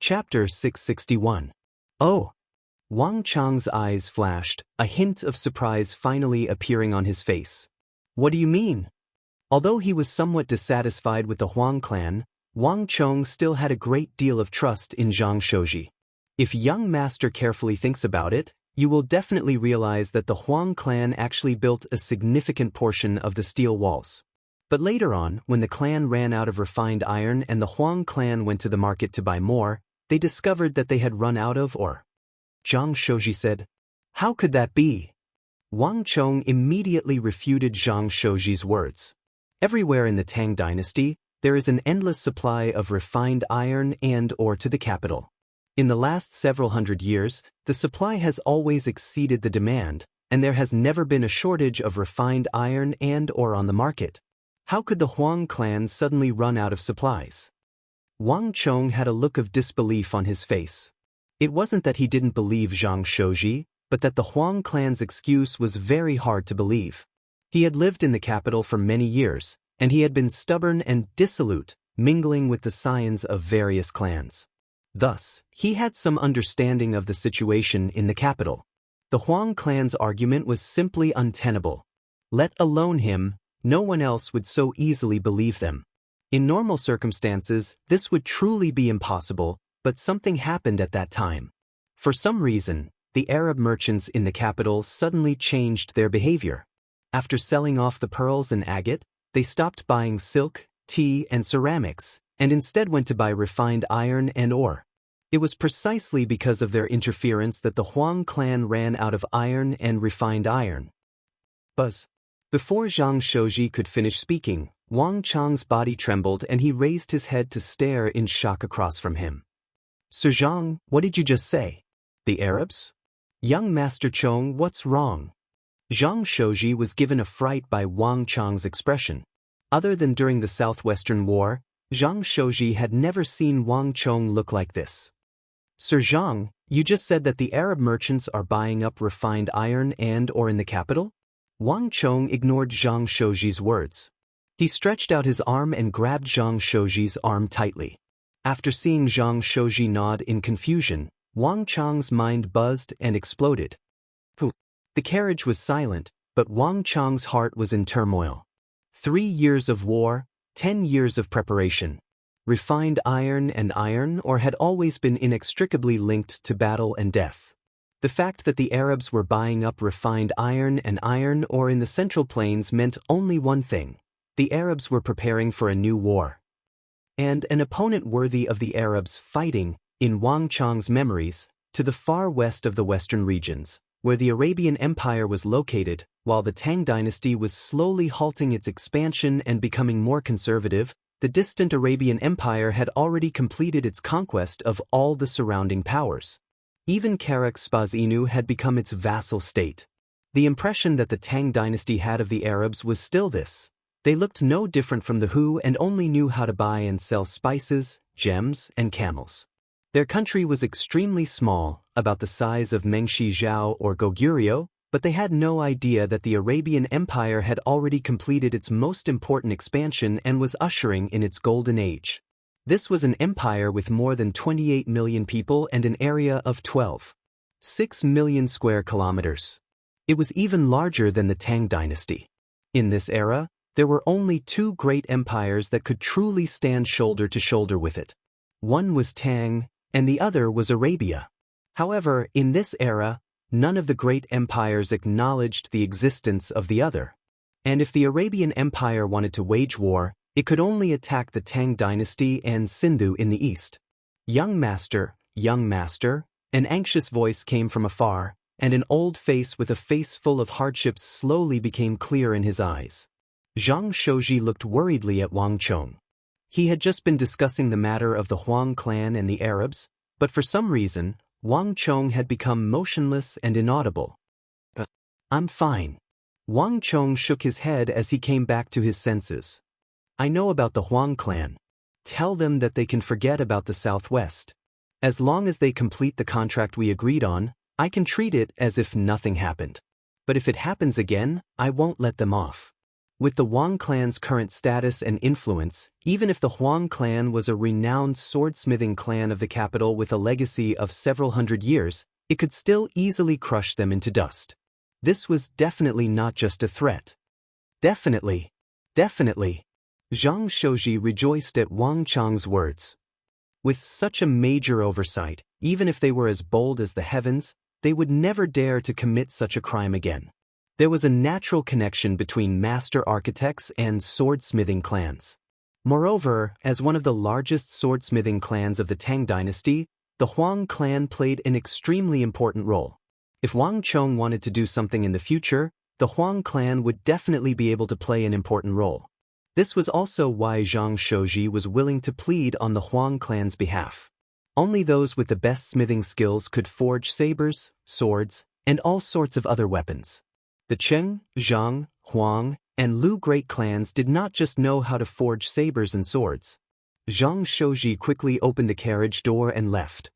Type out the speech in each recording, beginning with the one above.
Chapter 661. Oh! Wang Chang's eyes flashed, a hint of surprise finally appearing on his face. What do you mean? Although he was somewhat dissatisfied with the Huang clan, Wang Chong still had a great deal of trust in Zhang Shouji. If young master carefully thinks about it, you will definitely realize that the Huang clan actually built a significant portion of the steel walls. But later on, when the clan ran out of refined iron and the Huang clan went to the market to buy more, they discovered that they had run out of ore. Zhang Shouji said, "How could that be?" Wang Chong immediately refuted Zhang Shouji's words. Everywhere in the Tang dynasty, there is an endless supply of refined iron and ore to the capital. In the last several hundred years, the supply has always exceeded the demand, and there has never been a shortage of refined iron and ore on the market. How could the Huang clan suddenly run out of supplies? Wang Chong had a look of disbelief on his face. It wasn't that he didn't believe Zhang Shouji, but that the Huang clan's excuse was very hard to believe. He had lived in the capital for many years, and he had been stubborn and dissolute, mingling with the scions of various clans. Thus, he had some understanding of the situation in the capital. The Huang clan's argument was simply untenable. Let alone him, no one else would so easily believe them. In normal circumstances, this would truly be impossible, but something happened at that time. For some reason, the Arab merchants in the capital suddenly changed their behavior. After selling off the pearls and agate, they stopped buying silk, tea, and ceramics, and instead went to buy refined iron and ore. It was precisely because of their interference that the Huang clan ran out of iron and refined iron. Buzz. Before Zhang Shouji could finish speaking, Wang Chang's body trembled and he raised his head to stare in shock across from him. "Sir Zhang, what did you just say? The Arabs? Young Master Chong, what's wrong?" Zhang Shouji was given a fright by Wang Chang's expression. Other than during the Southwestern War, Zhang Shouji had never seen Wang Chong look like this. "Sir Zhang, you just said that the Arab merchants are buying up refined iron and ore in the capital?" Wang Chong ignored Zhang Shouji's words. He stretched out his arm and grabbed Zhang Shouji's arm tightly. After seeing Zhang Shouji nod in confusion, Wang Chang's mind buzzed and exploded. The carriage was silent, but Wang Chang's heart was in turmoil. 3 years of war, 10 years of preparation. Refined iron and iron ore had always been inextricably linked to battle and death. The fact that the Arabs were buying up refined iron and iron ore in the Central Plains meant only one thing: the Arabs were preparing for a new war. And an opponent worthy of the Arabs fighting, in Wang Chang's memories, to the far west of the western regions, where the Arabian Empire was located, while the Tang dynasty was slowly halting its expansion and becoming more conservative. The distant Arabian Empire had already completed its conquest of all the surrounding powers. Even Karak-Spazinu had become its vassal state. The impression that the Tang dynasty had of the Arabs was still this: they looked no different from the Hu and only knew how to buy and sell spices, gems, and camels. Their country was extremely small, about the size of Mengshi Zhao or Goguryeo, but they had no idea that the Arabian Empire had already completed its most important expansion and was ushering in its golden age. This was an empire with more than 28 million people and an area of 12.6 million square kilometers. It was even larger than the Tang dynasty. In this era, there were only 2 great empires that could truly stand shoulder to shoulder with it. One was Tang, and the other was Arabia. However, in this era, none of the great empires acknowledged the existence of the other. And if the Arabian Empire wanted to wage war, it could only attack the Tang dynasty and Sindhu in the east. Young master, an anxious voice came from afar, and an old face with a face full of hardships slowly became clear in his eyes. Zhang Shouji looked worriedly at Wang Chong. He had just been discussing the matter of the Huang clan and the Arabs, but for some reason, Wang Chong had become motionless and inaudible. "I'm fine." Wang Chong shook his head as he came back to his senses. "I know about the Huang clan. Tell them that they can forget about the Southwest. As long as they complete the contract we agreed on, I can treat it as if nothing happened. But if it happens again, I won't let them off." With the Wang clan's current status and influence, even if the Huang clan was a renowned swordsmithing clan of the capital with a legacy of several hundred years, it could still easily crush them into dust. This was definitely not just a threat. Definitely. Zhang Shouji rejoiced at Wang Chang's words. With such a major oversight, even if they were as bold as the heavens, they would never dare to commit such a crime again. There was a natural connection between master architects and swordsmithing clans. Moreover, as one of the largest swordsmithing clans of the Tang dynasty, the Huang clan played an extremely important role. If Wang Chong wanted to do something in the future, the Huang clan would definitely be able to play an important role. This was also why Zhang Shouji was willing to plead on the Huang clan's behalf. Only those with the best smithing skills could forge sabers, swords, and all sorts of other weapons. The Cheng, Zhang, Huang, and Lu great clans did not just know how to forge sabers and swords. Zhang Shouji quickly opened the carriage door and left.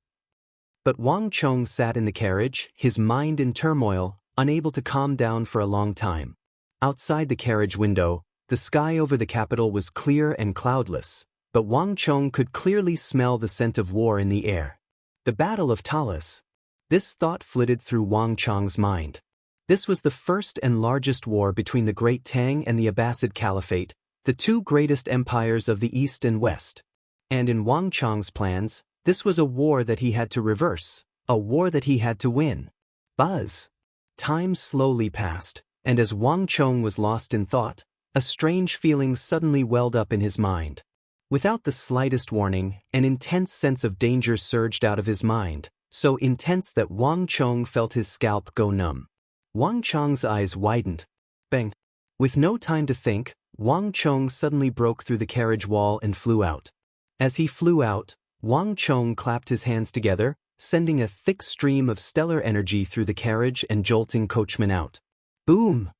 But Wang Chong sat in the carriage, his mind in turmoil, unable to calm down for a long time. Outside the carriage window, the sky over the capital was clear and cloudless, but Wang Chong could clearly smell the scent of war in the air. The Battle of Talas. This thought flitted through Wang Chong's mind. This was the first and largest war between the Great Tang and the Abbasid Caliphate, the two greatest empires of the East and West. And in Wang Chong's plans, this was a war that he had to reverse, a war that he had to win. Buzz. Time slowly passed, and as Wang Chong was lost in thought, a strange feeling suddenly welled up in his mind. Without the slightest warning, an intense sense of danger surged out of his mind, so intense that Wang Chong felt his scalp go numb. Wang Chong's eyes widened. Bang! With no time to think, Wang Chong suddenly broke through the carriage wall and flew out. As he flew out, Wang Chong clapped his hands together, sending a thick stream of stellar energy through the carriage and jolting coachman out. Boom!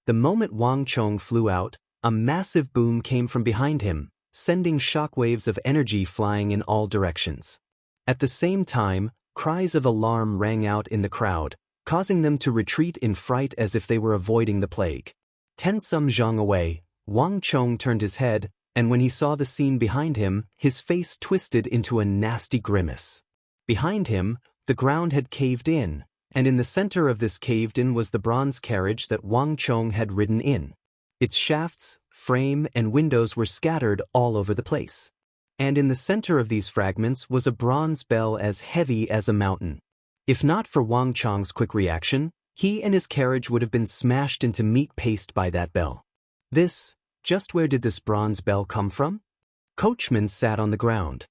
The moment Wang Chong flew out, a massive boom came from behind him, sending shockwaves of energy flying in all directions. At the same time, cries of alarm rang out in the crowd, causing them to retreat in fright as if they were avoiding the plague. 10 some zhang away, Wang Chong turned his head, and when he saw the scene behind him, his face twisted into a nasty grimace. Behind him, the ground had caved in, and in the center of this caved-in was the bronze carriage that Wang Chong had ridden in. Its shafts, frame, and windows were scattered all over the place. And in the center of these fragments was a bronze bell as heavy as a mountain. If not for Wang Chong's quick reaction, he and his carriage would have been smashed into meat paste by that bell. Just where did this bronze bell come from? Coachman sat on the ground.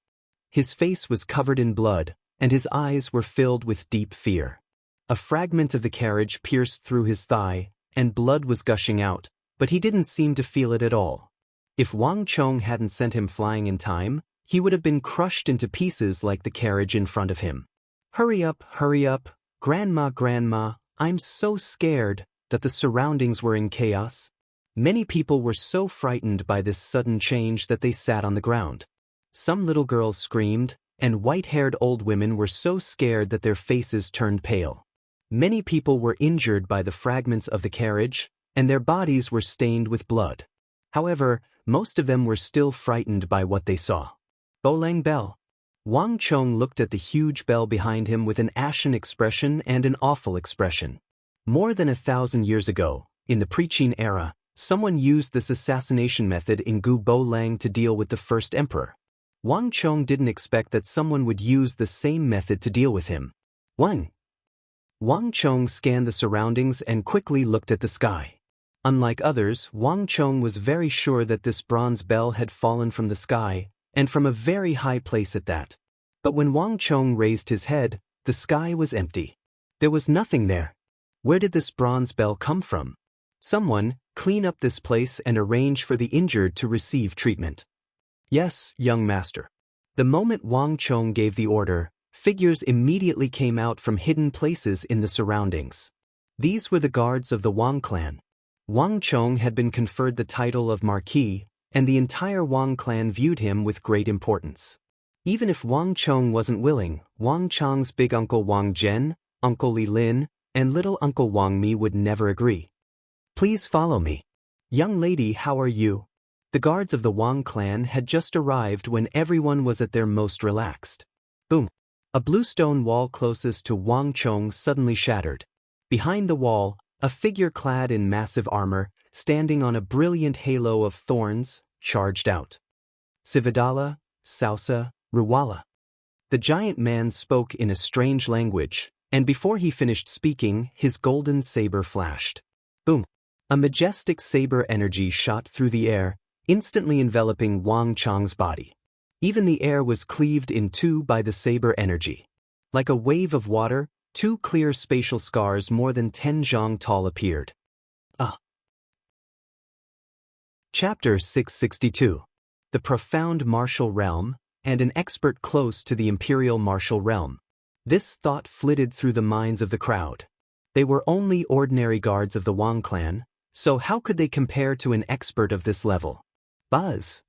His face was covered in blood, and his eyes were filled with deep fear. A fragment of the carriage pierced through his thigh, and blood was gushing out, but he didn't seem to feel it at all. If Wang Chong hadn't sent him flying in time, he would have been crushed into pieces like the carriage in front of him. Hurry up, Grandma, I'm so scared," that the surroundings were in chaos. Many people were so frightened by this sudden change that they sat on the ground. Some little girls screamed, and white-haired old women were so scared that their faces turned pale. Many people were injured by the fragments of the carriage, and their bodies were stained with blood. However, most of them were still frightened by what they saw. Bolang bell. Wang Chong looked at the huge bell behind him with an ashen expression and an awful expression. More than 1,000 years ago, in the pre-Qin era, someone used this assassination method in Gu Bolang to deal with the first emperor. Wang Chong didn't expect that someone would use the same method to deal with him. Wang Chong scanned the surroundings and quickly looked at the sky. Unlike others, Wang Chong was very sure that this bronze bell had fallen from the sky, and from a very high place at that. But when Wang Chong raised his head, the sky was empty. There was nothing there. Where did this bronze bell come from? Someone, clean up this place and arrange for the injured to receive treatment. Yes, young master. The moment Wang Chong gave the order, figures immediately came out from hidden places in the surroundings. These were the guards of the Wang clan. Wang Chong had been conferred the title of Marquis, and the entire Wang clan viewed him with great importance. Even if Wang Chong wasn't willing, Wang Chong's big uncle Wang Zhen, Uncle Li Lin, and little uncle Wang Mi would never agree. Please follow me. Young lady, how are you? The guards of the Wang clan had just arrived when everyone was at their most relaxed. Boom. A blue stone wall closest to Wang Chong suddenly shattered. Behind the wall, a figure clad in massive armor, standing on a brilliant halo of thorns, charged out. Sivadala, Sausa, Ruwala. The giant man spoke in a strange language, and before he finished speaking, his golden saber flashed. Boom. A majestic saber energy shot through the air, instantly enveloping Wang Chong's body. Even the air was cleaved in two by the saber energy. Like a wave of water, two clear spatial scars more than 10 zhang tall appeared. Chapter 662. The Profound Martial Realm, and an expert close to the Imperial Martial Realm. This thought flitted through the minds of the crowd. They were only ordinary guards of the Wang clan, so how could they compare to an expert of this level? Buzz!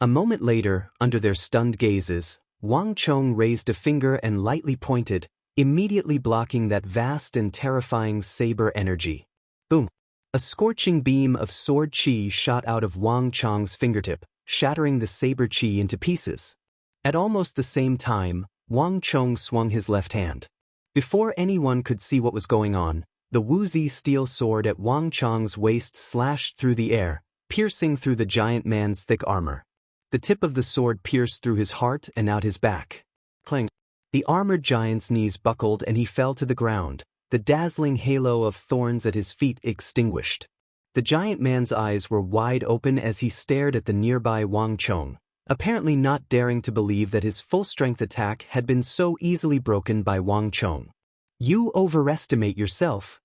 A moment later, under their stunned gazes, Wang Chong raised a finger and lightly pointed, immediately blocking that vast and terrifying saber energy. Boom! A scorching beam of sword chi shot out of Wang Chong's fingertip, shattering the saber chi into pieces. At almost the same time, Wang Chong swung his left hand. Before anyone could see what was going on, the woozy steel sword at Wang Chong's waist slashed through the air, piercing through the giant man's thick armor. The tip of the sword pierced through his heart and out his back. Clang! The armored giant's knees buckled and he fell to the ground, the dazzling halo of thorns at his feet extinguished. The giant man's eyes were wide open as he stared at the nearby Wang Chong, apparently not daring to believe that his full-strength attack had been so easily broken by Wang Chong. You overestimate yourself.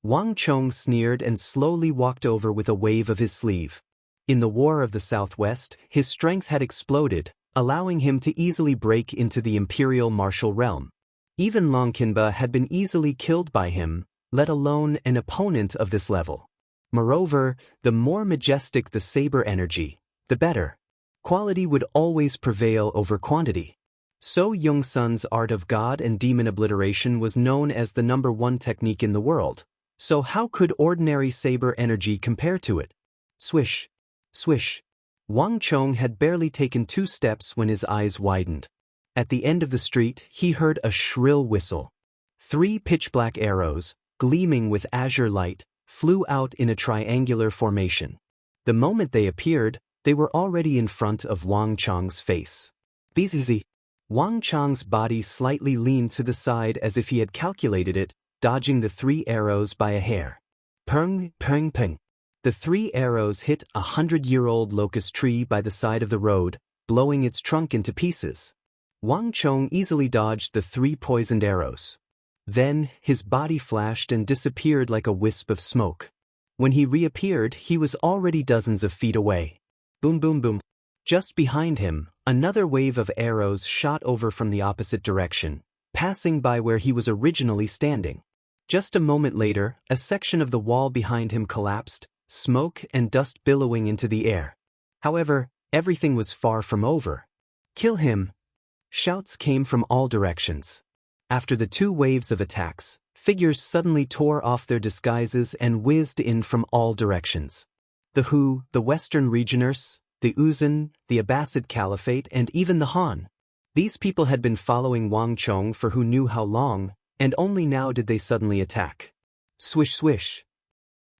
Wang Chong sneered and slowly walked over with a wave of his sleeve. In the War of the Southwest, his strength had exploded, allowing him to easily break into the Imperial Martial Realm. Even Long Qinba had been easily killed by him, let alone an opponent of this level. Moreover, the more majestic the saber energy, the better. Quality would always prevail over quantity. So Yongsun's art of god and demon obliteration was known as the #1 technique in the world. So how could ordinary saber energy compare to it? Swish. Swish. Wang Chong had barely taken 2 steps when his eyes widened. At the end of the street, he heard a shrill whistle. 3 pitch-black arrows, gleaming with azure light, flew out in a triangular formation. The moment they appeared, they were already in front of Wang Chong's face. Bzz. Wang Chong's body slightly leaned to the side as if he had calculated it, dodging the 3 arrows by a hair. Peng, peng, peng. The 3 arrows hit a 100-year-old locust tree by the side of the road, blowing its trunk into pieces. Wang Chong easily dodged the 3 poisoned arrows. Then, his body flashed and disappeared like a wisp of smoke. When he reappeared, he was already dozens of feet away. Boom, boom, boom. Just behind him, another wave of arrows shot over from the opposite direction, passing by where he was originally standing. Just a moment later, a section of the wall behind him collapsed, smoke and dust billowing into the air. However, everything was far from over. Kill him! Shouts came from all directions. After the 2 waves of attacks, figures suddenly tore off their disguises and whizzed in from all directions. The Hu, the Western Regioners, the Uzun, the Abbasid Caliphate, and even the Han. These people had been following Wang Chong for who knew how long, and only now did they suddenly attack. Swish swish.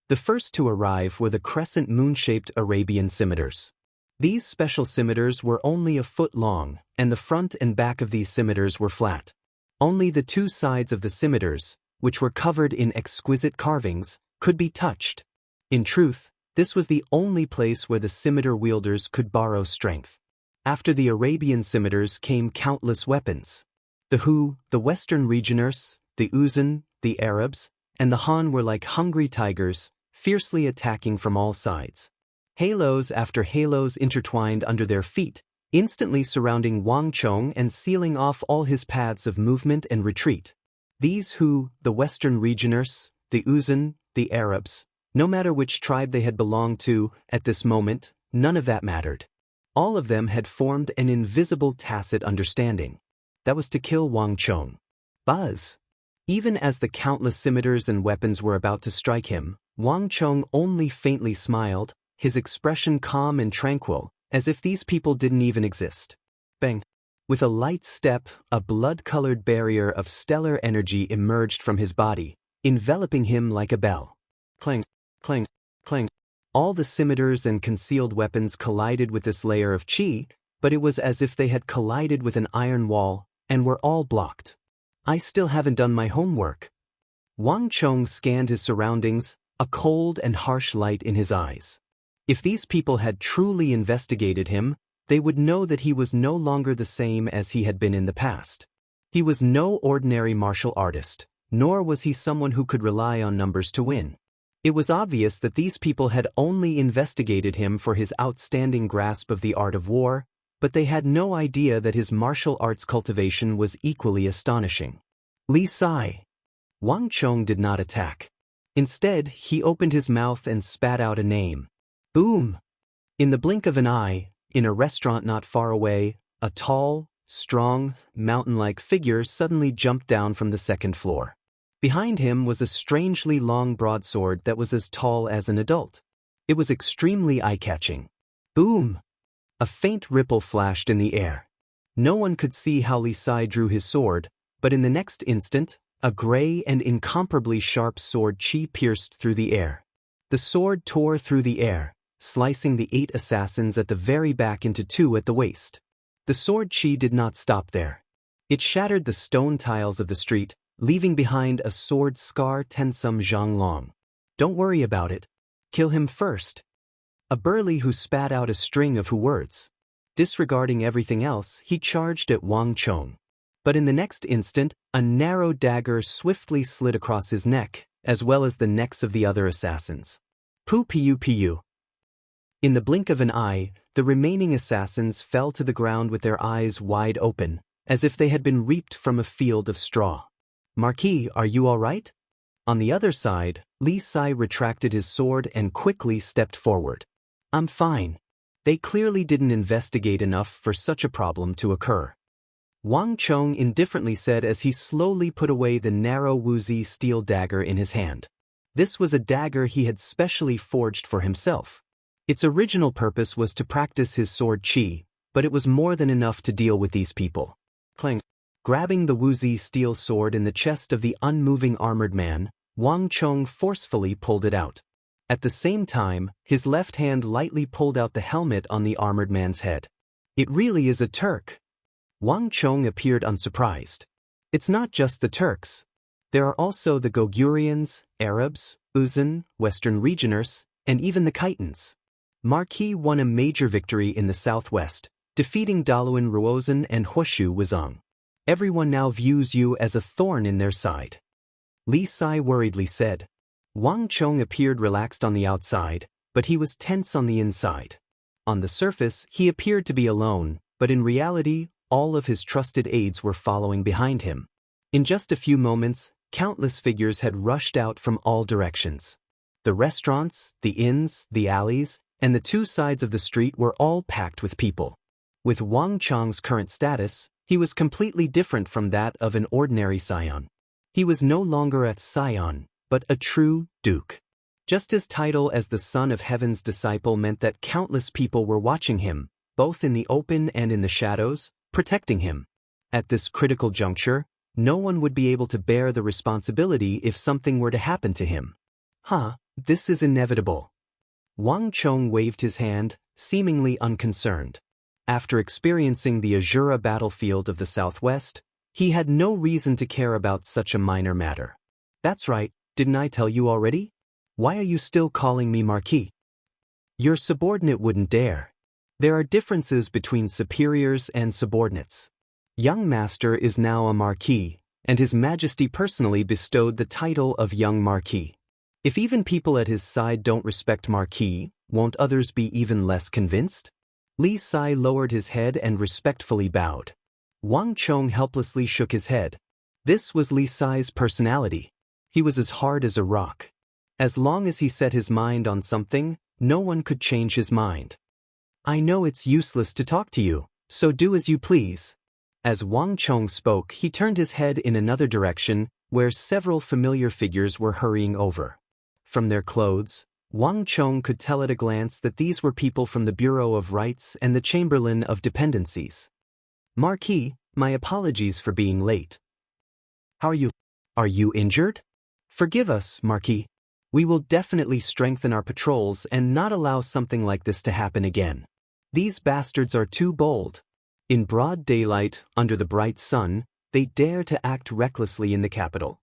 The first to arrive were the crescent moon-shaped Arabian scimitars. These special scimitars were only a foot long, and the front and back of these scimitars were flat. Only the 2 sides of the scimitars, which were covered in exquisite carvings, could be touched. In truth, this was the only place where the scimitar wielders could borrow strength. After the Arabian scimitars came countless weapons. The Hu, the Western Regioners, the Uzun, the Arabs, and the Han were like hungry tigers, fiercely attacking from all sides. Halos after halos intertwined under their feet, instantly surrounding Wang Chong and sealing off all his paths of movement and retreat. These Hu, the Western Regioners, the Uzun, the Arabs, no matter which tribe they had belonged to, at this moment, none of that mattered. All of them had formed an invisible tacit understanding. That was to kill Wang Chong. Buzz! Even as the countless scimitars and weapons were about to strike him, Wang Chong only faintly smiled, his expression calm and tranquil, as if these people didn't even exist. Bang! With a light step, a blood-colored barrier of stellar energy emerged from his body, enveloping him like a bell. Clang, clang, clang. All the scimitars and concealed weapons collided with this layer of qi, but it was as if they had collided with an iron wall, and were all blocked. I still haven't done my homework. Wang Chong scanned his surroundings, a cold and harsh light in his eyes. If these people had truly investigated him, they would know that he was no longer the same as he had been in the past. He was no ordinary martial artist, nor was he someone who could rely on numbers to win. It was obvious that these people had only investigated him for his outstanding grasp of the art of war, but they had no idea that his martial arts cultivation was equally astonishing. Li Sai. Wang Chong did not attack. Instead, he opened his mouth and spat out a name. Boom! In the blink of an eye, in a restaurant not far away, a tall, strong, mountain-like figure suddenly jumped down from the second floor. Behind him was a strangely long broadsword that was as tall as an adult. It was extremely eye-catching. Boom! A faint ripple flashed in the air. No one could see how Li Sai drew his sword, but in the next instant, a gray and incomparably sharp sword qi pierced through the air. The sword tore through the air, slicing the 8 assassins at the very back into 2 at the waist. The sword qi did not stop there. It shattered the stone tiles of the street, leaving behind a sword scar 10 some zhang long. Don't worry about it. Kill him first. A burly who spat out a string of words. Disregarding everything else, he charged at Wang Chong. But in the next instant, a narrow dagger swiftly slid across his neck, as well as the necks of the other assassins. Pu. In the blink of an eye, the remaining assassins fell to the ground with their eyes wide open, as if they had been reaped from a field of straw. Marquis, are you all right? On the other side, Li Sai retracted his sword and quickly stepped forward. I'm fine. They clearly didn't investigate enough for such a problem to occur. Wang Chong indifferently said as he slowly put away the narrow Wuzi steel dagger in his hand. This was a dagger he had specially forged for himself. Its original purpose was to practice his sword qi, but it was more than enough to deal with these people. Clang. Grabbing the Wuzi steel sword in the chest of the unmoving armored man, Wang Chong forcefully pulled it out. At the same time, his left hand lightly pulled out the helmet on the armored man's head. It really is a Turk. Wang Chong appeared unsurprised. It's not just the Turks. There are also the Gogurians, Arabs, Uzan, Western Regioners, and even the Khitans. Marquis won a major victory in the southwest, defeating Daluan Ruozan and Huoshu Wizang. Everyone now views you as a thorn in their side. Li Sai worriedly said. Wang Chong appeared relaxed on the outside, but he was tense on the inside. On the surface, he appeared to be alone, but in reality, all of his trusted aides were following behind him. In just a few moments, countless figures had rushed out from all directions. The restaurants, the inns, the alleys, and the 2 sides of the street were all packed with people. With Wang Chong's current status, he was completely different from that of an ordinary scion. He was no longer a scion, but a true duke. Just his title as the Son of Heaven's disciple meant that countless people were watching him, both in the open and in the shadows, protecting him. At this critical juncture, no one would be able to bear the responsibility if something were to happen to him. This is inevitable. Wang Chong waved his hand, seemingly unconcerned. After experiencing the Azura battlefield of the Southwest, he had no reason to care about such a minor matter. That's right, didn't I tell you already? Why are you still calling me Marquis? Your subordinate wouldn't dare. There are differences between superiors and subordinates. Young Master is now a Marquis, and His Majesty personally bestowed the title of Young Marquis. If even people at his side don't respect Marquis, won't others be even less convinced? Li Sai lowered his head and respectfully bowed. Wang Chong helplessly shook his head. This was Li Sai's personality. He was as hard as a rock. As long as he set his mind on something, no one could change his mind. I know it's useless to talk to you, so do as you please. As Wang Chong spoke, he turned his head in another direction, where several familiar figures were hurrying over. From their clothes, Wang Chong could tell at a glance that these were people from the Bureau of Rights and the Chamberlain of Dependencies. "Marquis, my apologies for being late." "How are you? Are you injured?" "Forgive us, Marquis. We will definitely strengthen our patrols and not allow something like this to happen again. These bastards are too bold. In broad daylight, under the bright sun, they dare to act recklessly in the capital."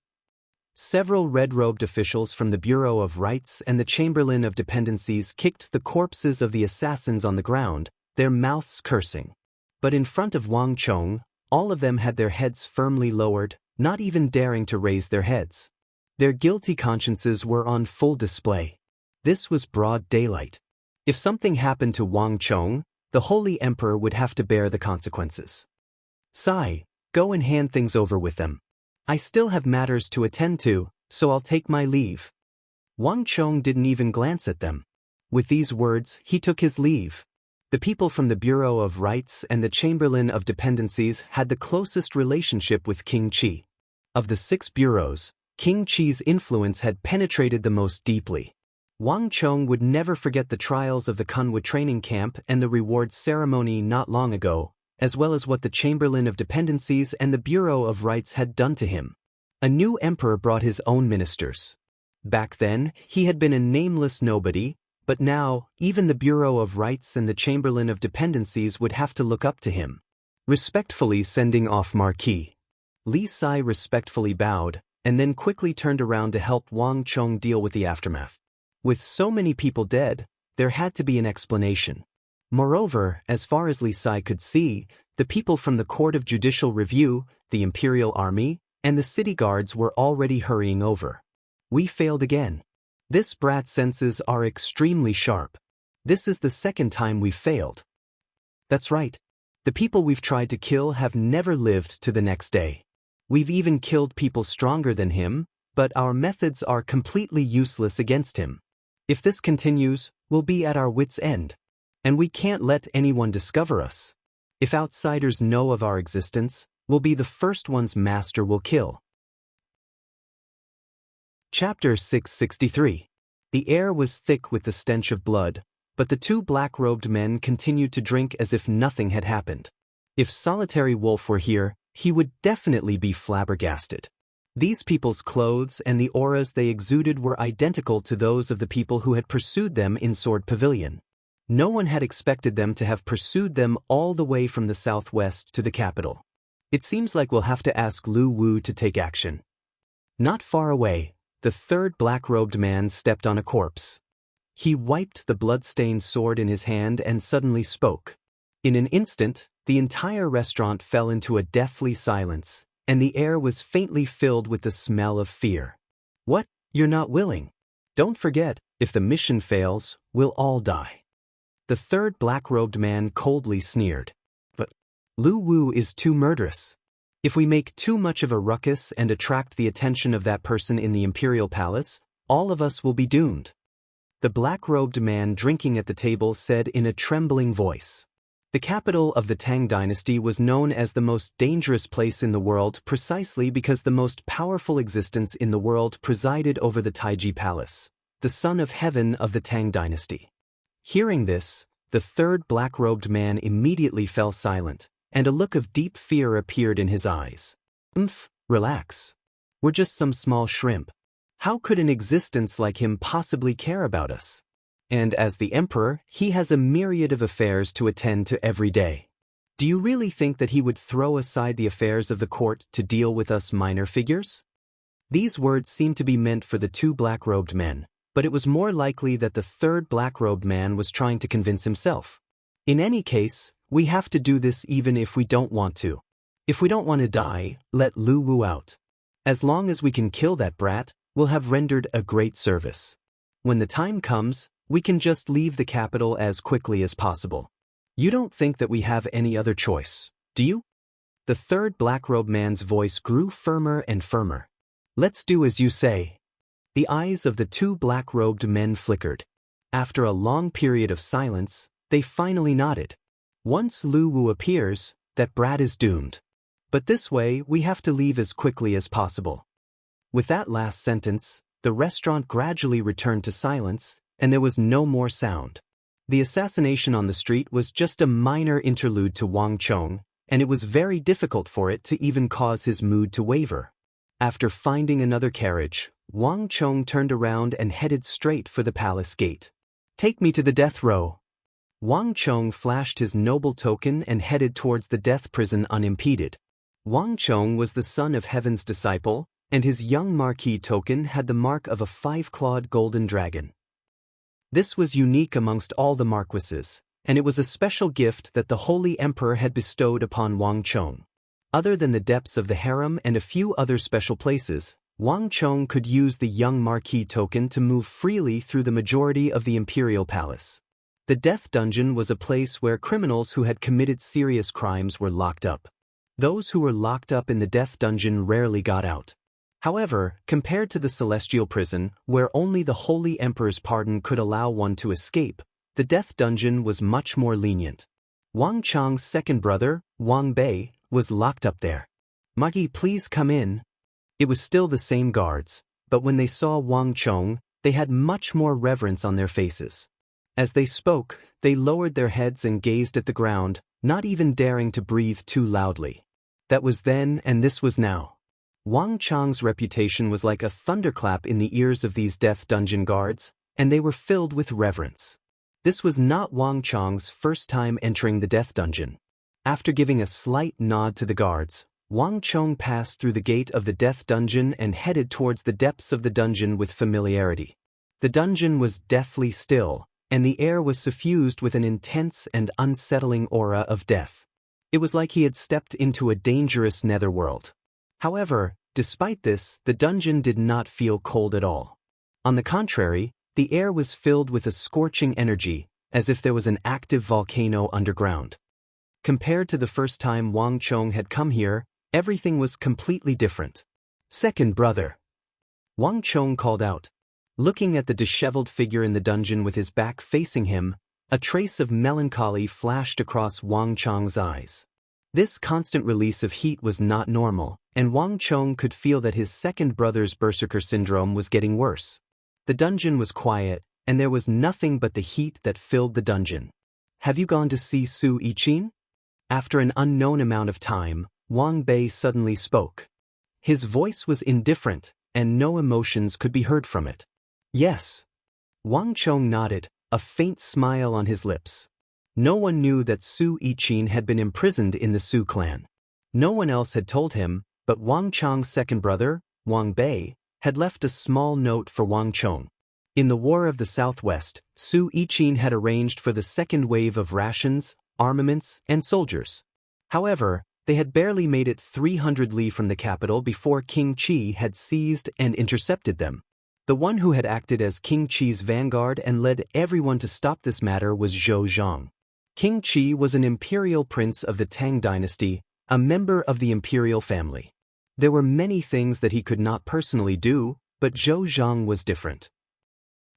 Several red-robed officials from the Bureau of Rights and the Chamberlain of Dependencies kicked the corpses of the assassins on the ground, their mouths cursing. But in front of Wang Chong, all of them had their heads firmly lowered, not even daring to raise their heads. Their guilty consciences were on full display. This was broad daylight. If something happened to Wang Chong, the Holy Emperor would have to bear the consequences. "Sai, go and hand things over with them. I still have matters to attend to, so I'll take my leave." Wang Chong didn't even glance at them. With these words, he took his leave. The people from the Bureau of Rights and the Chamberlain of Dependencies had the closest relationship with King Qi. Of the 6 bureaus, King Qi's influence had penetrated the most deeply. Wang Chong would never forget the trials of the Kunwa training camp and the rewards ceremony not long ago, as well as what the Chamberlain of Dependencies and the Bureau of Rights had done to him. A new emperor brought his own ministers. Back then, he had been a nameless nobody, but now, even the Bureau of Rights and the Chamberlain of Dependencies would have to look up to him. Respectfully sending off Marquis. Li Sai respectfully bowed, and then quickly turned around to help Wang Chong deal with the aftermath. With so many people dead, there had to be an explanation. Moreover, as far as Li Sai could see, the people from the Court of Judicial Review, the Imperial Army, and the city guards were already hurrying over. "We failed again. This brat's senses are extremely sharp. This is the second time we've failed." "That's right. The people we've tried to kill have never lived to the next day. We've even killed people stronger than him, but our methods are completely useless against him. If this continues, we'll be at our wits' end. And we can't let anyone discover us. If outsiders know of our existence, we'll be the first ones Master will kill." Chapter 663. The air was thick with the stench of blood, but the 2 black-robed men continued to drink as if nothing had happened. If Solitary Wolf were here, he would definitely be flabbergasted. These people's clothes and the auras they exuded were identical to those of the people who had pursued them in Sword Pavilion. No one had expected them to have pursued them all the way from the southwest to the capital. "It seems like we'll have to ask Lu Wu to take action." Not far away, the 3rd black-robed man stepped on a corpse. He wiped the blood-stained sword in his hand and suddenly spoke. In an instant, the entire restaurant fell into a deathly silence, and the air was faintly filled with the smell of fear. "What? You're not willing? Don't forget, if the mission fails, we'll all die." The 3rd black-robed man coldly sneered. "But Lu Wu is too murderous. If we make too much of a ruckus and attract the attention of that person in the Imperial Palace, all of us will be doomed." The black-robed man drinking at the table said in a trembling voice. The capital of the Tang dynasty was known as the most dangerous place in the world precisely because the most powerful existence in the world presided over the Taiji Palace, the son of heaven of the Tang dynasty. Hearing this, the 3rd black-robed man immediately fell silent, and a look of deep fear appeared in his eyes. Relax. We're just some small shrimp. How could an existence like him possibly care about us? And as the emperor, he has a myriad of affairs to attend to every day. Do you really think that he would throw aside the affairs of the court to deal with us minor figures?" These words seemed to be meant for the 2 black-robed men, but it was more likely that the 3rd black-robed man was trying to convince himself. "In any case, we have to do this even if we don't want to. If we don't want to die, let Lu Wu out. As long as we can kill that brat, we'll have rendered a great service. When the time comes, we can just leave the capital as quickly as possible. You don't think that we have any other choice, do you?" The 3rd black-robed man's voice grew firmer and firmer. "Let's do as you say." The eyes of the 2 black-robed men flickered. After a long period of silence, they finally nodded. "Once Lu Wu appears, that brat is doomed. But this way we have to leave as quickly as possible." With that last sentence, the restaurant gradually returned to silence, and there was no more sound. The assassination on the street was just a minor interlude to Wang Chong, and it was very difficult for it to even cause his mood to waver. After finding another carriage, Wang Chong turned around and headed straight for the palace gate. "Take me to the death row." Wang Chong flashed his noble token and headed towards the death prison unimpeded. Wang Chong was the son of Heaven's disciple, and his young marquis token had the mark of a 5-clawed golden dragon. This was unique amongst all the marquises, and it was a special gift that the Holy Emperor had bestowed upon Wang Chong. Other than the depths of the harem and a few other special places, Wang Chong could use the young marquis token to move freely through the majority of the imperial palace. The death dungeon was a place where criminals who had committed serious crimes were locked up. Those who were locked up in the death dungeon rarely got out. However, compared to the celestial prison, where only the Holy Emperor's pardon could allow one to escape, the death dungeon was much more lenient. Wang Chong's second brother, Wang Bei, was locked up there. "Marquis, please come in." It was still the same guards, but when they saw Wang Chong, they had much more reverence on their faces. As they spoke, they lowered their heads and gazed at the ground, not even daring to breathe too loudly. That was then and this was now. Wang Chong's reputation was like a thunderclap in the ears of these death dungeon guards, and they were filled with reverence. This was not Wang Chong's first time entering the death dungeon. After giving a slight nod to the guards, Wang Chong passed through the gate of the death dungeon and headed towards the depths of the dungeon with familiarity. The dungeon was deathly still, and the air was suffused with an intense and unsettling aura of death. It was like he had stepped into a dangerous netherworld. However, despite this, the dungeon did not feel cold at all. On the contrary, the air was filled with a scorching energy, as if there was an active volcano underground. Compared to the first time Wang Chong had come here, everything was completely different. "Second brother," Wang Chong called out. Looking at the disheveled figure in the dungeon with his back facing him, a trace of melancholy flashed across Wang Chong's eyes. This constant release of heat was not normal, and Wang Chong could feel that his second brother's berserker syndrome was getting worse. The dungeon was quiet, and there was nothing but the heat that filled the dungeon. "Have you gone to see Su Yiqin?" After an unknown amount of time, Wang Bei suddenly spoke. His voice was indifferent, and no emotions could be heard from it. "Yes." Wang Chong nodded, a faint smile on his lips. No one knew that Su Yiqin had been imprisoned in the Su clan. No one else had told him, but Wang Chong's second brother, Wang Bei, had left a small note for Wang Chong. In the War of the Southwest, Su Yiqin had arranged for the second wave of rations, armaments, and soldiers. However, they had barely made it 300 li from the capital before King Qi had seized and intercepted them. The one who had acted as King Qi's vanguard and led everyone to stop this matter was Zhou Zhang. King Qi was an imperial prince of the Tang dynasty, a member of the imperial family. There were many things that he could not personally do, but Zhou Zhang was different.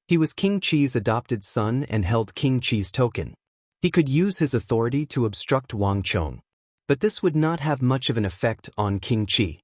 He was King Qi's adopted son and held King Qi's token. He could use his authority to obstruct Wang Chong. But this would not have much of an effect on King Qi.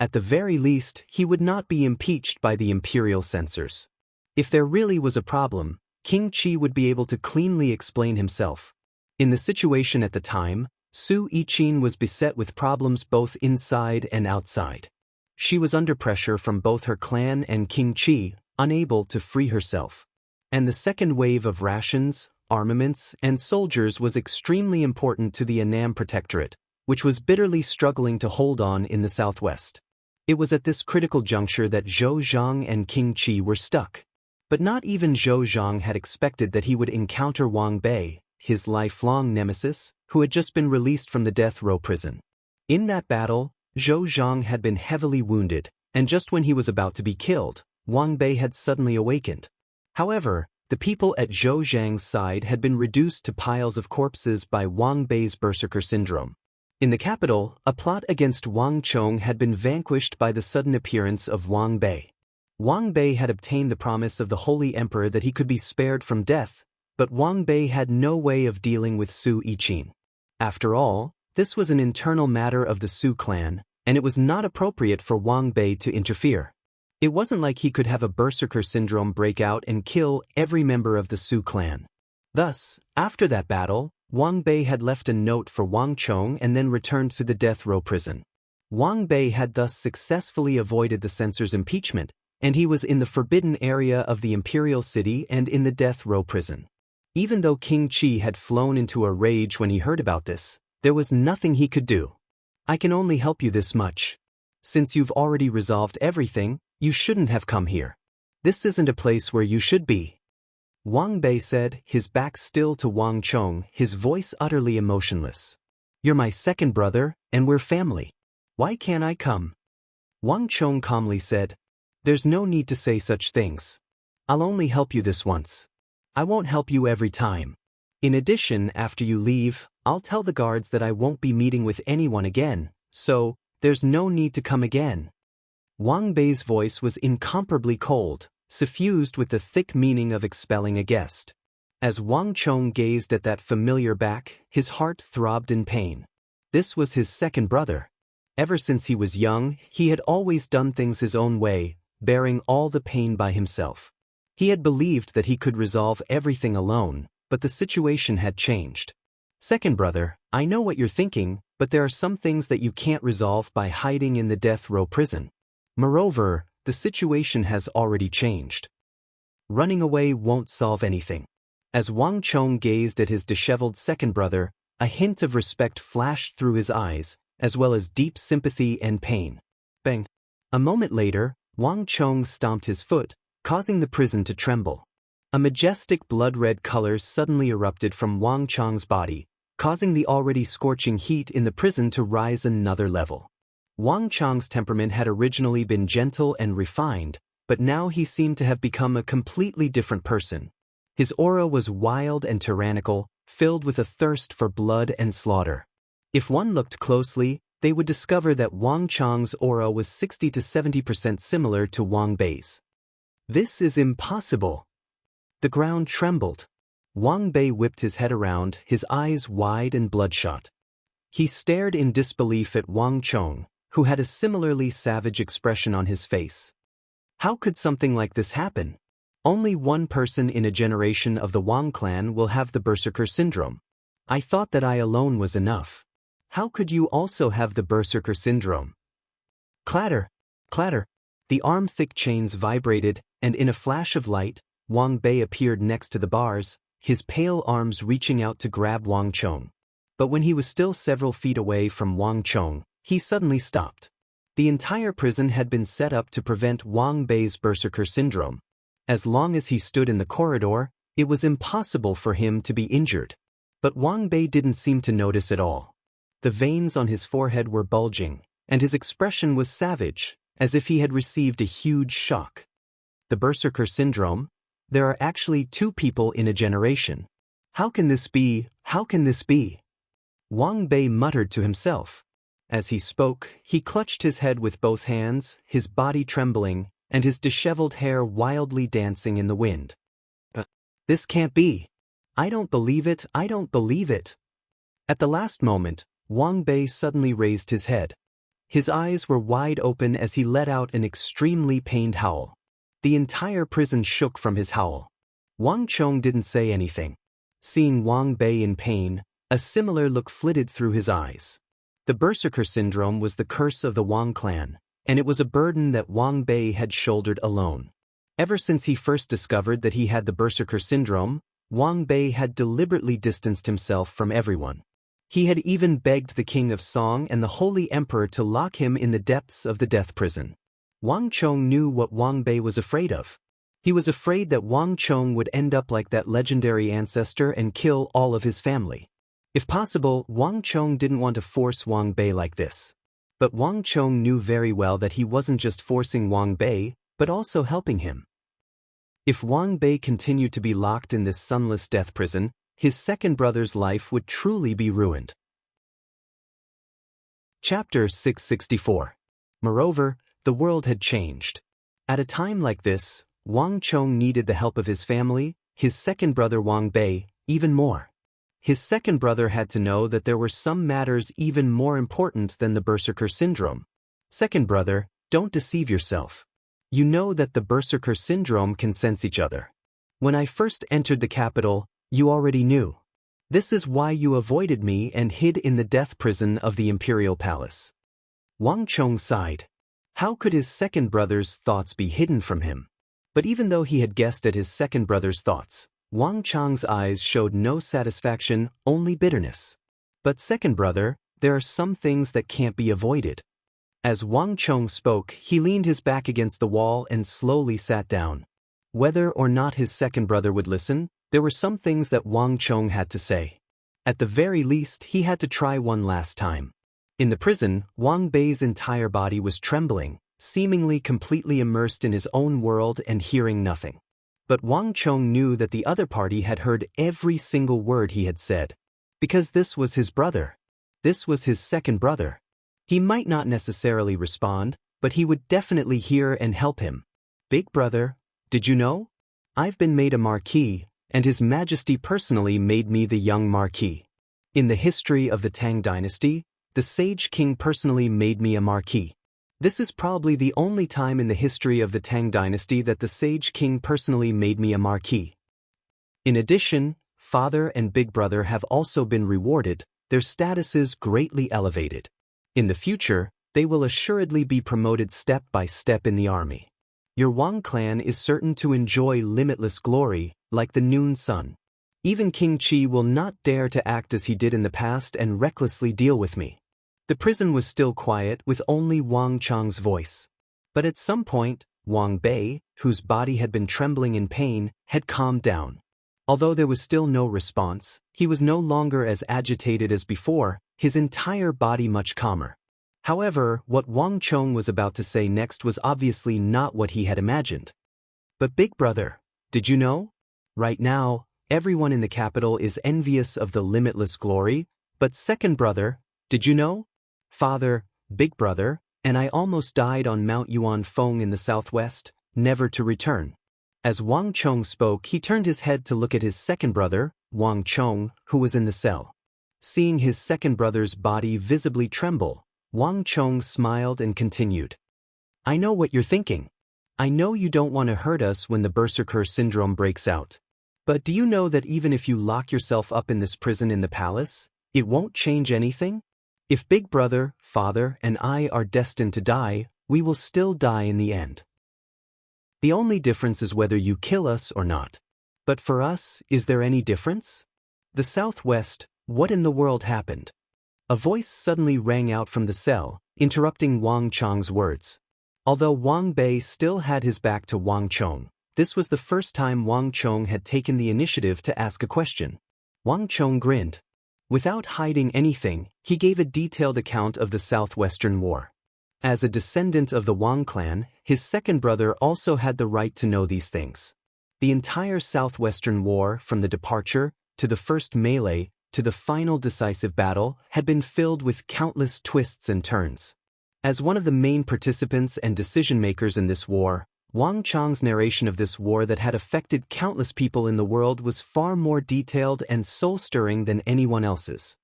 At the very least, he would not be impeached by the imperial censors. If there really was a problem, King Qi would be able to cleanly explain himself. In the situation at the time, Su Yiqin was beset with problems both inside and outside. She was under pressure from both her clan and King Qi, unable to free herself. And the second wave of rations, armaments, and soldiers was extremely important to the Annam Protectorate, which was bitterly struggling to hold on in the southwest. It was at this critical juncture that Zhou Zhang and King Qi were stuck. But not even Zhou Zhang had expected that he would encounter Wang Bei, his lifelong nemesis, who had just been released from the death row prison. In that battle, Zhou Zhang had been heavily wounded, and just when he was about to be killed, Wang Bei had suddenly awakened. However, the people at Zhou Zhang's side had been reduced to piles of corpses by Wang Bei's berserker syndrome. In the capital, a plot against Wang Chong had been vanquished by the sudden appearance of Wang Bei. Wang Bei had obtained the promise of the Holy Emperor that he could be spared from death, but Wang Bei had no way of dealing with Su Yiqin. After all, this was an internal matter of the Su clan, and it was not appropriate for Wang Bei to interfere. It wasn't like he could have a berserker syndrome break out and kill every member of the Su clan. Thus, after that battle, Wang Bei had left a note for Wang Chong and then returned to the death row prison. Wang Bei had thus successfully avoided the censor's impeachment, and he was in the forbidden area of the imperial city and in the death row prison. Even though King Qi had flown into a rage when he heard about this, there was nothing he could do. I can only help you this much. Since you've already resolved everything, you shouldn't have come here. This isn't a place where you should be. Wang Bei said, his back still to Wang Chong, his voice utterly emotionless. You're my second brother, and we're family. Why can't I come? Wang Chong calmly said, there's no need to say such things. I'll only help you this once. I won't help you every time. In addition, after you leave, I'll tell the guards that I won't be meeting with anyone again, so there's no need to come again. Wang Bei's voice was incomparably cold, suffused with the thick meaning of expelling a guest. As Wang Chong gazed at that familiar back, his heart throbbed in pain. This was his second brother. Ever since he was young, he had always done things his own way, bearing all the pain by himself. He had believed that he could resolve everything alone, but the situation had changed. Second brother, I know what you're thinking, but there are some things that you can't resolve by hiding in the death row prison. Moreover, the situation has already changed. Running away won't solve anything. As Wang Chong gazed at his disheveled second brother, a hint of respect flashed through his eyes, as well as deep sympathy and pain. Bang! A moment later, Wang Chong stomped his foot, causing the prison to tremble. A majestic blood-red color suddenly erupted from Wang Chong's body, causing the already scorching heat in the prison to rise another level. Wang Chong's temperament had originally been gentle and refined, but now he seemed to have become a completely different person. His aura was wild and tyrannical, filled with a thirst for blood and slaughter. If one looked closely, they would discover that Wang Chong's aura was 60 to 70% similar to Wang Bei's. This is impossible. The ground trembled. Wang Bei whipped his head around, his eyes wide and bloodshot. He stared in disbelief at Wang Chong, who had a similarly savage expression on his face. How could something like this happen? Only one person in a generation of the Wang clan will have the berserker syndrome. I thought that I alone was enough. How could you also have the berserker syndrome? Clatter! Clatter! The arm-thick chains vibrated, and in a flash of light, Wang Bei appeared next to the bars, his pale arms reaching out to grab Wang Chong. But when he was still several feet away from Wang Chong, he suddenly stopped. The entire prison had been set up to prevent Wang Bei's berserker syndrome. As long as he stood in the corridor, it was impossible for him to be injured. But Wang Bei didn't seem to notice at all. The veins on his forehead were bulging, and his expression was savage, as if he had received a huge shock. The berserker syndrome? There are actually two people in a generation. How can this be? How can this be? Wang Bei muttered to himself. As he spoke, he clutched his head with both hands, his body trembling, and his disheveled hair wildly dancing in the wind. This can't be. I don't believe it, I don't believe it. At the last moment, Wang Bei suddenly raised his head. His eyes were wide open as he let out an extremely pained howl. The entire prison shook from his howl. Wang Chong didn't say anything. Seeing Wang Bei in pain, a similar look flitted through his eyes. The berserker syndrome was the curse of the Wang clan, and it was a burden that Wang Bei had shouldered alone. Ever since he first discovered that he had the berserker syndrome, Wang Bei had deliberately distanced himself from everyone. He had even begged the king of Song and the holy emperor to lock him in the depths of the death prison. Wang Chong knew what Wang Bei was afraid of. He was afraid that Wang Chong would end up like that legendary ancestor and kill all of his family. If possible, Wang Chong didn't want to force Wang Bei like this. But Wang Chong knew very well that he wasn't just forcing Wang Bei, but also helping him. If Wang Bei continued to be locked in this sunless death prison, his second brother's life would truly be ruined. Chapter 664. Moreover, the world had changed. At a time like this, Wang Chong needed the help of his family, his second brother Wang Bei, even more. His second brother had to know that there were some matters even more important than the berserker syndrome. Second brother, don't deceive yourself. You know that the Berserker syndrome can sense each other. When I first entered the capital, you already knew. This is why you avoided me and hid in the death prison of the Imperial Palace. Wang Chong sighed. How could his second brother's thoughts be hidden from him? But even though he had guessed at his second brother's thoughts, Wang Chang's eyes showed no satisfaction, only bitterness. But second brother, there are some things that can't be avoided. As Wang Chong spoke, he leaned his back against the wall and slowly sat down. Whether or not his second brother would listen, there were some things that Wang Chong had to say. At the very least, he had to try one last time. In the prison, Wang Bei's entire body was trembling, seemingly completely immersed in his own world and hearing nothing. But Wang Chong knew that the other party had heard every single word he had said. Because this was his brother. This was his second brother. He might not necessarily respond, but he would definitely hear and help him. Big brother, did you know? I've been made a marquis, and His Majesty personally made me the young marquis. In the history of the Tang dynasty, the Sage King personally made me a marquis. This is probably the only time in the history of the Tang dynasty that the Sage King personally made me a marquis. In addition, father and big brother have also been rewarded, their statuses greatly elevated. In the future, they will assuredly be promoted step by step in the army. Your Wang clan is certain to enjoy limitless glory, like the noon sun. Even King Qi will not dare to act as he did in the past and recklessly deal with me. The prison was still quiet with only Wang Chang's voice. But at some point, Wang Bei, whose body had been trembling in pain, had calmed down. Although there was still no response, he was no longer as agitated as before, his entire body much calmer. However, what Wang Chong was about to say next was obviously not what he had imagined. But big brother, did you know? Right now, everyone in the capital is envious of the limitless glory, but second brother, did you know? Father, big brother, and I almost died on Mount Yuanfeng in the southwest, never to return. As Wang Chong spoke, he turned his head to look at his second brother, Wang Chong, who was in the cell. Seeing his second brother's body visibly tremble, Wang Chong smiled and continued. I know what you're thinking. I know you don't want to hurt us when the Berserker syndrome breaks out. But do you know that even if you lock yourself up in this prison in the palace, it won't change anything? If big brother, father, and I are destined to die, we will still die in the end. The only difference is whether you kill us or not. But for us, is there any difference? The Southwest, what in the world happened? A voice suddenly rang out from the cell, interrupting Wang Chong's words. Although Wang Bei still had his back to Wang Chong, this was the first time Wang Chong had taken the initiative to ask a question. Wang Chong grinned. Without hiding anything, he gave a detailed account of the Southwestern War. As a descendant of the Wang clan, his second brother also had the right to know these things. The entire Southwestern War, from the departure, to the first melee, to the final decisive battle, had been filled with countless twists and turns. As one of the main participants and decision-makers in this war, Wang Chong's narration of this war that had affected countless people in the world was far more detailed and soul-stirring than anyone else's.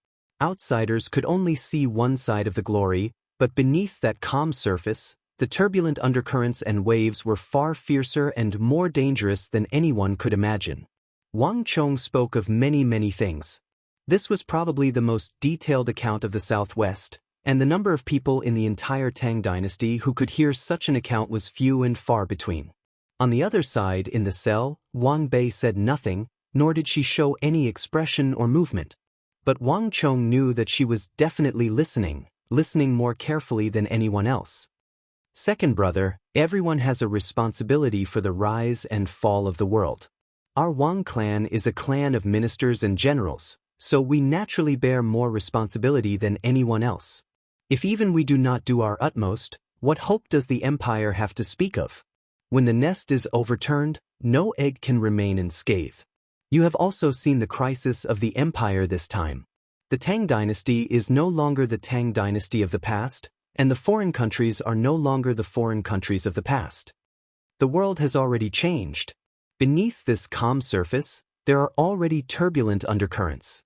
Outsiders could only see one side of the glory, but beneath that calm surface, the turbulent undercurrents and waves were far fiercer and more dangerous than anyone could imagine. Wang Chong spoke of many things. This was probably the most detailed account of the Southwest, and the number of people in the entire Tang dynasty who could hear such an account was few and far between. On the other side, in the cell, Wang Bei said nothing, nor did she show any expression or movement. But Wang Chong knew that she was definitely listening more carefully than anyone else. Second brother, everyone has a responsibility for the rise and fall of the world. Our Wang clan is a clan of ministers and generals, so we naturally bear more responsibility than anyone else. If even we do not do our utmost, what hope does the empire have to speak of? When the nest is overturned, no egg can remain unscathed. You have also seen the crisis of the empire this time. The Tang dynasty is no longer the Tang dynasty of the past, and the foreign countries are no longer the foreign countries of the past. The world has already changed. Beneath this calm surface, there are already turbulent undercurrents.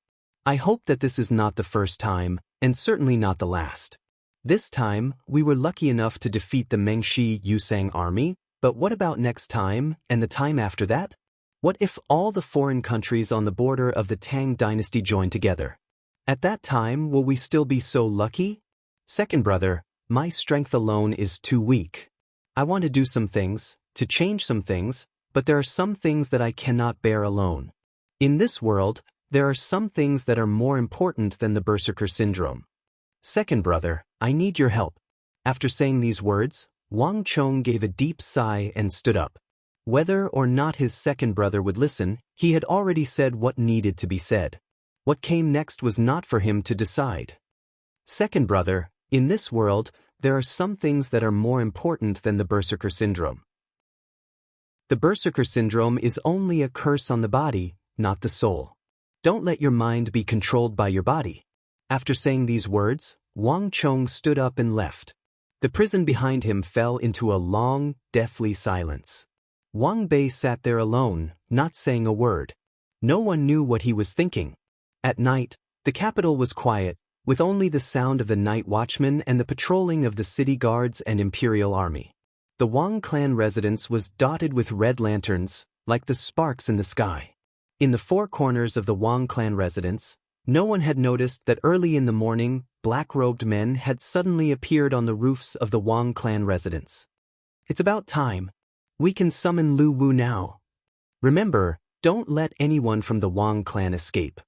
I hope that this is not the first time, and certainly not the last. This time, we were lucky enough to defeat the Mengshi Yusang army, But what about next time, and the time after that? What if all the foreign countries on the border of the Tang dynasty join together? At that time, will we still be so lucky? Second brother, my strength alone is too weak. I want to do some things, to change some things, but there are some things that I cannot bear alone. In this world, there are some things that are more important than the Berserker syndrome. Second brother, I need your help. After saying these words, Wang Chong gave a deep sigh and stood up. Whether or not his second brother would listen, he had already said what needed to be said. What came next was not for him to decide. Second brother, in this world, there are some things that are more important than the Berserker syndrome. The Berserker syndrome is only a curse on the body, not the soul. Don't let your mind be controlled by your body. After saying these words, Wang Chong stood up and left. The prison behind him fell into a long, deathly silence. Wang Bei sat there alone, not saying a word. No one knew what he was thinking. At night, the capital was quiet, with only the sound of the night watchman and the patrolling of the city guards and imperial army. The Wang clan residence was dotted with red lanterns, like the sparks in the sky. In the four corners of the Wang clan residence, no one had noticed that early in the morning, black-robed men had suddenly appeared on the roofs of the Wang clan residence. It's about time. We can summon Lu Wu now. Remember, don't let anyone from the Wang clan escape.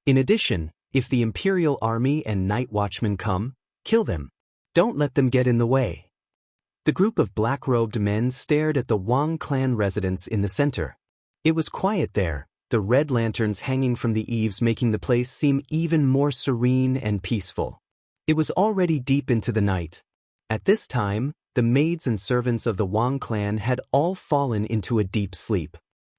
In addition, if the imperial army and night watchmen come, kill them. Don't let them get in the way. The group of black-robed men stared at the Wang clan residence in the center. It was quiet there, the red lanterns hanging from the eaves making the place seem even more serene and peaceful. It was already deep into the night. At this time, the maids and servants of the Wang clan had all fallen into a deep sleep.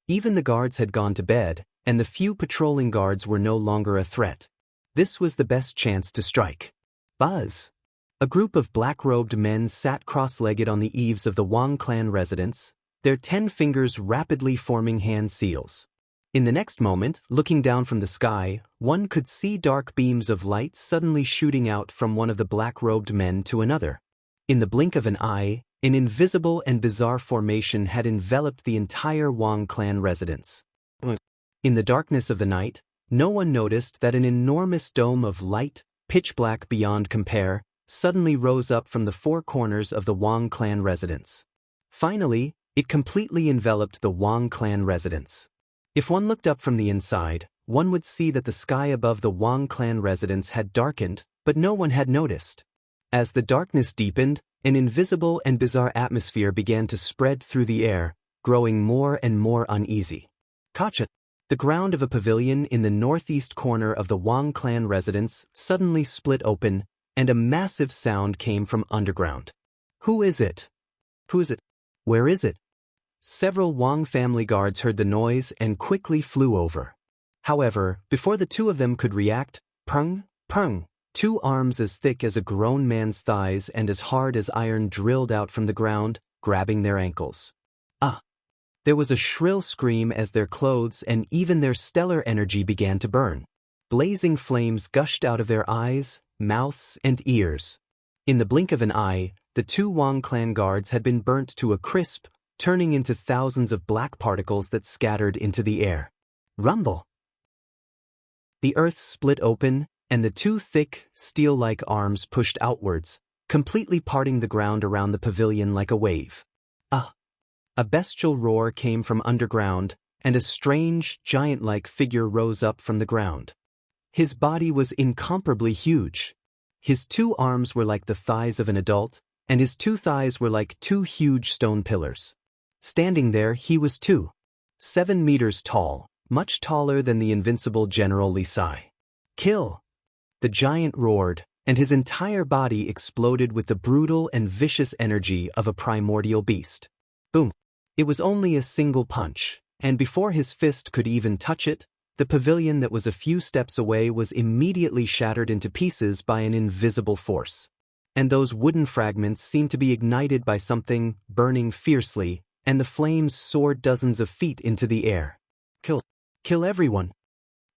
Even the guards had gone to bed, and the few patrolling guards were no longer a threat. This was the best chance to strike. Buzz! A group of black-robed men sat cross-legged on the eaves of the Wang clan residence, their 10 fingers rapidly forming hand seals. In the next moment, looking down from the sky, one could see dark beams of light suddenly shooting out from one of the black-robed men to another. In the blink of an eye, an invisible and bizarre formation had enveloped the entire Wang clan residence. In the darkness of the night, no one noticed that an enormous dome of light, pitch black beyond compare, suddenly rose up from the four corners of the Wang clan residence. Finally, it completely enveloped the Wang clan residence. If one looked up from the inside, one would see that the sky above the Wang clan residence had darkened, but no one had noticed. As the darkness deepened, an invisible and bizarre atmosphere began to spread through the air, growing more and more uneasy. Kacha! The ground of a pavilion in the northeast corner of the Wang clan residence suddenly split open, and a massive sound came from underground. Who is it? Who is it? Where is it? Several Wang family guards heard the noise and quickly flew over. However, before the two of them could react, prung, prung, 2 arms as thick as a grown man's thighs and as hard as iron drilled out from the ground, grabbing their ankles. Ah! There was a shrill scream as their clothes and even their stellar energy began to burn. Blazing flames gushed out of their eyes, mouths, and ears. In the blink of an eye, the 2 Wang clan guards had been burnt to a crisp, turning into thousands of black particles that scattered into the air. Rumble! The earth split open, and the 2 thick, steel-like arms pushed outwards, completely parting the ground around the pavilion like a wave. Ah! A bestial roar came from underground, and a strange, giant-like figure rose up from the ground. His body was incomparably huge. His 2 arms were like the thighs of an adult, and his 2 thighs were like 2 huge stone pillars. Standing there, he was 7 meters tall, much taller than the invincible General Li Sai. Kill! The giant roared, and his entire body exploded with the brutal and vicious energy of a primordial beast. Boom! It was only a single punch, and before his fist could even touch it, the pavilion that was a few steps away was immediately shattered into pieces by an invisible force. And those wooden fragments seemed to be ignited by something burning fiercely, and the flames soared dozens of feet into the air. Kill! Kill everyone!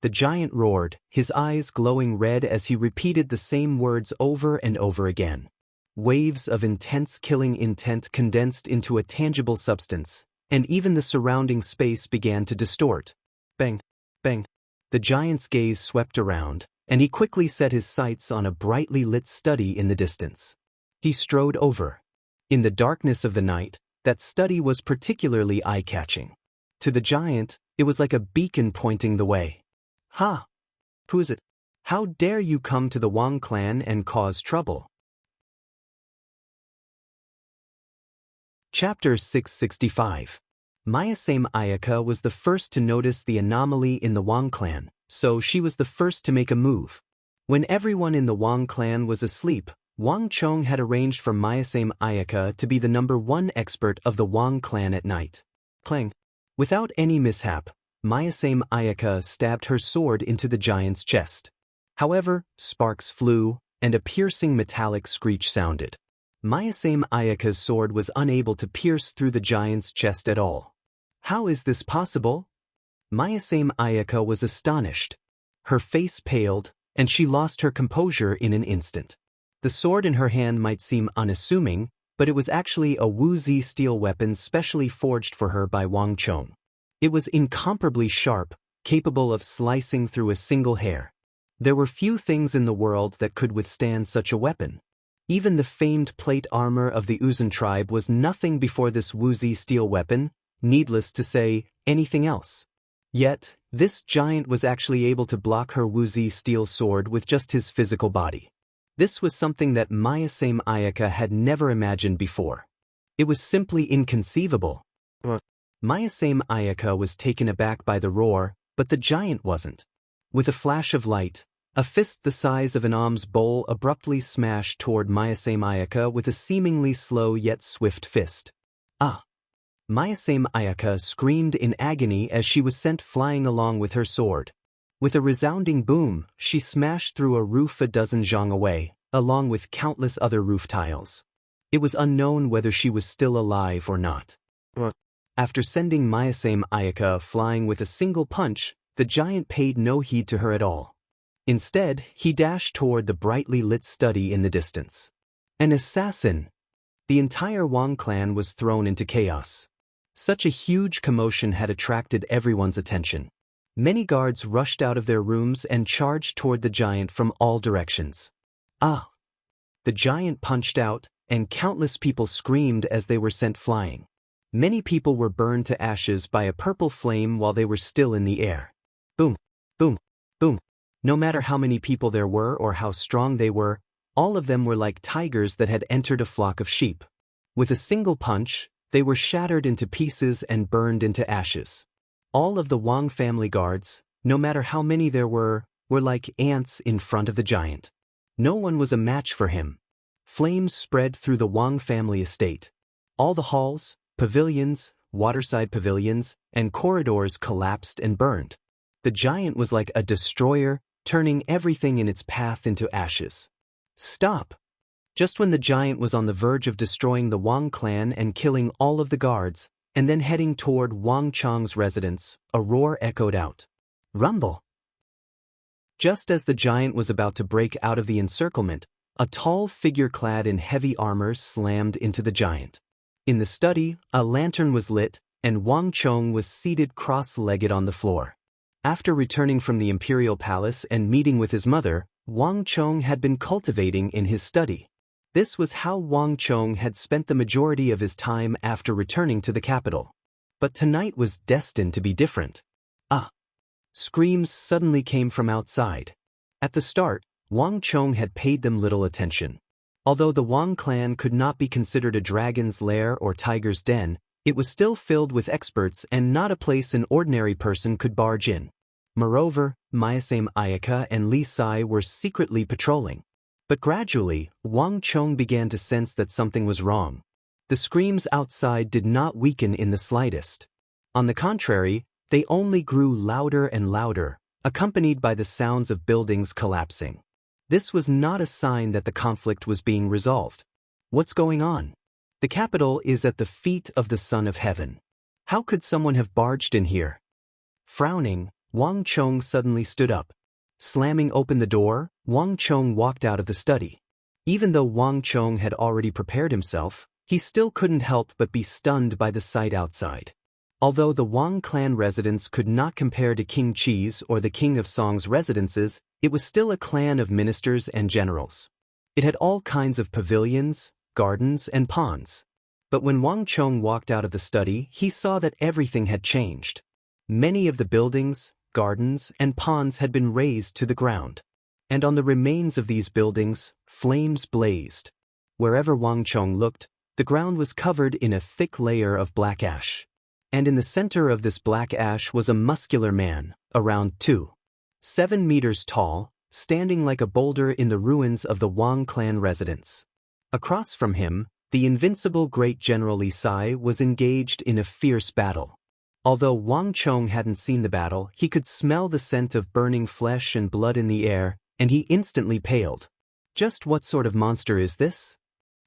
The giant roared, his eyes glowing red as he repeated the same words over and over again. Waves of intense killing intent condensed into a tangible substance, and even the surrounding space began to distort. Bang, bang. The giant's gaze swept around, and he quickly set his sights on a brightly lit study in the distance. He strode over. In the darkness of the night, that study was particularly eye-catching. To the giant, it was like a beacon pointing the way. Ha! Who is it? How dare you come to the Wang clan and cause trouble? Chapter 665. Mayasame Ayaka was the first to notice the anomaly in the Wang clan, so she was the first to make a move. When everyone in the Wang clan was asleep, Wang Chong had arranged for Mayasame Ayaka to be the #1 expert of the Wang clan at night. Clang. Without any mishap, Mayasame Ayaka stabbed her sword into the giant's chest. However, sparks flew, and a piercing metallic screech sounded. Mayasame Ayaka's sword was unable to pierce through the giant's chest at all. How is this possible? Mayasame Ayaka was astonished. Her face paled, and she lost her composure in an instant. The sword in her hand might seem unassuming, but it was actually a Wuzi steel weapon specially forged for her by Wang Chong. It was incomparably sharp, capable of slicing through a single hair. There were few things in the world that could withstand such a weapon. Even the famed plate armor of the Uzun tribe was nothing before this Wuzi steel weapon, needless to say, anything else. Yet, this giant was actually able to block her Wuzi steel sword with just his physical body. This was something that Mayasame Ayaka had never imagined before. It was simply inconceivable. Mayasame Ayaka was taken aback by the roar, but the giant wasn't. With a flash of light, a fist the size of an alms bowl abruptly smashed toward Mayasame Ayaka with a seemingly slow yet swift fist. Ah! Mayasame Ayaka screamed in agony as she was sent flying along with her sword. With a resounding boom, she smashed through a roof a dozen zhang away, along with countless other roof tiles. It was unknown whether she was still alive or not. After sending Mayasame Ayaka flying with a single punch, the giant paid no heed to her at all. Instead, he dashed toward the brightly lit study in the distance. An assassin! The entire Wang clan was thrown into chaos. Such a huge commotion had attracted everyone's attention. Many guards rushed out of their rooms and charged toward the giant from all directions. Ah! The giant punched out, and countless people screamed as they were sent flying. Many people were burned to ashes by a purple flame while they were still in the air. Boom! Boom! Boom! No matter how many people there were or how strong they were, all of them were like tigers that had entered a flock of sheep. With a single punch, they were shattered into pieces and burned into ashes. All of the Wang family guards, no matter how many there were like ants in front of the giant. No one was a match for him. Flames spread through the Wang family estate. All the halls, pavilions, waterside pavilions, and corridors collapsed and burned. The giant was like a destroyer, turning everything in its path into ashes. Stop! Just when the giant was on the verge of destroying the Wang clan and killing all of the guards, and then heading toward Wang Chong's residence, a roar echoed out. Rumble! Just as the giant was about to break out of the encirclement, a tall figure clad in heavy armor slammed into the giant. In the study, a lantern was lit, and Wang Chong was seated cross-legged on the floor. After returning from the imperial palace and meeting with his mother, Wang Chong had been cultivating in his study. This was how Wang Chong had spent the majority of his time after returning to the capital. But tonight was destined to be different. Ah! Screams suddenly came from outside. At the start, Wang Chong had paid them little attention. Although the Wang clan could not be considered a dragon's lair or tiger's den, it was still filled with experts and not a place an ordinary person could barge in. Moreover, Mayasame Ayaka and Li Sai were secretly patrolling. But gradually, Wang Chong began to sense that something was wrong. The screams outside did not weaken in the slightest. On the contrary, they only grew louder and louder, accompanied by the sounds of buildings collapsing. This was not a sign that the conflict was being resolved. What's going on? The capital is at the feet of the Son of Heaven. How could someone have barged in here? Frowning, Wang Chong suddenly stood up. Slamming open the door, Wang Chong walked out of the study. Even though Wang Chong had already prepared himself, he still couldn't help but be stunned by the sight outside. Although the Wang clan residence could not compare to King Qi's or the King of Song's residences, it was still a clan of ministers and generals. It had all kinds of pavilions, gardens, and ponds. But when Wang Chong walked out of the study, he saw that everything had changed. Many of the buildings, gardens, and ponds had been razed to the ground. And on the remains of these buildings, flames blazed. Wherever Wang Chong looked, the ground was covered in a thick layer of black ash. And in the center of this black ash was a muscular man, around 7 meters tall, standing like a boulder in the ruins of the Wang clan residence. Across from him, the invincible great General Li Sai was engaged in a fierce battle. Although Wang Chong hadn't seen the battle, he could smell the scent of burning flesh and blood in the air, and he instantly paled. Just what sort of monster is this?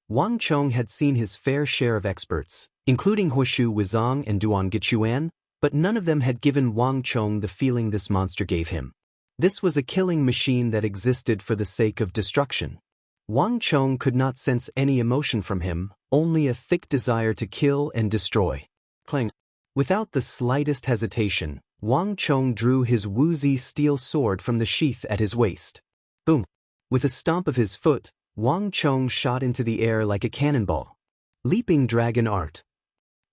Wang Chong had seen his fair share of experts, including Huishu Wizong and Duan Gichuan, but none of them had given Wang Chong the feeling this monster gave him. This was a killing machine that existed for the sake of destruction. Wang Chong could not sense any emotion from him, only a thick desire to kill and destroy. Clang. Without the slightest hesitation, Wang Chong drew his woozy steel sword from the sheath at his waist. Boom! With a stomp of his foot, Wang Chong shot into the air like a cannonball. Leaping dragon art.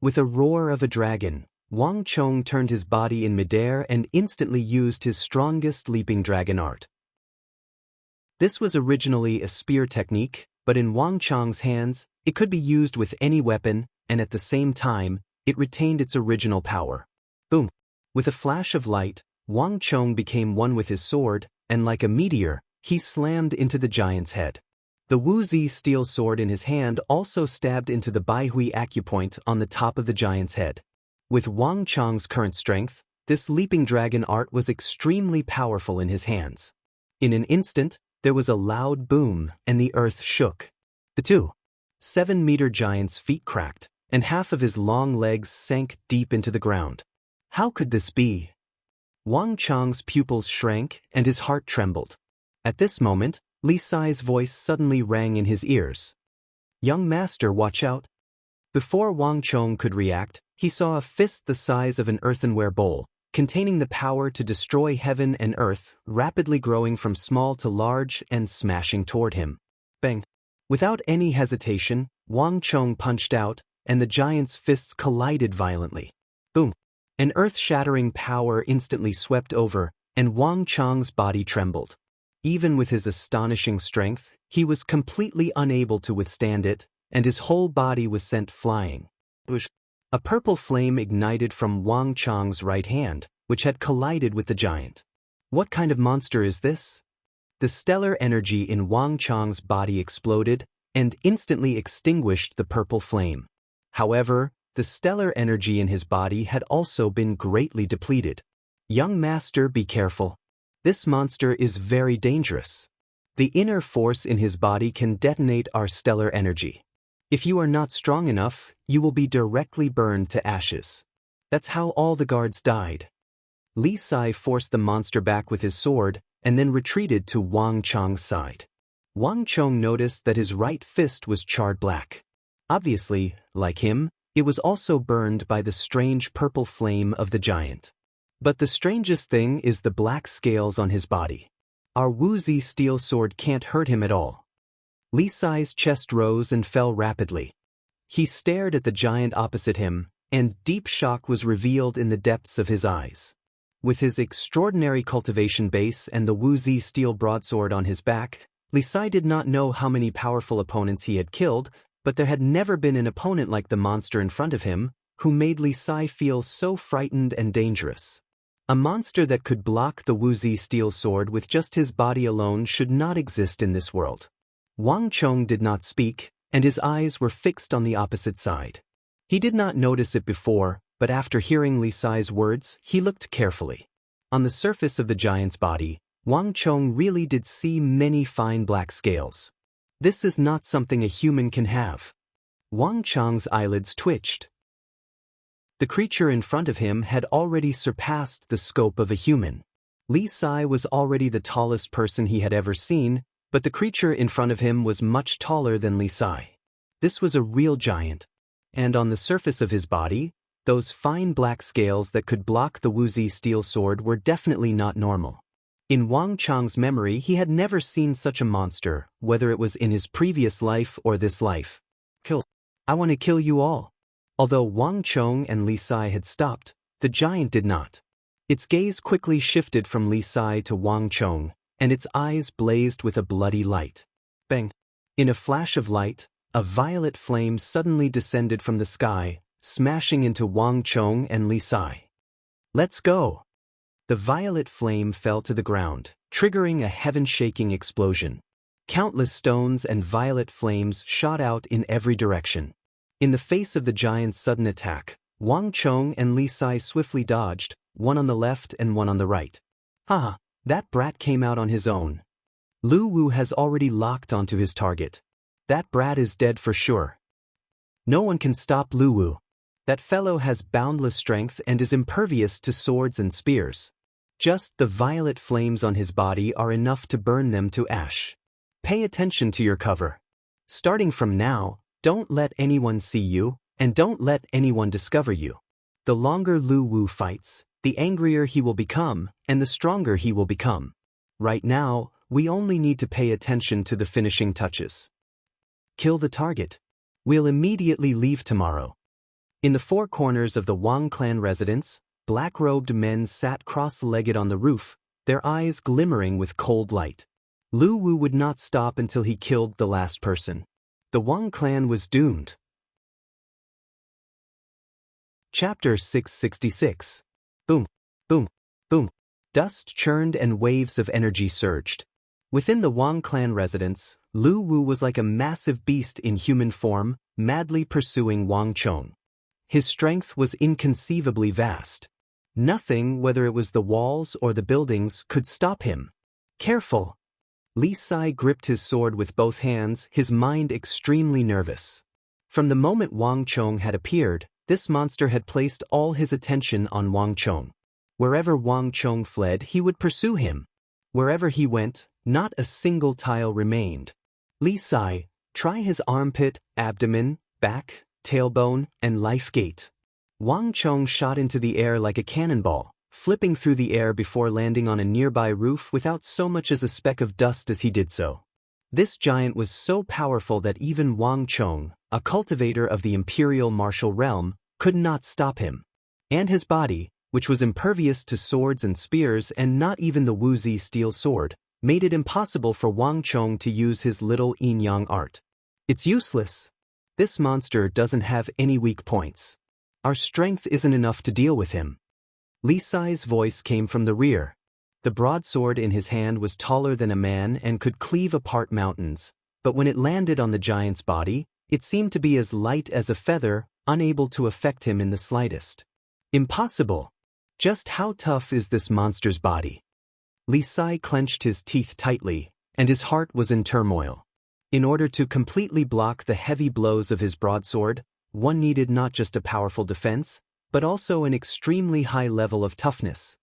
With a roar of a dragon, Wang Chong turned his body in midair and instantly used his strongest leaping dragon art. This was originally a spear technique, but in Wang Chong's hands, it could be used with any weapon, and at the same time, it retained its original power. Boom! With a flash of light, Wang Chong became one with his sword, and like a meteor, he slammed into the giant's head. The woozy steel sword in his hand also stabbed into the Baihui acupoint on the top of the giant's head. With Wang Chong's current strength, this leaping dragon art was extremely powerful in his hands. In an instant, there was a loud boom, and the earth shook. The 7-meter giant's feet cracked, and half of his long legs sank deep into the ground. How could this be? Wang Chong's pupils shrank, and his heart trembled. At this moment, Li Sai's voice suddenly rang in his ears. "Young master, watch out." Before Wang Chong could react, he saw a fist the size of an earthenware bowl, containing the power to destroy heaven and earth, rapidly growing from small to large and smashing toward him. Bang! Without any hesitation, Wang Chong punched out, and the giant's fists collided violently. Boom! An earth-shattering power instantly swept over, and Wang Chong's body trembled. Even with his astonishing strength, he was completely unable to withstand it, and his whole body was sent flying. A purple flame ignited from Wang Chong's right hand, which had collided with the giant. What kind of monster is this? The stellar energy in Wang Chong's body exploded and instantly extinguished the purple flame. However, the stellar energy in his body had also been greatly depleted. Young master, be careful. This monster is very dangerous. The inner force in his body can detonate our stellar energy. If you are not strong enough, you will be directly burned to ashes. That's how all the guards died. Li Sai forced the monster back with his sword and then retreated to Wang Chong's side. Wang Chong noticed that his right fist was charred black. Obviously, like him, it was also burned by the strange purple flame of the giant. But the strangest thing is the black scales on his body. Our woozy steel sword can't hurt him at all. Li Sai's chest rose and fell rapidly. He stared at the giant opposite him, and deep shock was revealed in the depths of his eyes. With his extraordinary cultivation base and the woozy steel broadsword on his back, Li Sai did not know how many powerful opponents he had killed, but there had never been an opponent like the monster in front of him, who made Li Sai feel so frightened and dangerous. A monster that could block the woozy steel sword with just his body alone should not exist in this world. Wang Chong did not speak, and his eyes were fixed on the opposite side. He did not notice it before, but after hearing Li Sai's words, he looked carefully. On the surface of the giant's body, Wang Chong really did see many fine black scales. This is not something a human can have. Wang Chong's eyelids twitched. The creature in front of him had already surpassed the scope of a human. Li Sai was already the tallest person he had ever seen, But the creature in front of him was much taller than Li Sai. This was a real giant. And on the surface of his body, those fine black scales that could block the Wuzi steel sword were definitely not normal. In Wang Chang's memory, he had never seen such a monster, whether it was in his previous life or this life. Kill. I want to kill you all. Although Wang Chong and Li Sai had stopped, the giant did not. Its gaze quickly shifted from Li Sai to Wang Chong, and its eyes blazed with a bloody light. Bang! In a flash of light, a violet flame suddenly descended from the sky, smashing into Wang Chong and Li Sai. Let's go! The violet flame fell to the ground, triggering a heaven-shaking explosion. Countless stones and violet flames shot out in every direction. In the face of the giant's sudden attack, Wang Chong and Li Sai swiftly dodged, one on the left and one on the right. Haha, that brat came out on his own. Lu Wu has already locked onto his target. That brat is dead for sure. No one can stop Lu Wu. That fellow has boundless strength and is impervious to swords and spears. Just the violet flames on his body are enough to burn them to ash. Pay attention to your cover. Starting from now, don't let anyone see you, and don't let anyone discover you. The longer Lu Wu fights, the angrier he will become, and the stronger he will become. Right now, we only need to pay attention to the finishing touches. Kill the target. We'll immediately leave tomorrow. In the four corners of the Wang clan residence, black-robed men sat cross-legged on the roof, their eyes glimmering with cold light. Lu Wu would not stop until he killed the last person. The Wang clan was doomed. Chapter 666. Boom, boom, boom. Dust churned and waves of energy surged. Within the Wang clan residence, Lu Wu was like a massive beast in human form, madly pursuing Wang Chong. His strength was inconceivably vast. Nothing, whether it was the walls or the buildings, could stop him. Careful! Li Sai gripped his sword with both hands, his mind extremely nervous. From the moment Wang Chong had appeared, this monster had placed all his attention on Wang Chong. Wherever Wang Chong fled, he would pursue him. Wherever he went, not a single tile remained. Li Sai, try his armpit, abdomen, back, tailbone, and life gate. Wang Chong shot into the air like a cannonball, flipping through the air before landing on a nearby roof without so much as a speck of dust as he did so. This giant was so powerful that even Wang Chong, a cultivator of the imperial martial realm, could not stop him. And his body, which was impervious to swords and spears and not even the Wuzi steel sword, made it impossible for Wang Chong to use his little yin-yang art. It's useless. This monster doesn't have any weak points. Our strength isn't enough to deal with him. Li Sai's voice came from the rear. The broadsword in his hand was taller than a man and could cleave apart mountains, but when it landed on the giant's body, it seemed to be as light as a feather, unable to affect him in the slightest. Impossible! Just how tough is this monster's body? Li Sai clenched his teeth tightly, and his heart was in turmoil. In order to completely block the heavy blows of his broadsword, one needed not just a powerful defense, but also an extremely high level of toughness.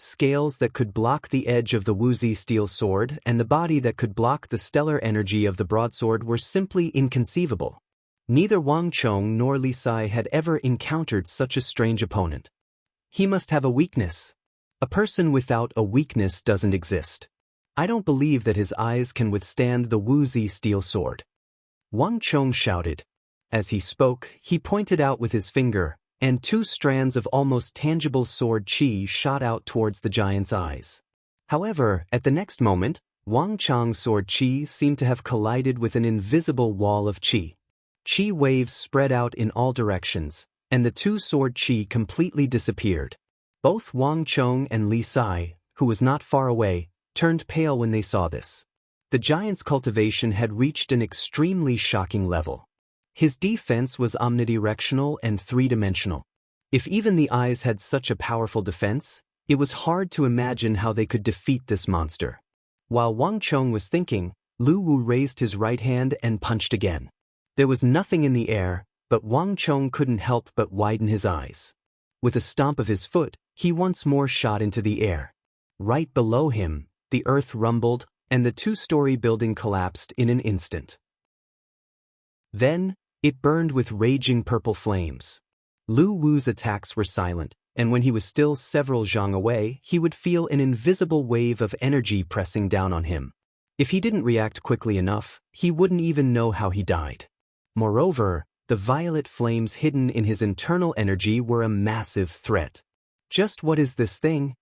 Scales that could block the edge of the Wuzi steel sword and the body that could block the stellar energy of the broadsword were simply inconceivable. Neither Wang Chong nor Li Sai had ever encountered such a strange opponent. He must have a weakness. A person without a weakness doesn't exist. I don't believe that his eyes can withstand the Wuzi steel sword. Wang Chong shouted. As he spoke, he pointed out with his finger, and two strands of almost tangible sword chi shot out towards the giant's eyes. However, at the next moment, Wang Chong's sword chi seemed to have collided with an invisible wall of chi. Chi waves spread out in all directions, and the two sword chi completely disappeared. Both Wang Chong and Li Sai, who was not far away, turned pale when they saw this. The giant's cultivation had reached an extremely shocking level. His defense was omnidirectional and three-dimensional. If even the eyes had such a powerful defense, it was hard to imagine how they could defeat this monster. While Wang Chong was thinking, Lu Wu raised his right hand and punched again. There was nothing in the air, but Wang Chong couldn't help but widen his eyes. With a stomp of his foot, he once more shot into the air. Right below him, the earth rumbled, and the two-story building collapsed in an instant. Then, it burned with raging purple flames. Lu Wu's attacks were silent, and when he was still several zhang away, he would feel an invisible wave of energy pressing down on him. If he didn't react quickly enough, he wouldn't even know how he died. Moreover, the violet flames hidden in his internal energy were a massive threat. Just what is this thing?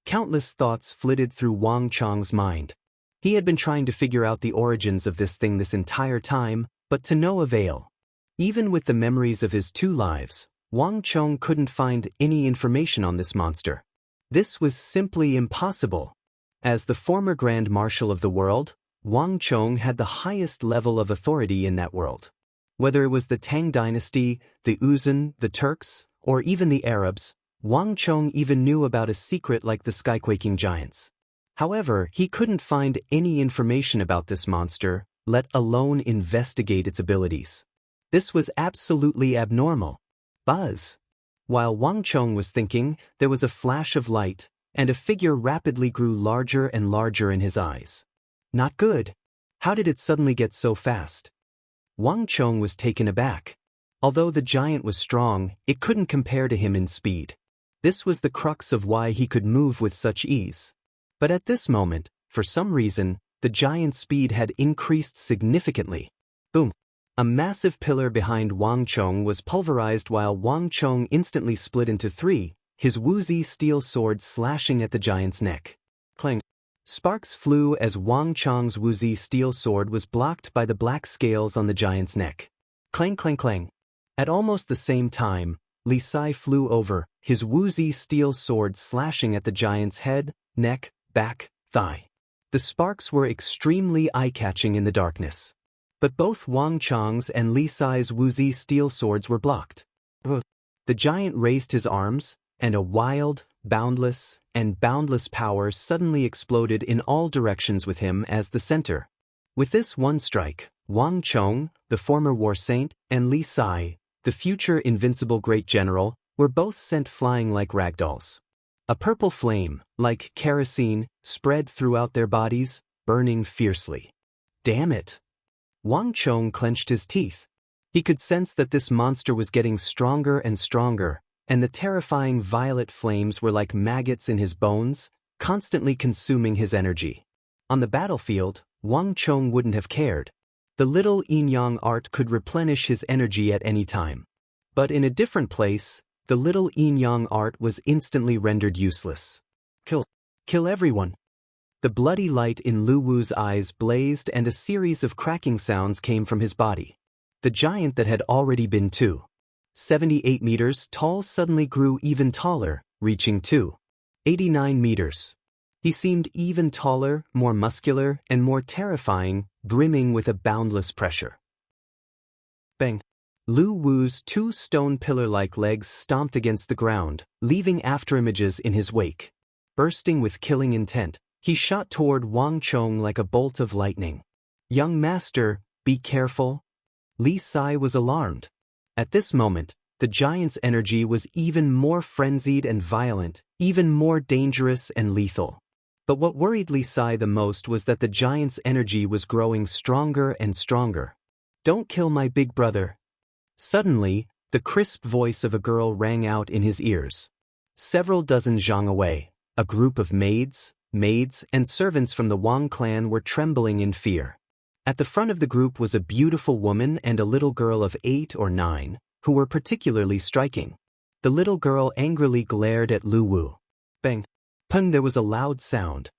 Countless thoughts flitted through Wang Chang's mind. He had been trying to figure out the origins of this thing this entire time, but to no avail. Even with the memories of his 2 lives, Wang Chong couldn't find any information on this monster. This was simply impossible. As the former Grand Marshal of the world, Wang Chong had the highest level of authority in that world. Whether it was the Tang dynasty, the Uzun, the Turks, or even the Arabs, Wang Chong even knew about a secret like the skyquaking giants. However, he couldn't find any information about this monster, let alone investigate its abilities. This was absolutely abnormal. Buzz! While Wang Chong was thinking, there was a flash of light, and a figure rapidly grew larger and larger in his eyes. Not good. How did it suddenly get so fast? Wang Chong was taken aback. Although the giant was strong, it couldn't compare to him in speed. This was the crux of why he could move with such ease. But at this moment, for some reason, the giant's speed had increased significantly. Boom! A massive pillar behind Wang Chong was pulverized while Wang Chong instantly split into 3, his woozy steel sword slashing at the giant's neck. Clang! Sparks flew as Wang Chong's woozy steel sword was blocked by the black scales on the giant's neck. Clang clang clang. At almost the same time, Li Sai flew over, his woozy steel sword slashing at the giant's head, neck, back, thigh. The sparks were extremely eye-catching in the darkness. But both Wang Chong's and Li Sai's woozy steel swords were blocked. The giant raised his arms, and a wild, boundless power suddenly exploded in all directions with him as the center. With this one strike, Wang Chong, the former war saint, and Li Sai, the future invincible great general, were both sent flying like ragdolls. A purple flame, like kerosene, spread throughout their bodies, burning fiercely. Damn it! Wang Chong clenched his teeth. He could sense that this monster was getting stronger and stronger, and the terrifying violet flames were like maggots in his bones, constantly consuming his energy. On the battlefield, Wang Chong wouldn't have cared. The little yin-yang art could replenish his energy at any time. But in a different place, the little yin-yang art was instantly rendered useless. Kill everyone! The bloody light in Lu Wu's eyes blazed and a series of cracking sounds came from his body. The giant that had already been 278 meters tall suddenly grew even taller, reaching 289 meters. He seemed even taller, more muscular, and more terrifying, brimming with a boundless pressure. Bang! Lu Wu's 2 stone pillar-like legs stomped against the ground, leaving afterimages in his wake. Bursting with killing intent, he shot toward Wang Chong like a bolt of lightning. Young master, be careful. Li Sai was alarmed. At this moment, the giant's energy was even more frenzied and violent, even more dangerous and lethal. But what worried Li Sai the most was that the giant's energy was growing stronger and stronger. Don't kill my big brother. Suddenly, the crisp voice of a girl rang out in his ears. Several dozen zhang away, a group of maids, and servants from the Wang clan were trembling in fear. At the front of the group was a beautiful woman and a little girl of 8 or 9, who were particularly striking. The little girl angrily glared at Lu Wu. Bang! Pung! There was a loud sound.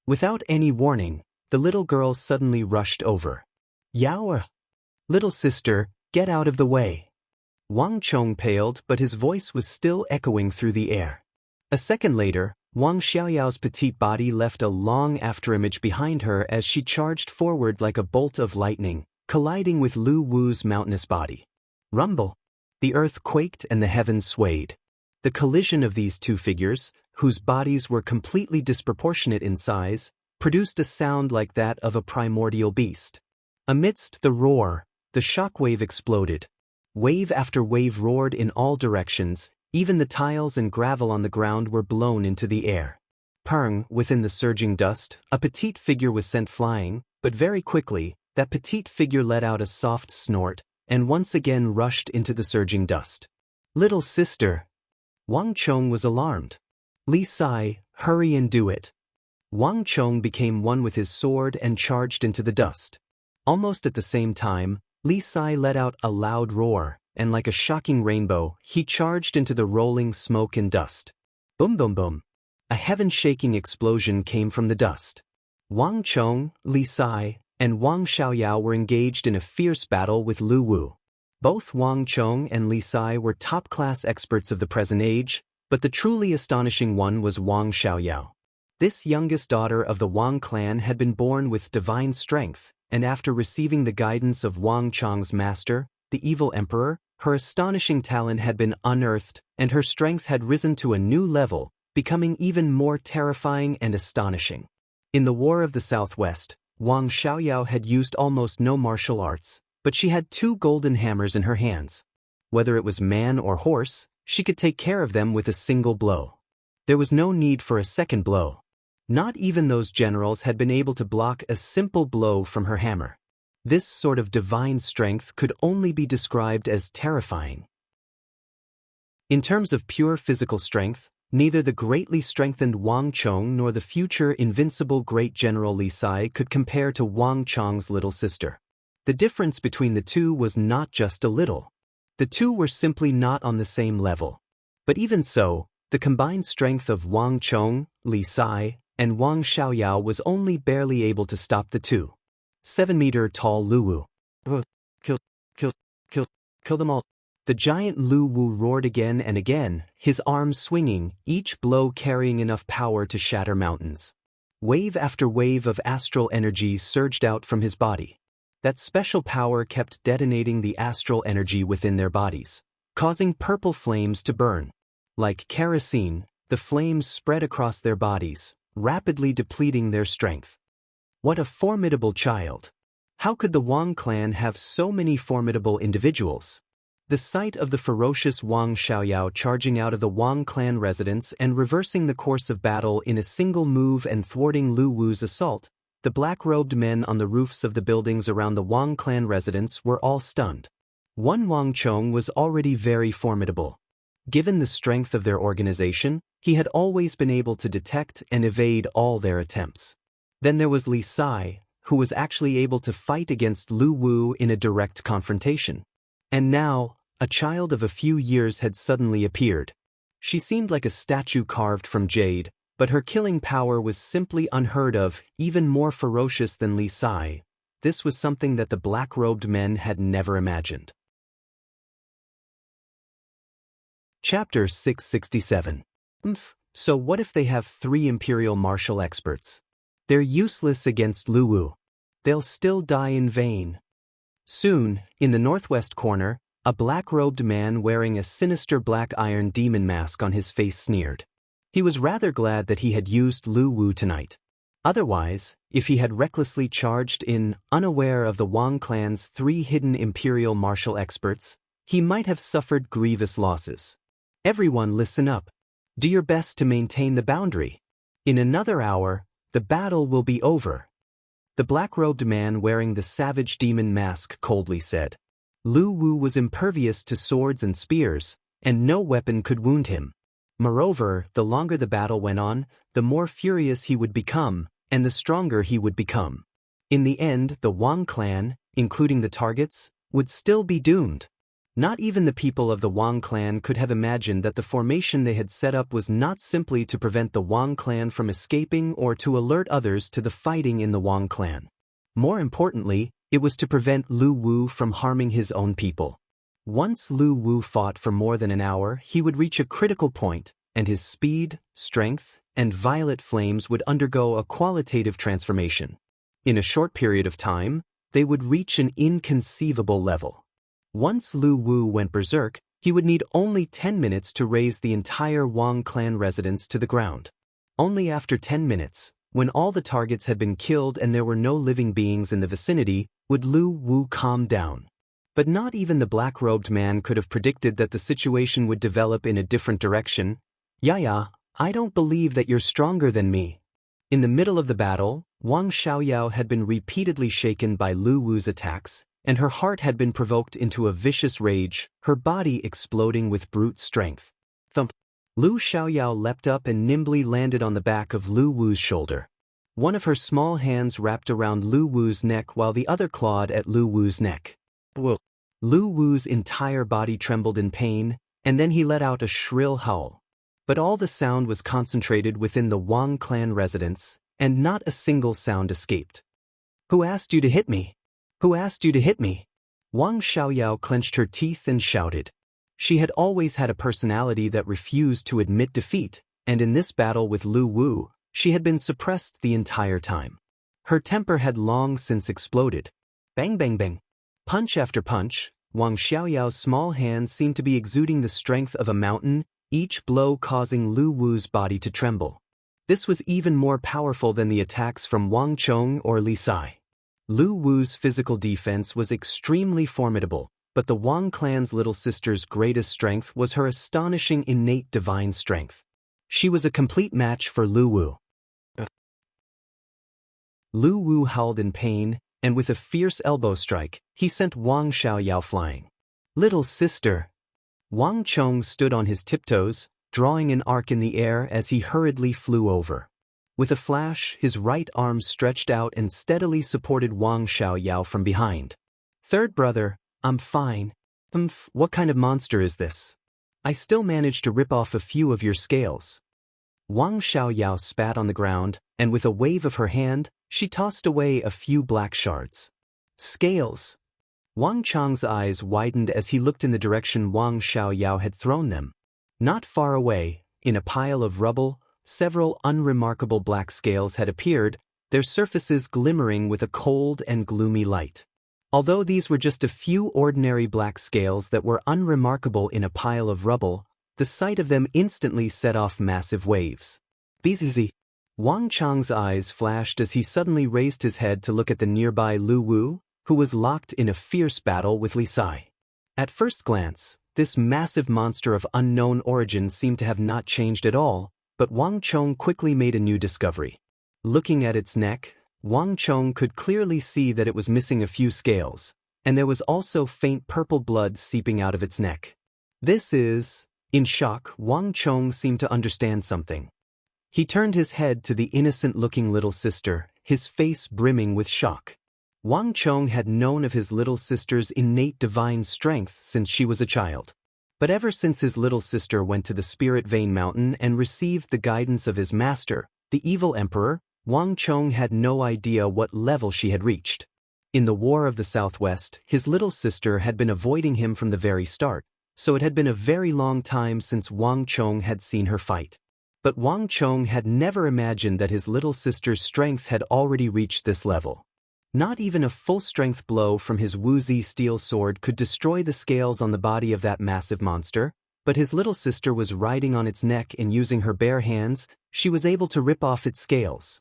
Without any warning, the little girl suddenly rushed over. Yao! Little sister, get out of the way! Wang Chong paled, but his voice was still echoing through the air. A second later, Wang Xiaoyao's petite body left a long afterimage behind her as she charged forward like a bolt of lightning, colliding with Lu Wu's mountainous body. Rumble! The earth quaked and the heavens swayed. The collision of these 2 figures, whose bodies were completely disproportionate in size, produced a sound like that of a primordial beast. Amidst the roar, the shockwave exploded. Wave after wave roared in all directions. Even the tiles and gravel on the ground were blown into the air. Purng, within the surging dust, a petite figure was sent flying, but very quickly, that petite figure let out a soft snort, and once again rushed into the surging dust. Little sister! Wang Chong was alarmed. Li Sai, hurry and do it. Wang Chong became one with his sword and charged into the dust. Almost at the same time, Li Sai let out a loud roar, and like a shocking rainbow, he charged into the rolling smoke and dust. Boom boom boom. A heaven-shaking explosion came from the dust. Wang Chong, Li Sai, and Wang Xiaoyao were engaged in a fierce battle with Lu Wu. Both Wang Chong and Li Sai were top-class experts of the present age, but the truly astonishing one was Wang Xiaoyao. This youngest daughter of the Wang clan had been born with divine strength, and after receiving the guidance of Wang Chong's master, the evil emperor, her astonishing talent had been unearthed, and her strength had risen to a new level, becoming even more terrifying and astonishing. In the War of the Southwest, Wang Xiaoyao had used almost no martial arts, but she had 2 golden hammers in her hands. Whether it was man or horse, she could take care of them with a single blow. There was no need for a second blow. Not even those generals had been able to block a simple blow from her hammer. This sort of divine strength could only be described as terrifying. In terms of pure physical strength, neither the greatly strengthened Wang Chong nor the future invincible great general Li Sai could compare to Wang Chong's little sister. The difference between the two was not just a little. The two were simply not on the same level. But even so, the combined strength of Wang Chong, Li Sai, and Wang Xiaoyao was only barely able to stop the 7-meter-tall Lu Wu. Kill them all. The giant Lu Wu roared again and again, his arms swinging, each blow carrying enough power to shatter mountains. Wave after wave of astral energy surged out from his body. That special power kept detonating the astral energy within their bodies, causing purple flames to burn. Like kerosene, the flames spread across their bodies, rapidly depleting their strength. What a formidable child! How could the Wang clan have so many formidable individuals? The sight of the ferocious Wang Xiaoyao charging out of the Wang clan residence and reversing the course of battle in a single move and thwarting Lu Wu's assault, the black-robed men on the roofs of the buildings around the Wang clan residence were all stunned. One Wang Chong was already very formidable. Given the strength of their organization, he had always been able to detect and evade all their attempts. Then there was Li Sai, who was actually able to fight against Lu Wu in a direct confrontation. And now, a child of a few years had suddenly appeared. She seemed like a statue carved from jade, but her killing power was simply unheard of, even more ferocious than Li Sai. This was something that the black-robed men had never imagined. Chapter 667. So what if they have 3 imperial martial experts? They're useless against Lu Wu. They'll still die in vain. Soon, in the northwest corner, a black-robed man wearing a sinister black iron demon mask on his face sneered. He was rather glad that he had used Lu Wu tonight. Otherwise, if he had recklessly charged in, unaware of the Wang clan's 3 hidden imperial martial experts, he might have suffered grievous losses. Everyone listen up. Do your best to maintain the boundary. In another hour, the battle will be over. The black-robed man wearing the savage demon mask coldly said. Lu Wu was impervious to swords and spears, and no weapon could wound him. Moreover, the longer the battle went on, the more furious he would become, and the stronger he would become. In the end, the Wang clan, including the targets, would still be doomed. Not even the people of the Wang clan could have imagined that the formation they had set up was not simply to prevent the Wang clan from escaping or to alert others to the fighting in the Wang clan. More importantly, it was to prevent Lu Wu from harming his own people. Once Lu Wu fought for more than an hour, he would reach a critical point, and his speed, strength, and violet flames would undergo a qualitative transformation. In a short period of time, they would reach an inconceivable level. Once Lu Wu went berserk, he would need only 10 minutes to raise the entire Wang clan residence to the ground. Only after 10 minutes, when all the targets had been killed and there were no living beings in the vicinity, would Lu Wu calm down. But not even the black-robed man could have predicted that the situation would develop in a different direction. Yeah, I don't believe that you're stronger than me. In the middle of the battle, Wang Xiaoyao had been repeatedly shaken by Lu Wu's attacks, and her heart had been provoked into a vicious rage, her body exploding with brute strength. Thump. Lu Xiaoyao leapt up and nimbly landed on the back of Lu Wu's shoulder. One of her small hands wrapped around Lu Wu's neck while the other clawed at Lu Wu's neck. Whoa. Lu Wu's entire body trembled in pain, and then he let out a shrill howl. But all the sound was concentrated within the Wang clan residence, and not a single sound escaped. Who asked you to hit me? Who asked you to hit me? Wang Xiaoyao clenched her teeth and shouted. She had always had a personality that refused to admit defeat, and in this battle with Lu Wu, she had been suppressed the entire time. Her temper had long since exploded. Bang bang bang. Punch after punch, Wang Xiaoyao's small hands seemed to be exuding the strength of a mountain, each blow causing Lu Wu's body to tremble. This was even more powerful than the attacks from Wang Chong or Li Sai. Lu Wu's physical defense was extremely formidable, but the Wang clan's little sister's greatest strength was her astonishing innate divine strength. She was a complete match for Lu Wu. Lu Wu howled in pain, and with a fierce elbow strike, he sent Wang Xiaoyao flying. Little sister. Wang Chong stood on his tiptoes, drawing an arc in the air as he hurriedly flew over. With a flash, his right arm stretched out and steadily supported Wang Xiaoyao from behind. Third brother, I'm fine. What kind of monster is this? I still managed to rip off a few of your scales. Wang Xiaoyao spat on the ground, and with a wave of her hand, she tossed away a few black shards. Scales. Wang Chang's eyes widened as he looked in the direction Wang Xiaoyao had thrown them. Not far away, in a pile of rubble, several unremarkable black scales had appeared, their surfaces glimmering with a cold and gloomy light. Although these were just a few ordinary black scales that were unremarkable in a pile of rubble, the sight of them instantly set off massive waves. Bzz. Wang Chang's eyes flashed as he suddenly raised his head to look at the nearby Lu Wu, who was locked in a fierce battle with Li Sai. At first glance, this massive monster of unknown origin seemed to have not changed at all, but Wang Chong quickly made a new discovery. Looking at its neck, Wang Chong could clearly see that it was missing a few scales, and there was also faint purple blood seeping out of its neck. This is... In shock, Wang Chong seemed to understand something. He turned his head to the innocent-looking little sister, his face brimming with shock. Wang Chong had known of his little sister's innate divine strength since she was a child. But ever since his little sister went to the Spirit Vein Mountain and received the guidance of his master, the evil emperor, Wang Chong had no idea what level she had reached. In the War of the Southwest, his little sister had been avoiding him from the very start, so it had been a very long time since Wang Chong had seen her fight. But Wang Chong had never imagined that his little sister's strength had already reached this level. Not even a full-strength blow from his Wuzi steel sword could destroy the scales on the body of that massive monster, but his little sister was riding on its neck and using her bare hands, she was able to rip off its scales.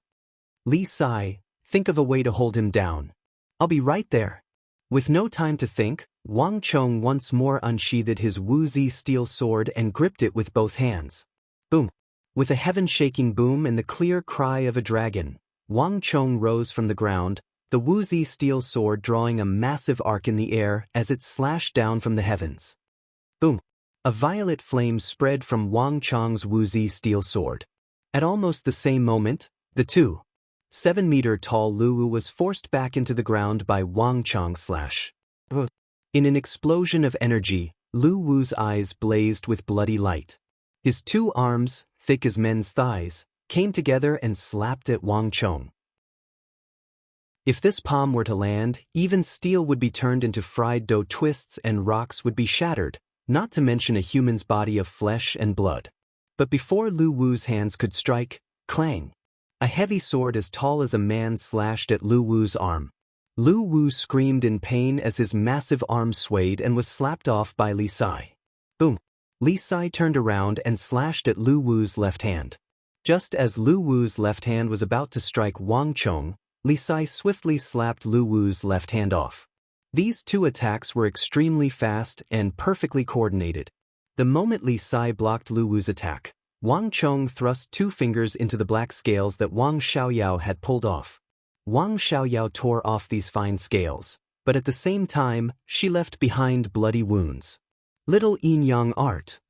Li Sai, think of a way to hold him down. I'll be right there. With no time to think, Wang Chong once more unsheathed his Wuzi steel sword and gripped it with both hands. Boom! With a heaven-shaking boom and the clear cry of a dragon, Wang Chong rose from the ground, the Wuzi steel sword drawing a massive arc in the air as it slashed down from the heavens. Boom! A violet flame spread from Wang Chong's Wuzi steel sword. At almost the same moment, the 7-meter-tall Lu Wu was forced back into the ground by Wang Chong's slash. In an explosion of energy, Lu Wu's eyes blazed with bloody light. His two arms, thick as men's thighs, came together and slapped at Wang Chong. If this palm were to land, even steel would be turned into fried dough twists and rocks would be shattered, not to mention a human's body of flesh and blood. But before Lu Wu's hands could strike, clang! A heavy sword as tall as a man slashed at Lu Wu's arm. Lu Wu screamed in pain as his massive arm swayed and was slapped off by Li Sai. Boom! Li Sai turned around and slashed at Lu Wu's left hand. Just as Lu Wu's left hand was about to strike Wang Chong, Li Sai swiftly slapped Lu Wu's left hand off. These two attacks were extremely fast and perfectly coordinated. The moment Li Sai blocked Lu Wu's attack, Wang Chong thrust 2 fingers into the black scales that Wang Xiaoyao had pulled off. Wang Xiaoyao tore off these fine scales, but at the same time, she left behind bloody wounds. Little yin-yang art.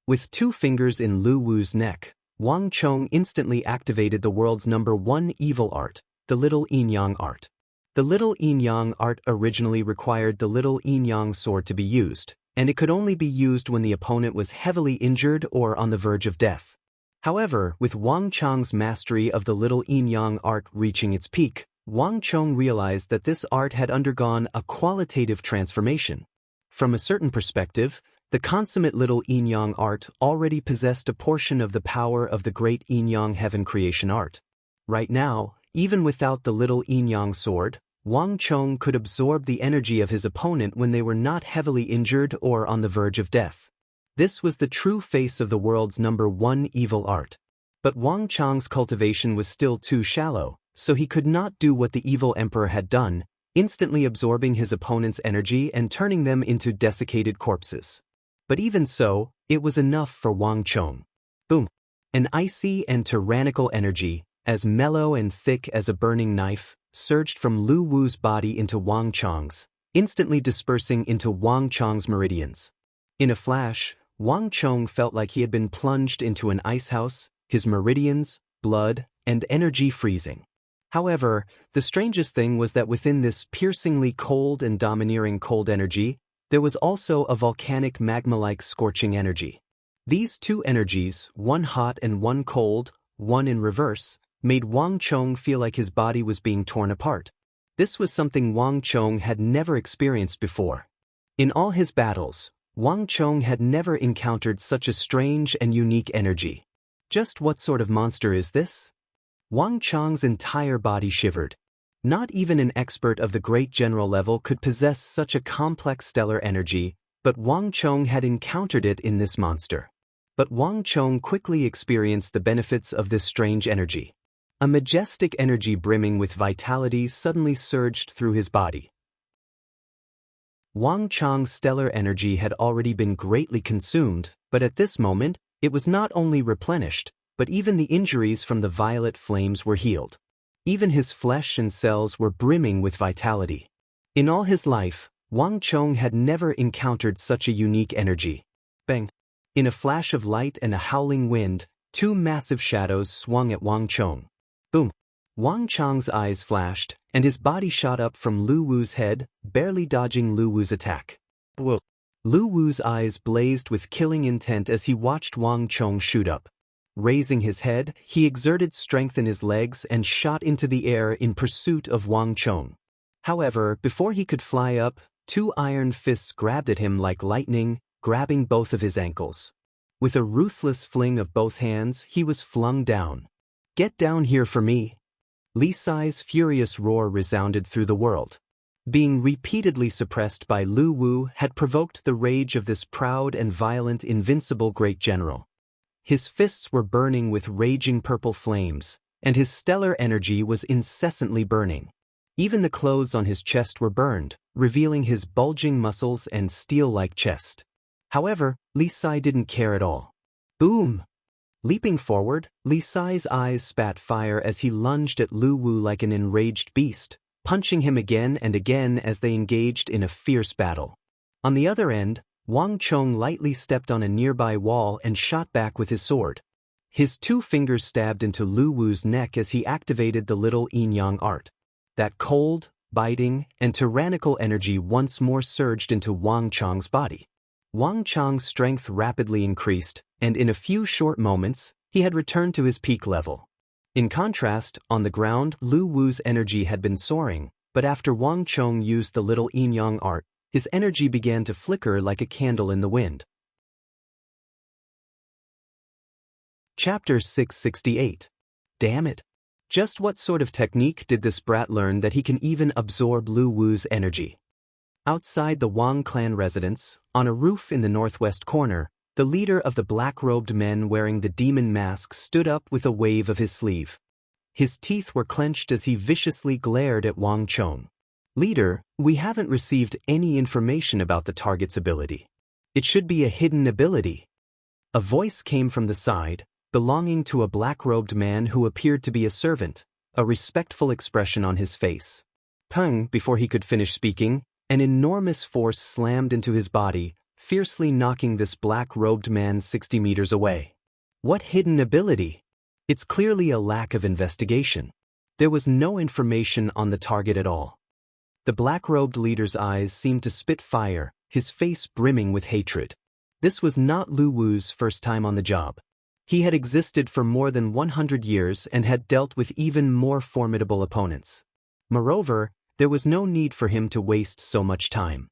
With 2 fingers in Lu Wu's neck, Wang Chong instantly activated the world's #1 evil art, the Little Yin-yang art. The Little Yin-yang art originally required the Little Yin-yang sword to be used, and it could only be used when the opponent was heavily injured or on the verge of death. However, with Wang Chong's mastery of the Little Yin-yang art reaching its peak, Wang Chong realized that this art had undergone a qualitative transformation. From a certain perspective, the consummate Little Yin-yang art already possessed a portion of the power of the great Yin-yang heaven creation art. Right now, even without the Little Yin-yang sword, Wang Chong could absorb the energy of his opponent when they were not heavily injured or on the verge of death. This was the true face of the world's #1 evil art. But Wang Chong's cultivation was still too shallow, so he could not do what the evil emperor had done, instantly absorbing his opponent's energy and turning them into desiccated corpses. But even so, it was enough for Wang Chong. Boom! An icy and tyrannical energy, as mellow and thick as a burning knife, surged from Lu Wu's body into Wang Chong's, instantly dispersing into Wang Chong's meridians. In a flash, Wang Chong felt like he had been plunged into an icehouse, his meridians, blood, and energy freezing. However, the strangest thing was that within this piercingly cold and domineering cold energy, there was also a volcanic magma-like scorching energy. These 2 energies, one hot and one cold, one in reverse, made Wang Chong feel like his body was being torn apart. This was something Wang Chong had never experienced before. In all his battles, Wang Chong had never encountered such a strange and unique energy. Just what sort of monster is this? Wang Chong's entire body shivered. Not even an expert of the great general level could possess such a complex stellar energy, but Wang Chong had encountered it in this monster. But Wang Chong quickly experienced the benefits of this strange energy. A majestic energy brimming with vitality suddenly surged through his body. Wang Chong's stellar energy had already been greatly consumed, but at this moment, it was not only replenished, but even the injuries from the violet flames were healed. Even his flesh and cells were brimming with vitality. In all his life, Wang Chong had never encountered such a unique energy. Bang! In a flash of light and a howling wind, 2 massive shadows swung at Wang Chong. Boom! Wang Chong's eyes flashed, and his body shot up from Lu Wu's head, barely dodging Lu Wu's attack. Whoa! Lu Wu's eyes blazed with killing intent as he watched Wang Chong shoot up. Raising his head, he exerted strength in his legs and shot into the air in pursuit of Wang Chong. However, before he could fly up, 2 iron fists grabbed at him like lightning, grabbing both of his ankles. With a ruthless fling of both hands, he was flung down. "Get down here for me!" Li Sai's furious roar resounded through the world. Being repeatedly suppressed by Lu Wu had provoked the rage of this proud and violent invincible great general. His fists were burning with raging purple flames, and his stellar energy was incessantly burning. Even the clothes on his chest were burned, revealing his bulging muscles and steel-like chest. However, Li Sai didn't care at all. Boom! Leaping forward, Li Sai's eyes spat fire as he lunged at Lu Wu like an enraged beast, punching him again and again as they engaged in a fierce battle. On the other end, Wang Chong lightly stepped on a nearby wall and shot back with his sword. His 2 fingers stabbed into Lu Wu's neck as he activated the Little Yin-yang art. That cold, biting, and tyrannical energy once more surged into Wang Chong's body. Wang Chong's strength rapidly increased, and in a few short moments, he had returned to his peak level. In contrast, on the ground, Lu Wu's energy had been soaring, but after Wang Chong used the Little Yin-yang art, his energy began to flicker like a candle in the wind. Chapter 668. Damn it! Just what sort of technique did this brat learn that he can even absorb Lu Wu's energy? Outside the Wang clan residence, on a roof in the northwest corner, the leader of the black-robed men wearing the demon mask stood up with a wave of his sleeve. His teeth were clenched as he viciously glared at Wang Chong. "Leader, we haven't received any information about the target's ability. It should be a hidden ability." A voice came from the side, belonging to a black-robed man who appeared to be a servant, a respectful expression on his face. Peng, before he could finish speaking, an enormous force slammed into his body, fiercely knocking this black-robed man 60 meters away. What hidden ability? It's clearly a lack of investigation. There was no information on the target at all. The black-robed leader's eyes seemed to spit fire, his face brimming with hatred. This was not Lu Wu's first time on the job. He had existed for more than 100 years and had dealt with even more formidable opponents. Moreover, there was no need for him to waste so much time.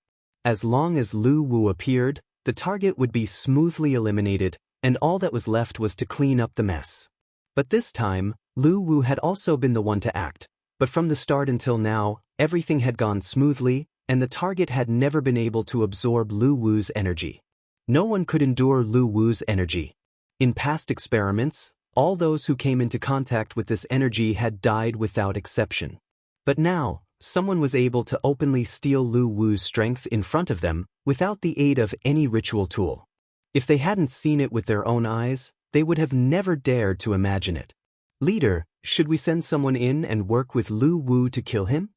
As long as Lu Wu appeared, the target would be smoothly eliminated, and all that was left was to clean up the mess. But this time, Lu Wu had also been the one to act, but from the start until now, everything had gone smoothly, and the target had never been able to absorb Lu Wu's energy. No one could endure Lu Wu's energy. In past experiments, all those who came into contact with this energy had died without exception. But now, someone was able to openly steal Lu Wu's strength in front of them without the aid of any ritual tool. If they hadn't seen it with their own eyes, they would have never dared to imagine it. Leader, should we send someone in and work with Lu Wu to kill him?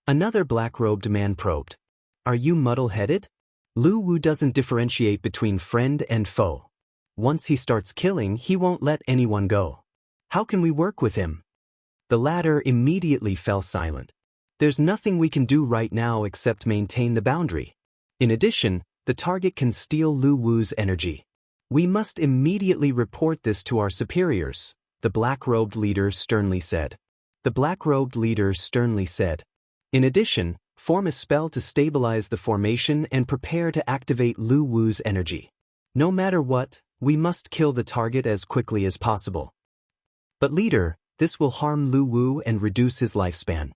Another black-robed man probed. Are you muddle-headed? Lu Wu doesn't differentiate between friend and foe. Once he starts killing, he won't let anyone go. How can we work with him? The latter immediately fell silent. There's nothing we can do right now except maintain the boundary. In addition, the target can steal Lu Wu's energy. We must immediately report this to our superiors, the black-robed leader sternly said. The black-robed leader sternly said. In addition, form a spell to stabilize the formation and prepare to activate Lu Wu's energy. No matter what, we must kill the target as quickly as possible. But leader, this will harm Lu Wu and reduce his lifespan.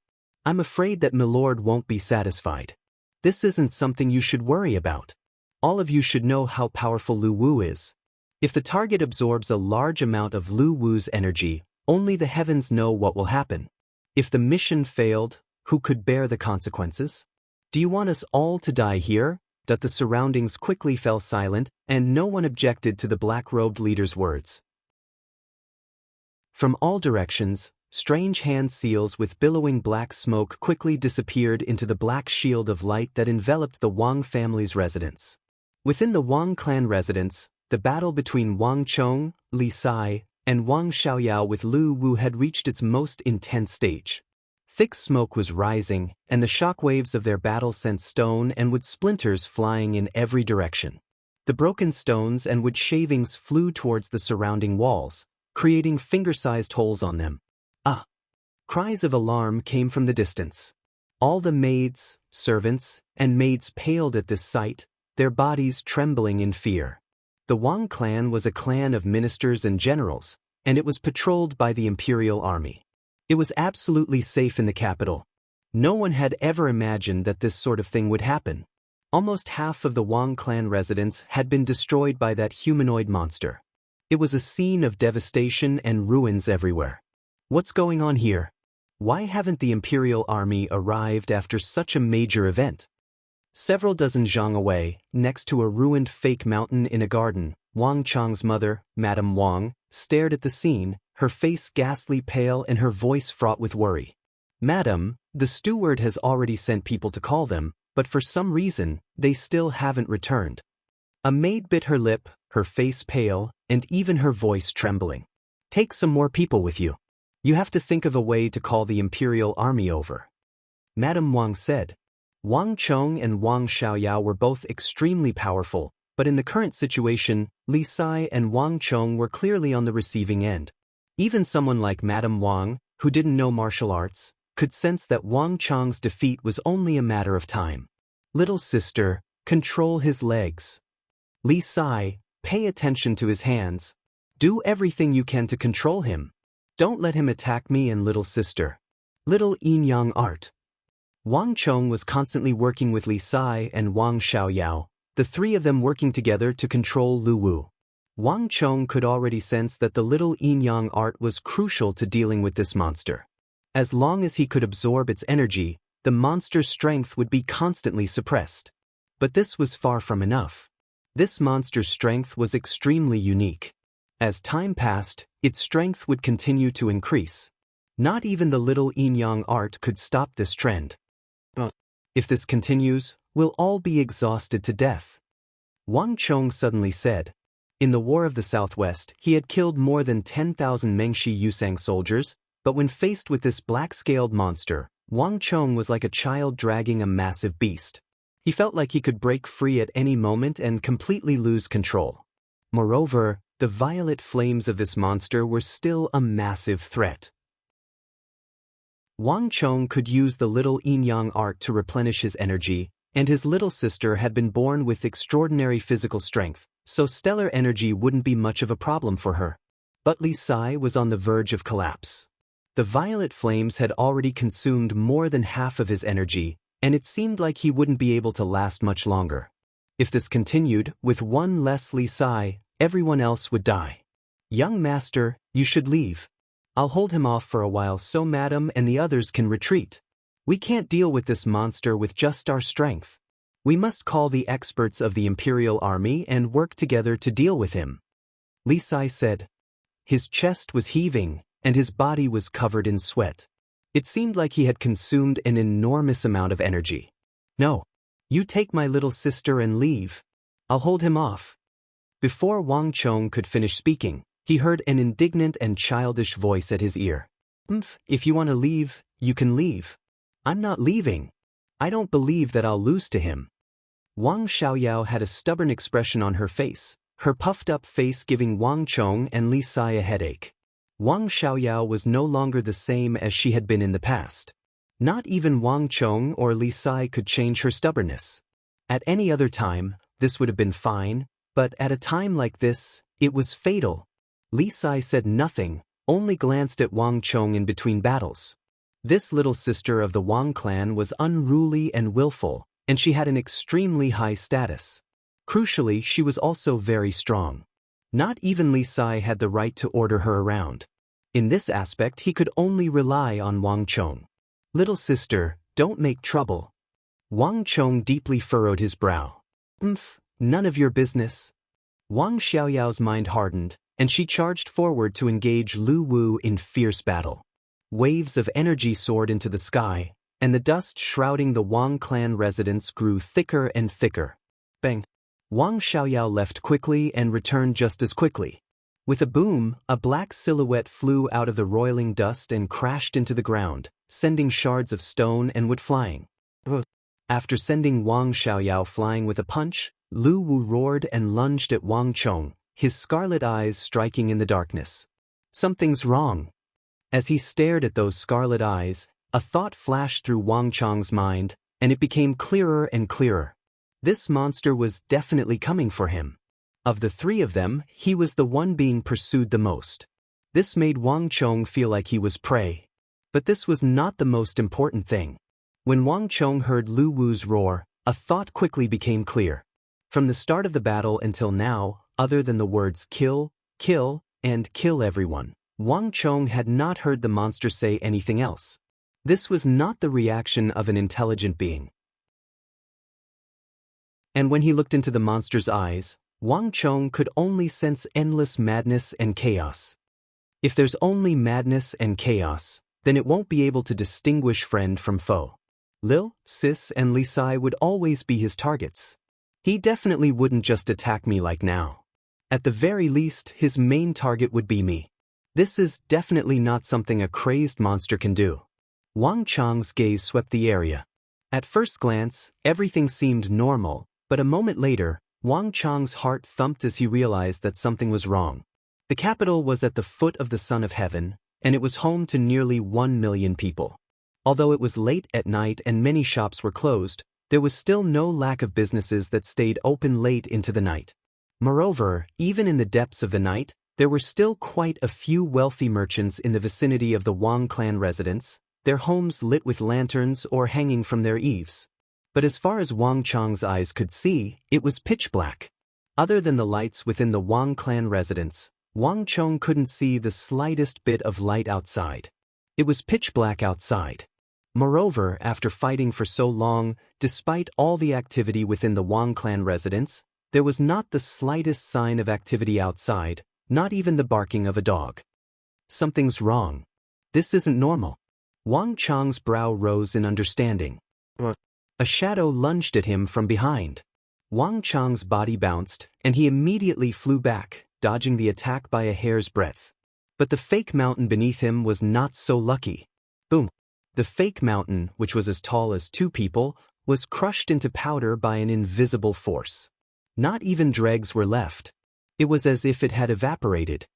I'm afraid that Milord won't be satisfied. This isn't something you should worry about. All of you should know how powerful Lu Wu is. If the target absorbs a large amount of Lu Wu's energy, only the heavens know what will happen. If the mission failed, who could bear the consequences? Do you want us all to die here? That the surroundings quickly fell silent, and no one objected to the black-robed leader's words. From all directions, strange hand seals with billowing black smoke quickly disappeared into the black shield of light that enveloped the Wang family's residence. Within the Wang clan residence, the battle between Wang Chong, Li Sai, and Wang Xiaoyao with Lu Wu had reached its most intense stage. Thick smoke was rising, and the shockwaves of their battle sent stone and wood splinters flying in every direction. The broken stones and wood shavings flew towards the surrounding walls, creating finger-sized holes on them. Ah! Cries of alarm came from the distance. All the maids, servants, and maids paled at this sight, their bodies trembling in fear. The Wang clan was a clan of ministers and generals, and it was patrolled by the imperial army. It was absolutely safe in the capital. No one had ever imagined that this sort of thing would happen. Almost half of the Wang clan residents had been destroyed by that humanoid monster. It was a scene of devastation and ruins everywhere. What's going on here? Why haven't the imperial army arrived after such a major event? Several dozen zhang away, next to a ruined fake mountain in a garden, Wang Chang's mother, Madame Wang, stared at the scene, her face ghastly pale and her voice fraught with worry. Madam, the steward has already sent people to call them, but for some reason, they still haven't returned. A maid bit her lip, her face pale, and even her voice trembling. Take some more people with you. You have to think of a way to call the imperial army over. Madame Wang said. Wang Chong and Wang Xiaoyao were both extremely powerful, but in the current situation, Li Sai and Wang Chong were clearly on the receiving end. Even someone like Madame Wang, who didn't know martial arts, could sense that Wang Chong's defeat was only a matter of time. Little sister, control his legs. Li Sai, pay attention to his hands. Do everything you can to control him. Don't let him attack me and little sister. Little yin-yang art. Wang Chong was constantly working with Li Sai and Wang Xiaoyao, the three of them working together to control Lu Wu. Wang Chong could already sense that the little yin-yang art was crucial to dealing with this monster. As long as he could absorb its energy, the monster's strength would be constantly suppressed. But this was far from enough. This monster's strength was extremely unique. As time passed, its strength would continue to increase. Not even the little yin-yang art could stop this trend. If this continues, we'll all be exhausted to death. Wang Chong suddenly said. In the War of the Southwest, he had killed more than 10,000 Mengshi Yusang soldiers, but when faced with this black-scaled monster, Wang Chong was like a child dragging a massive beast. He felt like he could break free at any moment and completely lose control. Moreover, the violet flames of this monster were still a massive threat. Wang Chong could use the little yin-yang art to replenish his energy, and his little sister had been born with extraordinary physical strength, so stellar energy wouldn't be much of a problem for her. But Li Sai was on the verge of collapse. The violet flames had already consumed more than half of his energy, and it seemed like he wouldn't be able to last much longer. If this continued, with one less Li Sai, everyone else would die. Young master, you should leave. I'll hold him off for a while so madam and the others can retreat. We can't deal with this monster with just our strength. We must call the experts of the Imperial Army and work together to deal with him. Li Sai said. His chest was heaving, and his body was covered in sweat. It seemed like he had consumed an enormous amount of energy. No. You take my little sister and leave. I'll hold him off. Before Wang Chong could finish speaking, he heard an indignant and childish voice at his ear. If you want to leave, you can leave. I'm not leaving. I don't believe that I'll lose to him. Wang Xiaoyao had a stubborn expression on her face, her puffed-up face giving Wang Chong and Li Sai a headache. Wang Xiaoyao was no longer the same as she had been in the past. Not even Wang Chong or Li Sai could change her stubbornness. At any other time, this would have been fine, but at a time like this, it was fatal. Li Sai said nothing, only glanced at Wang Chong in between battles. This little sister of the Wang clan was unruly and willful, and she had an extremely high status. Crucially, she was also very strong. Not even Li Sai had the right to order her around. In this aspect, he could only rely on Wang Chong. Little sister, don't make trouble. Wang Chong deeply furrowed his brow. None of your business. Wang Xiaoyao's mind hardened, and she charged forward to engage Lu Wu in fierce battle. Waves of energy soared into the sky, and the dust shrouding the Wang clan residents grew thicker and thicker. Bang! Wang Xiaoyao left quickly and returned just as quickly. With a boom, a black silhouette flew out of the roiling dust and crashed into the ground, sending shards of stone and wood flying. After sending Wang Xiaoyao flying with a punch, Lu Wu roared and lunged at Wang Chong, his scarlet eyes striking in the darkness. Something's wrong. As he stared at those scarlet eyes, a thought flashed through Wang Chong's mind, and it became clearer and clearer. This monster was definitely coming for him. Of the three of them, he was the one being pursued the most. This made Wang Chong feel like he was prey. But this was not the most important thing. When Wang Chong heard Lu Wu's roar, a thought quickly became clear. From the start of the battle until now, other than the words kill, kill, and kill everyone, Wang Chong had not heard the monster say anything else. This was not the reaction of an intelligent being. And when he looked into the monster's eyes, Wang Chong could only sense endless madness and chaos. If there's only madness and chaos, then it won't be able to distinguish friend from foe. Lil, Sis, and Li Sai would always be his targets. He definitely wouldn't just attack me like now. At the very least, his main target would be me. This is definitely not something a crazed monster can do. Wang Chong's gaze swept the area. At first glance, everything seemed normal, but a moment later, Wang Chong's heart thumped as he realized that something was wrong. The capital was at the foot of the Son of Heaven, and it was home to nearly 1 million people. Although it was late at night and many shops were closed, there was still no lack of businesses that stayed open late into the night. Moreover, even in the depths of the night, there were still quite a few wealthy merchants in the vicinity of the Wang clan residence, their homes lit with lanterns or hanging from their eaves. But as far as Wang Chong's eyes could see, it was pitch black. Other than the lights within the Wang clan residence, Wang Chong couldn't see the slightest bit of light outside. It was pitch black outside. Moreover, after fighting for so long, despite all the activity within the Wang clan residence, there was not the slightest sign of activity outside, Not even the barking of a dog. Something's wrong. This isn't normal. Wang Chang's brow rose in understanding. What? A shadow lunged at him from behind. Wang Chang's body bounced, and he immediately flew back, dodging the attack by a hair's breadth. But the fake mountain beneath him was not so lucky. Boom! The fake mountain, which was as tall as 2 people, was crushed into powder by an invisible force. Not even dregs were left. It was as if it had evaporated.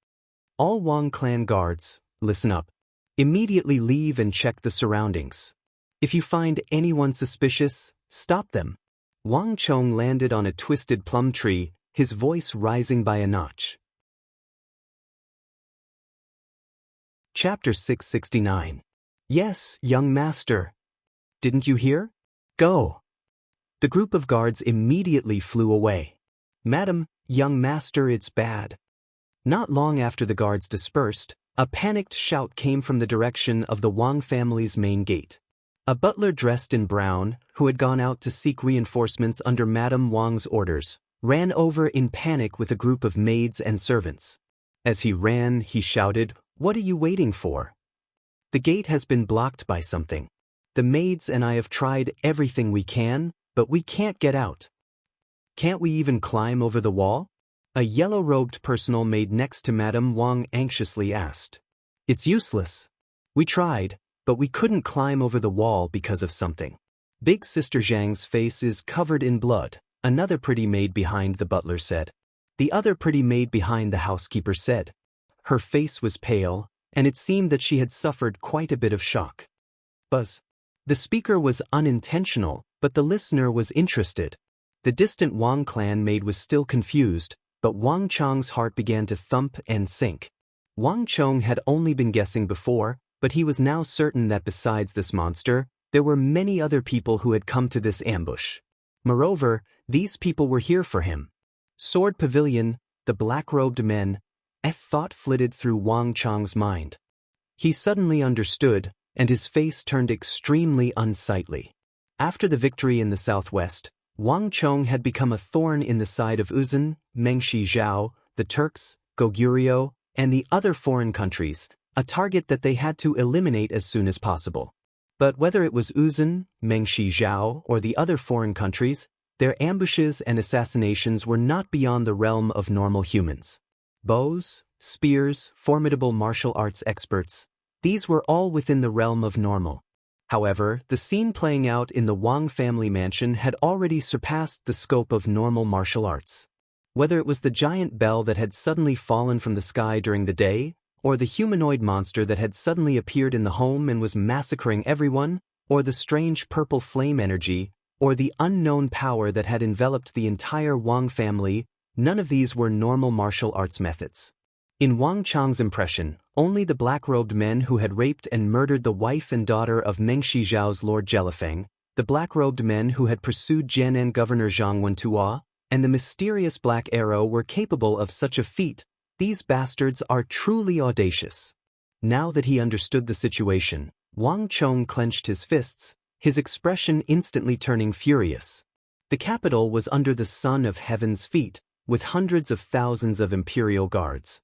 All Wang clan guards, listen up. Immediately leave and check the surroundings. If you find anyone suspicious, stop them. Wang Chong landed on a twisted plum tree, his voice rising by a notch. Chapter 669. Yes, young master. Didn't you hear? Go. The group of guards immediately flew away. Madam, young master, it's bad. Not long after the guards dispersed, a panicked shout came from the direction of the Wang family's main gate. A butler dressed in brown, who had gone out to seek reinforcements under Madame Wang's orders, ran over in panic with a group of maids and servants. As he ran, he shouted, "What are you waiting for? The gate has been blocked by something. The maids and I have tried everything we can, but we can't get out. Can't we even climb over the wall?" A yellow-robed personal maid next to Madame Wang anxiously asked. "It's useless. We tried, but we couldn't climb over the wall because of something." Big Sister Zhang's face is covered in blood, another pretty maid behind the butler said. The other pretty maid behind the housekeeper said. Her face was pale, and it seemed that she had suffered quite a bit of shock. Buzz. The speaker was unintentional, but the listener was interested. The distant Wang clan maid was still confused, but Wang Chong's heart began to thump and sink. Wang Chong had only been guessing before, but he was now certain that besides this monster, there were many other people who had come to this ambush. Moreover, these people were here for him. Sword Pavilion, the black-robed men, a thought flitted through Wang Chong's mind. He suddenly understood, and his face turned extremely unsightly. After the victory in the southwest, Wang Chong had become a thorn in the side of Uzun, Mengshi Zhao, the Turks, Goguryeo, and the other foreign countries, a target that they had to eliminate as soon as possible. But whether it was Uzun, Mengshi Zhao, or the other foreign countries, their ambushes and assassinations were not beyond the realm of normal humans. Bows, spears, formidable martial arts experts, these were all within the realm of normal. However, the scene playing out in the Wang family mansion had already surpassed the scope of normal martial arts. Whether it was the giant bell that had suddenly fallen from the sky during the day, or the humanoid monster that had suddenly appeared in the home and was massacring everyone, or the strange purple flame energy, or the unknown power that had enveloped the entire Wang family, none of these were normal martial arts methods. In Wang Chong's impression, only the black-robed men who had raped and murdered the wife and daughter of Mengshi Zhao's Lord Jelifeng, the black-robed men who had pursued Jianan Governor Zhang Wentua, and the mysterious Black Arrow were capable of such a feat. These bastards are truly audacious. Now that he understood the situation, Wang Chong clenched his fists, his expression instantly turning furious. The capital was under the sun of heaven's feet, with hundreds of thousands of imperial guards.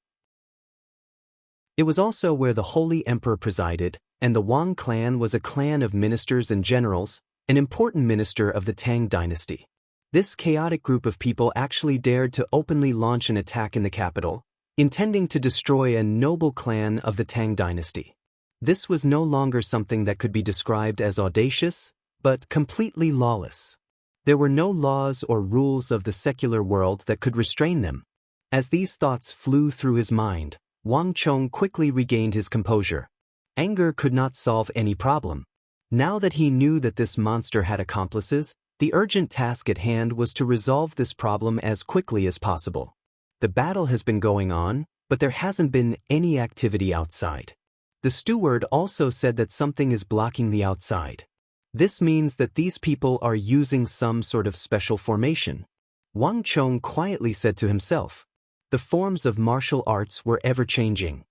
It was also where the Holy Emperor presided, and the Wang clan was a clan of ministers and generals, an important minister of the Tang dynasty. This chaotic group of people actually dared to openly launch an attack in the capital, intending to destroy a noble clan of the Tang dynasty. This was no longer something that could be described as audacious, but completely lawless. There were no laws or rules of the secular world that could restrain them. As these thoughts flew through his mind, Wang Chong quickly regained his composure. Anger could not solve any problem. Now that he knew that this monster had accomplices, the urgent task at hand was to resolve this problem as quickly as possible. The battle has been going on, but there hasn't been any activity outside. The steward also said that something is blocking the outside. This means that these people are using some sort of special formation. Wang Chong quietly said to himself. The forms of martial arts were ever-changing.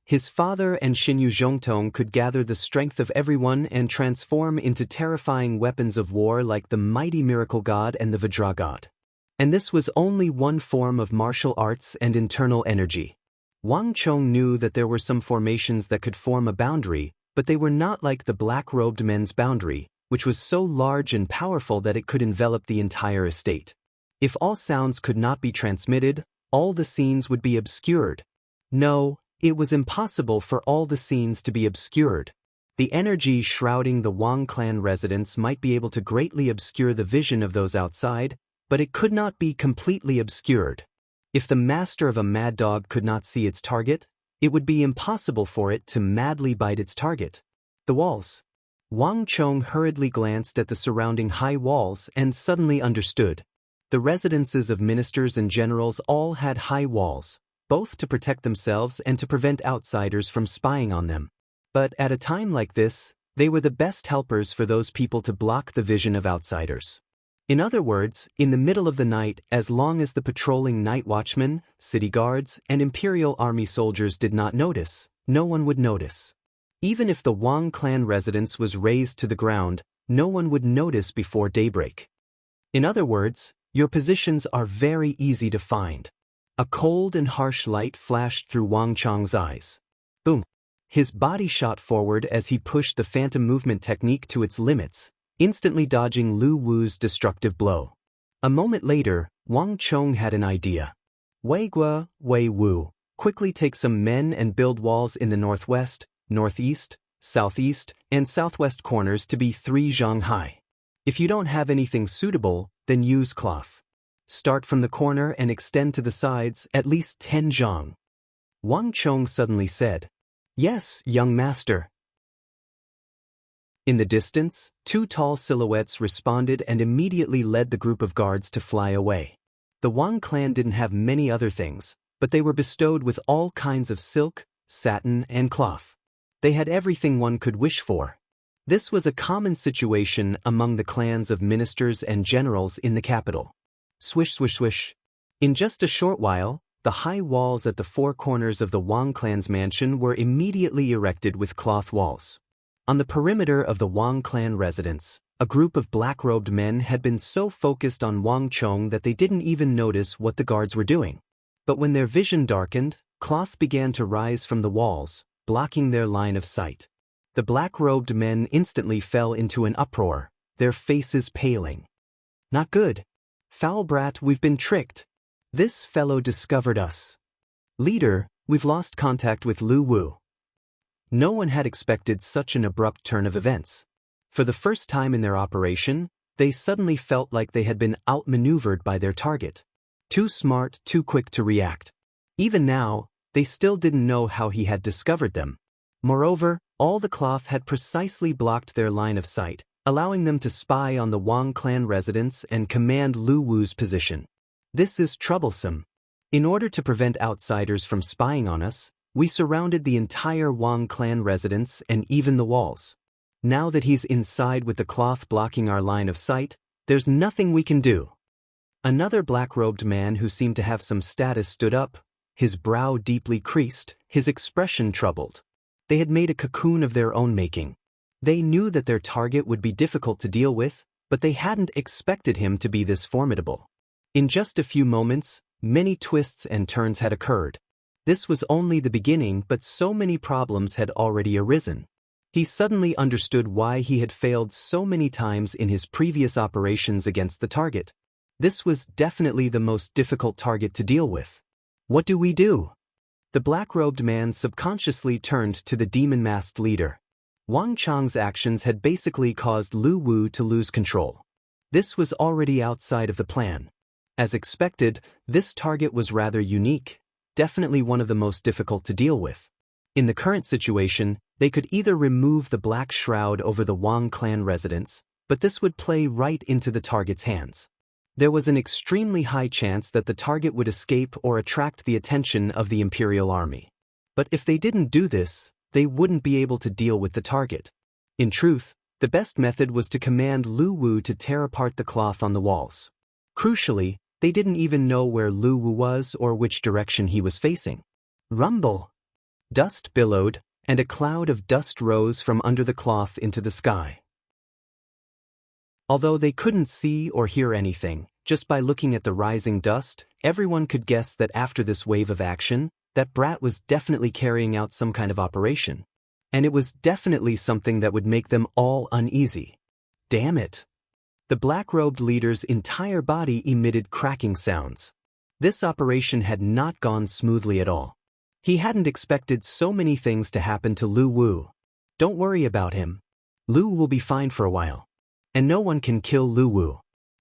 His father and Xinyu Zhongtong could gather the strength of everyone and transform into terrifying weapons of war like the mighty Miracle God and the Vajra God. And this was only one form of martial arts and internal energy. Wang Chong knew that there were some formations that could form a boundary, but they were not like the black-robed men's boundary, which was so large and powerful that it could envelop the entire estate. If all sounds could not be transmitted, all the scenes would be obscured. No, it was impossible for all the scenes to be obscured. The energy shrouding the Wang clan residents might be able to greatly obscure the vision of those outside, but it could not be completely obscured. If the master of a mad dog could not see its target, it would be impossible for it to madly bite its target. The walls. Wang Chong hurriedly glanced at the surrounding high walls and suddenly understood. The residences of ministers and generals all had high walls, both to protect themselves and to prevent outsiders from spying on them. But at a time like this, they were the best helpers for those people to block the vision of outsiders. In other words, in the middle of the night, as long as the patrolling night watchmen, city guards, and imperial army soldiers did not notice, no one would notice. Even if the Wang clan residence was razed to the ground, no one would notice before daybreak. In other words, your positions are very easy to find. A cold and harsh light flashed through Wang Chong's eyes. Boom! His body shot forward as he pushed the phantom movement technique to its limits, instantly dodging Lu Wu's destructive blow. A moment later, Wang Chong had an idea. Wei Guo, Wei Wu, quickly take some men and build walls in the northwest, northeast, southeast, and southwest corners to be 3 zhang high. If you don't have anything suitable, then use cloth. Start from the corner and extend to the sides at least 10 zhang. Wang Chong suddenly said, "Yes, young master." In the distance, 2 tall silhouettes responded and immediately led the group of guards to fly away. The Wang clan didn't have many other things, but they were bestowed with all kinds of silk, satin, and cloth. They had everything one could wish for. This was a common situation among the clans of ministers and generals in the capital. Swish, swish, swish. In just a short while, the high walls at the 4 corners of the Wang clan's mansion were immediately erected with cloth walls. On the perimeter of the Wang clan residence, a group of black-robed men had been so focused on Wang Chong that they didn't even notice what the guards were doing. But when their vision darkened, cloth began to rise from the walls, blocking their line of sight. The black-robed men instantly fell into an uproar, their faces paling. "Not good. Foul brat, we've been tricked. This fellow discovered us. Leader, we've lost contact with Lu Wu." No one had expected such an abrupt turn of events. For the first time in their operation, they suddenly felt like they had been outmaneuvered by their target. Too smart, too quick to react. Even now, they still didn't know how he had discovered them. Moreover, all the cloth had precisely blocked their line of sight, allowing them to spy on the Wang clan residence and command Lu Wu's position. This is troublesome. In order to prevent outsiders from spying on us, we surrounded the entire Wang clan residence and even the walls. Now that he's inside with the cloth blocking our line of sight, there's nothing we can do. Another black-robed man who seemed to have some status stood up, his brow deeply creased, his expression troubled. They had made a cocoon of their own making. They knew that their target would be difficult to deal with, but they hadn't expected him to be this formidable. In just a few moments, many twists and turns had occurred. This was only the beginning, but so many problems had already arisen. He suddenly understood why he had failed so many times in his previous operations against the target. This was definitely the most difficult target to deal with. What do we do? The black-robed man subconsciously turned to the demon-masked leader. Wang Chong's actions had basically caused Lu Wu to lose control. This was already outside of the plan. As expected, this target was rather unique, definitely one of the most difficult to deal with. In the current situation, they could either remove the black shroud over the Wang clan residence, but this would play right into the target's hands. There was an extremely high chance that the target would escape or attract the attention of the Imperial Army. But if they didn't do this, they wouldn't be able to deal with the target. In truth, the best method was to command Lu Wu to tear apart the cloth on the walls. Crucially, they didn't even know where Lu Wu was or which direction he was facing. Rumble! Dust billowed, and a cloud of dust rose from under the cloth into the sky. Although they couldn't see or hear anything, just by looking at the rising dust, everyone could guess that after this wave of action, that brat was definitely carrying out some kind of operation. And it was definitely something that would make them all uneasy. Damn it. The black-robed leader's entire body emitted cracking sounds. This operation had not gone smoothly at all. He hadn't expected so many things to happen to Lu Wu. Don't worry about him. Lu will be fine for a while. And no one can kill Lu Wu.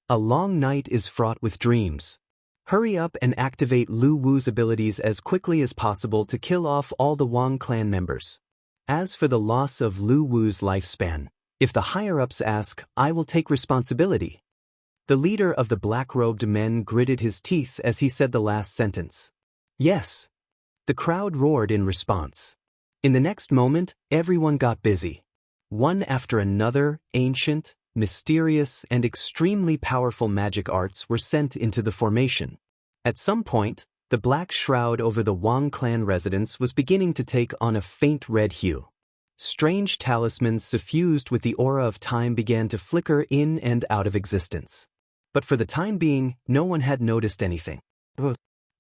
A long night is fraught with dreams. Hurry up and activate Lu Wu's abilities as quickly as possible to kill off all the Wang clan members. As for the loss of Lu Wu's lifespan, if the higher-ups ask, I will take responsibility. The leader of the black-robed men gritted his teeth as he said the last sentence. Yes. The crowd roared in response. In the next moment, everyone got busy. One after another, ancient, mysterious, and extremely powerful magic arts were sent into the formation. At some point, the black shroud over the Wang clan residence was beginning to take on a faint red hue. Strange talismans suffused with the aura of time began to flicker in and out of existence. But for the time being, no one had noticed anything.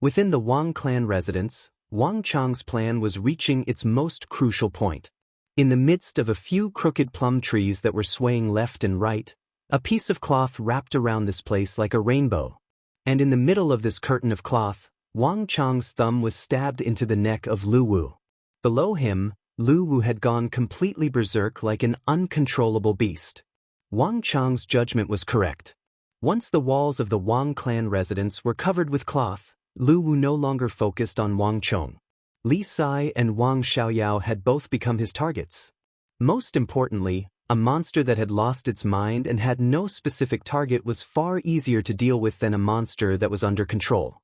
Within the Wang clan residence, Wang Chang's plan was reaching its most crucial point. In the midst of a few crooked plum trees that were swaying left and right, a piece of cloth wrapped around this place like a rainbow. And in the middle of this curtain of cloth, Wang Chang's thumb was stabbed into the neck of Lu Wu. Below him, Lu Wu had gone completely berserk like an uncontrollable beast. Wang Chang's judgment was correct. Once the walls of the Wang clan residence were covered with cloth, Lu Wu no longer focused on Wang Chong. Li Sai and Wang Xiaoyao had both become his targets. Most importantly, a monster that had lost its mind and had no specific target was far easier to deal with than a monster that was under control.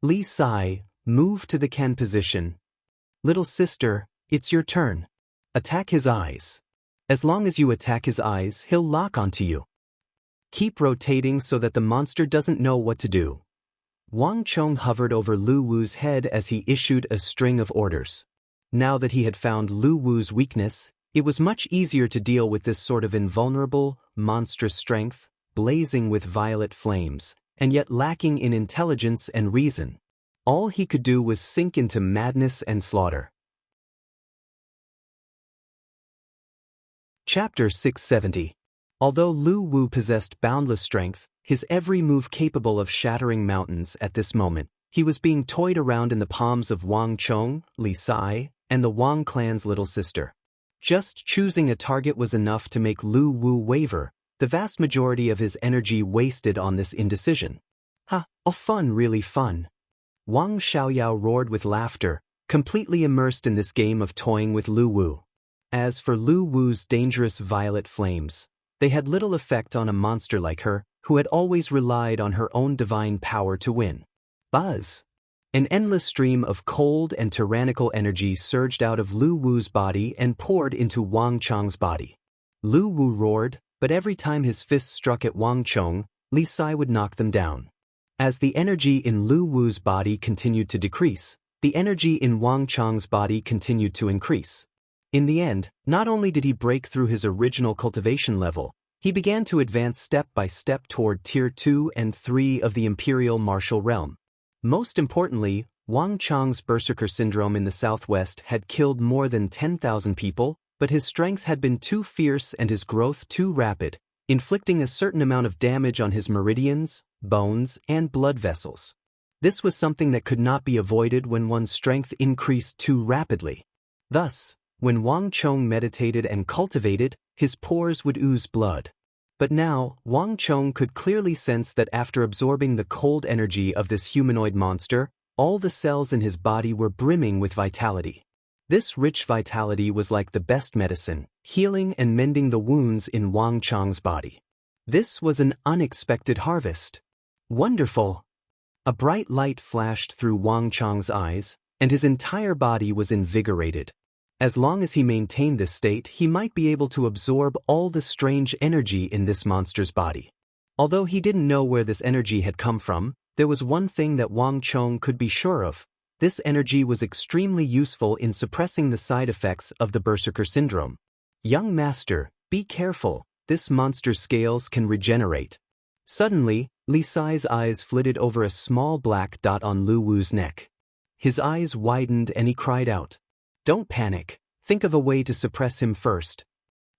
Li Sai, move to the can position. Little sister, it's your turn. Attack his eyes. As long as you attack his eyes, he'll lock onto you. Keep rotating so that the monster doesn't know what to do. Wang Chong hovered over Lu Wu's head as he issued a string of orders. Now that he had found Lu Wu's weakness, it was much easier to deal with this sort of invulnerable, monstrous strength, blazing with violet flames, and yet lacking in intelligence and reason. All he could do was sink into madness and slaughter. Chapter 670. Although Lu Wu possessed boundless strength, his every move capable of shattering mountains at this moment, he was being toyed around in the palms of Wang Chong, Li Sai, and the Wang clan's little sister. Just choosing a target was enough to make Lu Wu waver, the vast majority of his energy wasted on this indecision. Ha, oh fun, really fun. Wang Xiaoyao roared with laughter, completely immersed in this game of toying with Lu Wu. As for Lu Wu's dangerous violet flames, they had little effect on a monster like her, who had always relied on her own divine power to win. Buzz! An endless stream of cold and tyrannical energy surged out of Lu Wu's body and poured into Wang Chong's body. Lu Wu roared, but every time his fists struck at Wang Chong, Li Sai would knock them down. As the energy in Lu Wu's body continued to decrease, the energy in Wang Chong's body continued to increase. In the end, not only did he break through his original cultivation level, he began to advance step by step toward Tier 2 and 3 of the Imperial Martial Realm. Most importantly, Wang Chong's Berserker Syndrome in the southwest had killed more than 10,000 people, but his strength had been too fierce and his growth too rapid, inflicting a certain amount of damage on his meridians, bones, and blood vessels. This was something that could not be avoided when one's strength increased too rapidly. Thus, when Wang Chong meditated and cultivated, his pores would ooze blood. But now, Wang Chong could clearly sense that after absorbing the cold energy of this humanoid monster, all the cells in his body were brimming with vitality. This rich vitality was like the best medicine, healing and mending the wounds in Wang Chong's body. This was an unexpected harvest. Wonderful! A bright light flashed through Wang Chong's eyes, and his entire body was invigorated. As long as he maintained this state, he might be able to absorb all the strange energy in this monster's body. Although he didn't know where this energy had come from, there was one thing that Wang Chong could be sure of. This energy was extremely useful in suppressing the side effects of the Berserker Syndrome. Young master, be careful, this monster's scales can regenerate. Suddenly, Li Sai's eyes flitted over a small black dot on Lu Wu's neck. His eyes widened and he cried out, "Don't panic, think of a way to suppress him first."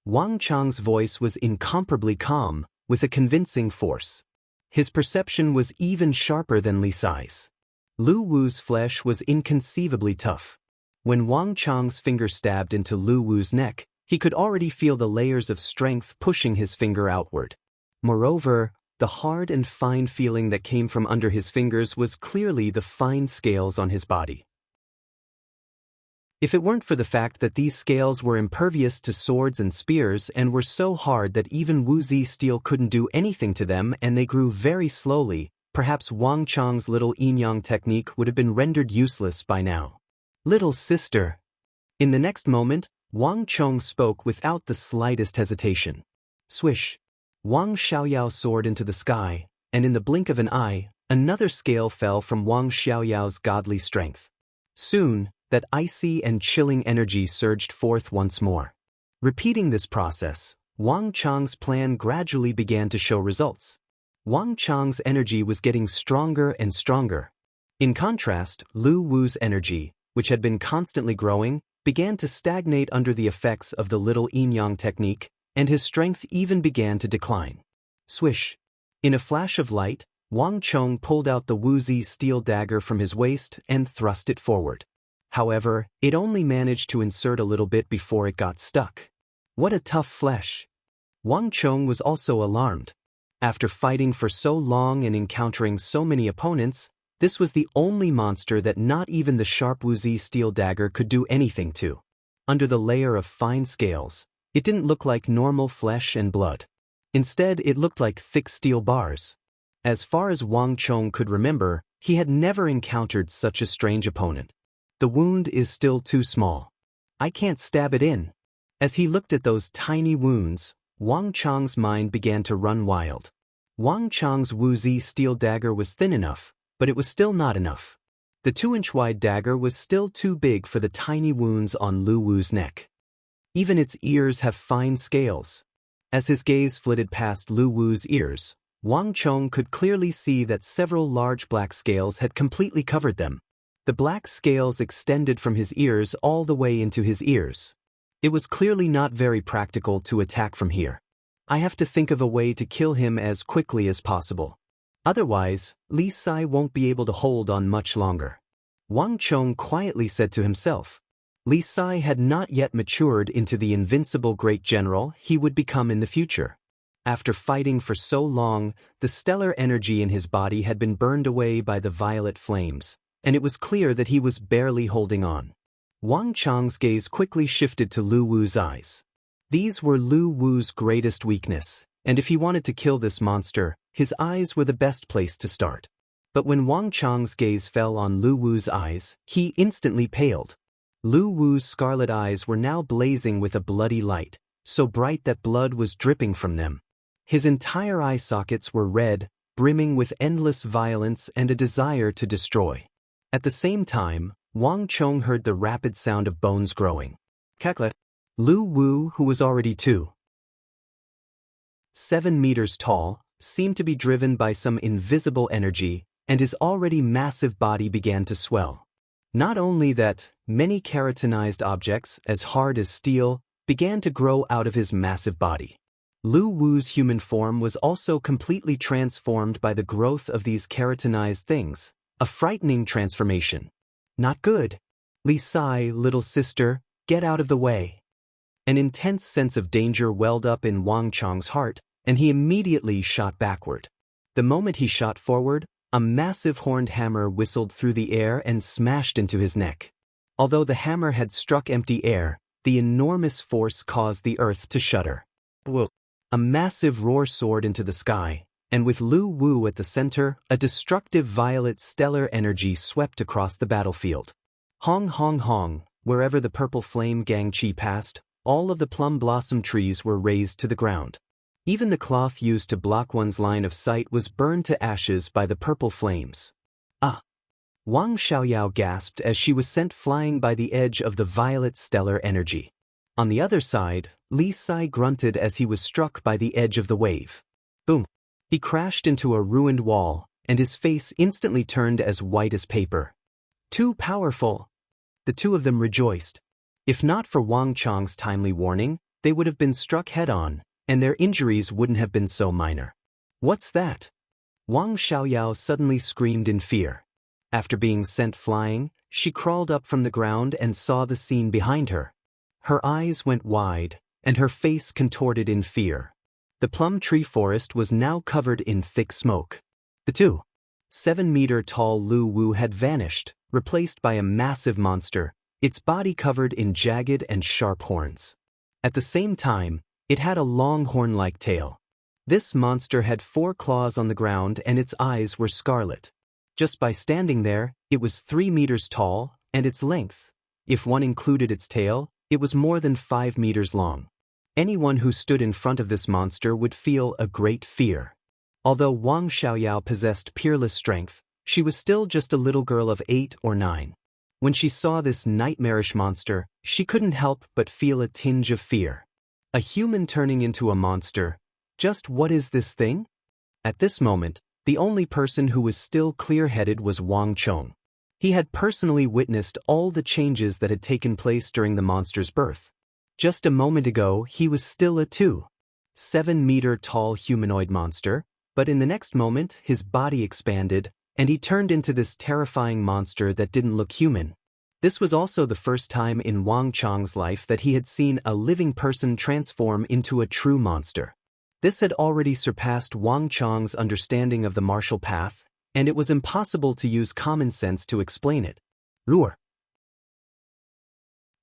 Wang Chang's voice was incomparably calm, with a convincing force. His perception was even sharper than Li Sai's. Lu Wu's flesh was inconceivably tough. When Wang Chang's finger stabbed into Lu Wu's neck, he could already feel the layers of strength pushing his finger outward. Moreover, the hard and fine feeling that came from under his fingers was clearly the fine scales on his body. If it weren't for the fact that these scales were impervious to swords and spears and were so hard that even Wuzi steel couldn't do anything to them and they grew very slowly, perhaps Wang Chang's little yin-yang technique would have been rendered useless by now. "Little sister." In the next moment, Wang Chong spoke without the slightest hesitation. Swish! Wang Xiaoyao soared into the sky, and in the blink of an eye, another scale fell from Wang Xiaoyao's godly strength. Soon, that icy and chilling energy surged forth once more. Repeating this process, Wang Chang's plan gradually began to show results. Wang Chang's energy was getting stronger and stronger. In contrast, Lu Wu's energy, which had been constantly growing, began to stagnate under the effects of the little yin-yang technique, and his strength even began to decline. Swish! In a flash of light, Wang Chong pulled out the Wuzi steel dagger from his waist and thrust it forward. However, it only managed to insert a little bit before it got stuck. What a tough flesh! Wang Chong was also alarmed. After fighting for so long and encountering so many opponents, this was the only monster that not even the sharp Wuzi steel dagger could do anything to. Under the layer of fine scales, it didn't look like normal flesh and blood. Instead, it looked like thick steel bars. As far as Wang Chong could remember, he had never encountered such a strange opponent. The wound is still too small. I can't stab it in. As he looked at those tiny wounds, Wang Chang's mind began to run wild. Wang Chang's Wuzi steel dagger was thin enough, but it was still not enough. The 2-inch wide dagger was still too big for the tiny wounds on Lu Wu's neck. Even its ears have fine scales. As his gaze flitted past Lu Wu's ears, Wang Chong could clearly see that several large black scales had completely covered them. The black scales extended from his ears all the way into his ears. It was clearly not very practical to attack from here. I have to think of a way to kill him as quickly as possible. Otherwise, Li Sai won't be able to hold on much longer. Wang Chong quietly said to himself. Li Sai had not yet matured into the invincible great general he would become in the future. After fighting for so long, the stellar energy in his body had been burned away by the violet flames, and it was clear that he was barely holding on. Wang Chang's gaze quickly shifted to Lu Wu's eyes. These were Lu Wu's greatest weakness, and if he wanted to kill this monster, his eyes were the best place to start. But when Wang Chang's gaze fell on Lu Wu's eyes, he instantly paled. Lu Wu's scarlet eyes were now blazing with a bloody light, so bright that blood was dripping from them. His entire eye sockets were red, brimming with endless violence and a desire to destroy. At the same time, Wang Chong heard the rapid sound of bones growing. Kakla. Lu Wu, who was already 2.7 meters tall, seemed to be driven by some invisible energy, and his already massive body began to swell. Not only that, many keratinized objects, as hard as steel, began to grow out of his massive body. Lu Wu's human form was also completely transformed by the growth of these keratinized things, a frightening transformation. Not good. Li Sai, little sister, get out of the way. An intense sense of danger welled up in Wang Chong's heart, and he immediately shot backward. The moment he shot forward, a massive horned hammer whistled through the air and smashed into his neck. Although the hammer had struck empty air, the enormous force caused the earth to shudder. A massive roar soared into the sky, and with Lu Wu at the center, a destructive violet stellar energy swept across the battlefield. Hong hong hong, wherever the purple flame Gangqi passed, all of the plum blossom trees were razed to the ground. Even the cloth used to block one's line of sight was burned to ashes by the purple flames. Ah! Wang Xiaoyao gasped as she was sent flying by the edge of the violet stellar energy. On the other side, Li Sai grunted as he was struck by the edge of the wave. Boom! He crashed into a ruined wall, and his face instantly turned as white as paper. Too powerful. The two of them rejoiced. If not for Wang Chang's timely warning, they would have been struck head-on, and their injuries wouldn't have been so minor. What's that? Wang Xiaoyao suddenly screamed in fear. After being sent flying, she crawled up from the ground and saw the scene behind her. Her eyes went wide, and her face contorted in fear. The plum tree forest was now covered in thick smoke. The 7-meter-tall Lu Wu had vanished, replaced by a massive monster, its body covered in jagged and sharp horns. At the same time, it had a long horn-like tail. This monster had 4 claws on the ground and its eyes were scarlet. Just by standing there, it was 3 meters tall, and its length, if one included its tail, it was more than 5 meters long. Anyone who stood in front of this monster would feel a great fear. Although Wang Xiaoyao possessed peerless strength, she was still just a little girl of 8 or 9. When she saw this nightmarish monster, she couldn't help but feel a tinge of fear. A human turning into a monster. Just what is this thing? At this moment, the only person who was still clear-headed was Wang Chong. He had personally witnessed all the changes that had taken place during the monster's birth. Just a moment ago, he was still a 7-meter-tall humanoid monster, but in the next moment, his body expanded, and he turned into this terrifying monster that didn't look human. This was also the first time in Wang Chang's life that he had seen a living person transform into a true monster. This had already surpassed Wang Chang's understanding of the martial path, and it was impossible to use common sense to explain it. Roar!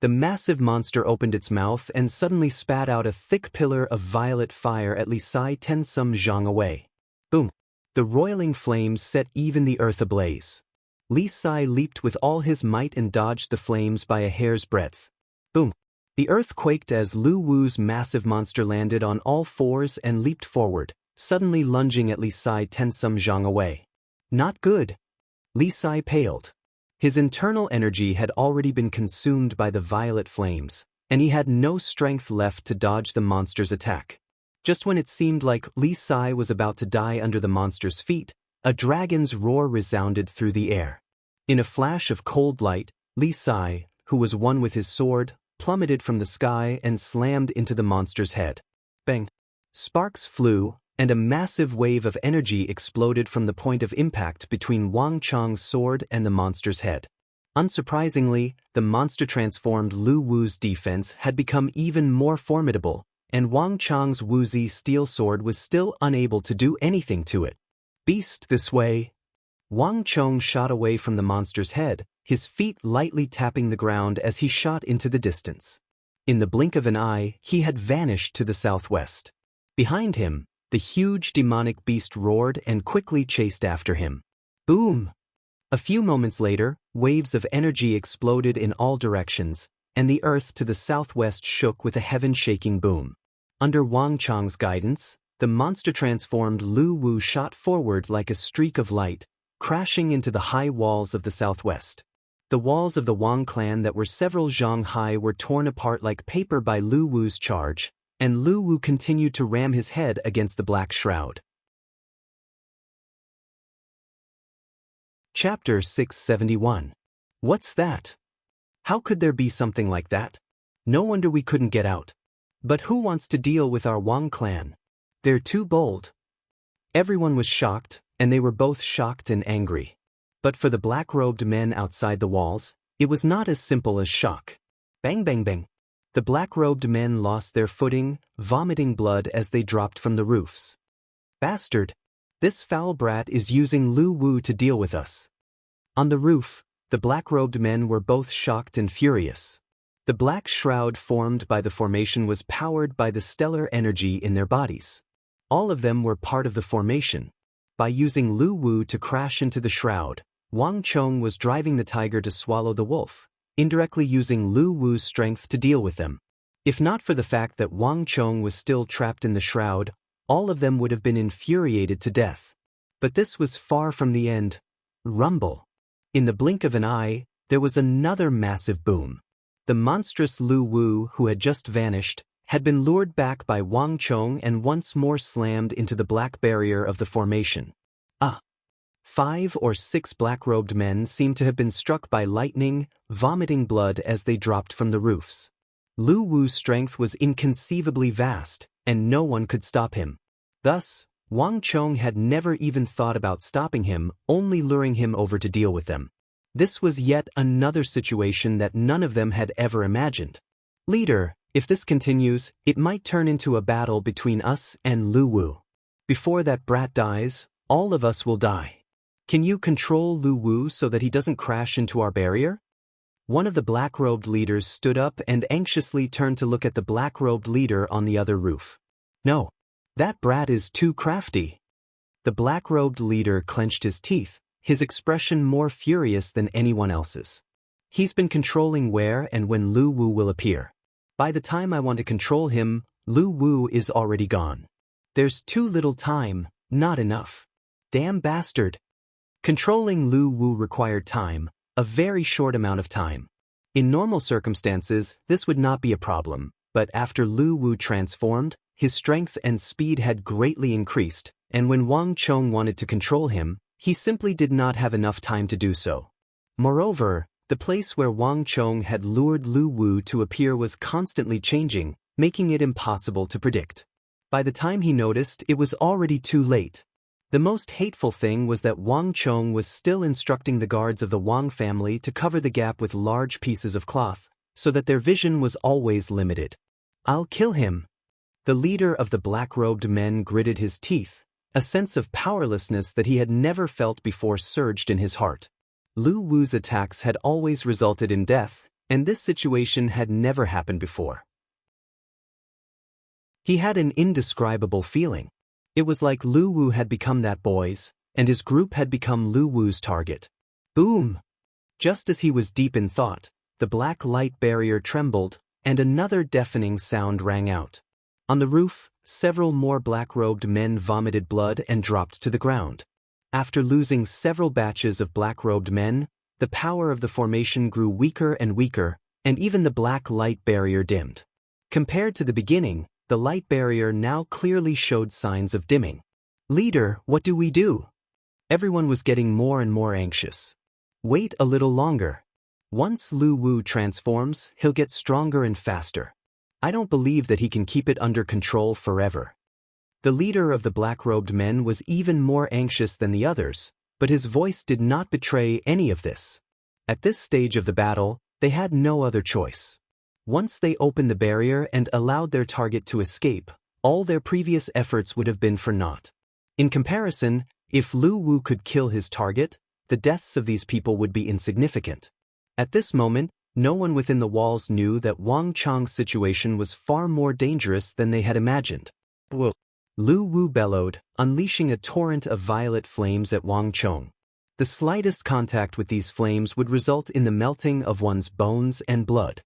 The massive monster opened its mouth and suddenly spat out a thick pillar of violet fire at Li Sai 10 some zhang away. Boom! The roiling flames set even the earth ablaze. Li Sai leaped with all his might and dodged the flames by a hair's breadth. Boom! The earth quaked as Lu Wu's massive monster landed on all fours and leaped forward, suddenly lunging at Li Sai 10 some zhang away. Not good. Li Sai paled. His internal energy had already been consumed by the violet flames, and he had no strength left to dodge the monster's attack. Just when it seemed like Li Sai was about to die under the monster's feet, a dragon's roar resounded through the air. In a flash of cold light, Li Sai, who was one with his sword, plummeted from the sky and slammed into the monster's head. Bang! Sparks flew, and a massive wave of energy exploded from the point of impact between Wang Chang's sword and the monster's head. Unsurprisingly, the monster-transformed Lu Wu's defense had become even more formidable, and Wang Chang's Wuzi steel sword was still unable to do anything to it. Beast, this way! Wang Chong shot away from the monster's head, his feet lightly tapping the ground as he shot into the distance. In the blink of an eye, he had vanished to the southwest. Behind him, the huge demonic beast roared and quickly chased after him. Boom! A few moments later, waves of energy exploded in all directions, and the earth to the southwest shook with a heaven-shaking boom. Under Wang Chang's guidance, the monster-transformed Lu Wu shot forward like a streak of light, crashing into the high walls of the southwest. The walls of the Wang clan that were several zhang high were torn apart like paper by Lu Wu's charge, and Lu Wu continued to ram his head against the black shroud. Chapter 671. What's that? How could there be something like that? No wonder we couldn't get out. But who wants to deal with our Wang clan? They're too bold. Everyone was shocked, and they were both shocked and angry. But for the black-robed men outside the walls, it was not as simple as shock. Bang bang bang. The black-robed men lost their footing, vomiting blood as they dropped from the roofs. Bastard! This foul brat is using Lu Wu to deal with us. On the roof, the black-robed men were both shocked and furious. The black shroud formed by the formation was powered by the stellar energy in their bodies. All of them were part of the formation. By using Lu Wu to crash into the shroud, Wang Chong was driving the tiger to swallow the wolf, indirectly using Lu Wu's strength to deal with them. If not for the fact that Wang Chong was still trapped in the shroud, all of them would have been infuriated to death. But this was far from the end. Rumble. In the blink of an eye, there was another massive boom. The monstrous Lu Wu, who had just vanished, had been lured back by Wang Chong and once more slammed into the black barrier of the formation. Ah! 5 or 6 black-robed men seemed to have been struck by lightning, vomiting blood as they dropped from the roofs. Lu Wu's strength was inconceivably vast, and no one could stop him. Thus, Wang Chong had never even thought about stopping him, only luring him over to deal with them. This was yet another situation that none of them had ever imagined. Leader, if this continues, it might turn into a battle between us and Lu Wu. Before that brat dies, all of us will die. Can you control Lu Wu so that he doesn't crash into our barrier? One of the black-robed leaders stood up and anxiously turned to look at the black-robed leader on the other roof. No, that brat is too crafty. The black-robed leader clenched his teeth, his expression more furious than anyone else's. He's been controlling where and when Lu Wu will appear. By the time I want to control him, Lu Wu is already gone. There's too little time, not enough. Damn bastard. Controlling Lu Wu required time, a very short amount of time. In normal circumstances, this would not be a problem, but after Lu Wu transformed, his strength and speed had greatly increased, and when Wang Chong wanted to control him, he simply did not have enough time to do so. Moreover, the place where Wang Chong had lured Lu Wu to appear was constantly changing, making it impossible to predict. By the time he noticed, it was already too late. The most hateful thing was that Wang Chong was still instructing the guards of the Wang family to cover the gap with large pieces of cloth, so that their vision was always limited. I'll kill him. The leader of the black-robed men gritted his teeth. A sense of powerlessness that he had never felt before surged in his heart. Lu Wu's attacks had always resulted in death, and this situation had never happened before. He had an indescribable feeling. It was like Lu Wu had become that boy's, and his group had become Lu Wu's target. Boom! Just as he was deep in thought, the black light barrier trembled, and another deafening sound rang out. On the roof, several more black-robed men vomited blood and dropped to the ground. After losing several batches of black-robed men, the power of the formation grew weaker and weaker, and even the black light barrier dimmed. Compared to the beginning, the light barrier now clearly showed signs of dimming. Leader, what do we do? Everyone was getting more and more anxious. Wait a little longer. Once Lu Wu transforms, he'll get stronger and faster. I don't believe that he can keep it under control forever. The leader of the black-robed men was even more anxious than the others, but his voice did not betray any of this. At this stage of the battle, they had no other choice. Once they opened the barrier and allowed their target to escape, all their previous efforts would have been for naught. In comparison, if Lu Wu could kill his target, the deaths of these people would be insignificant. At this moment, no one within the walls knew that Wang Chong's situation was far more dangerous than they had imagined. Whoa! Lu Wu bellowed, unleashing a torrent of violet flames at Wang Chong. The slightest contact with these flames would result in the melting of one's bones and blood.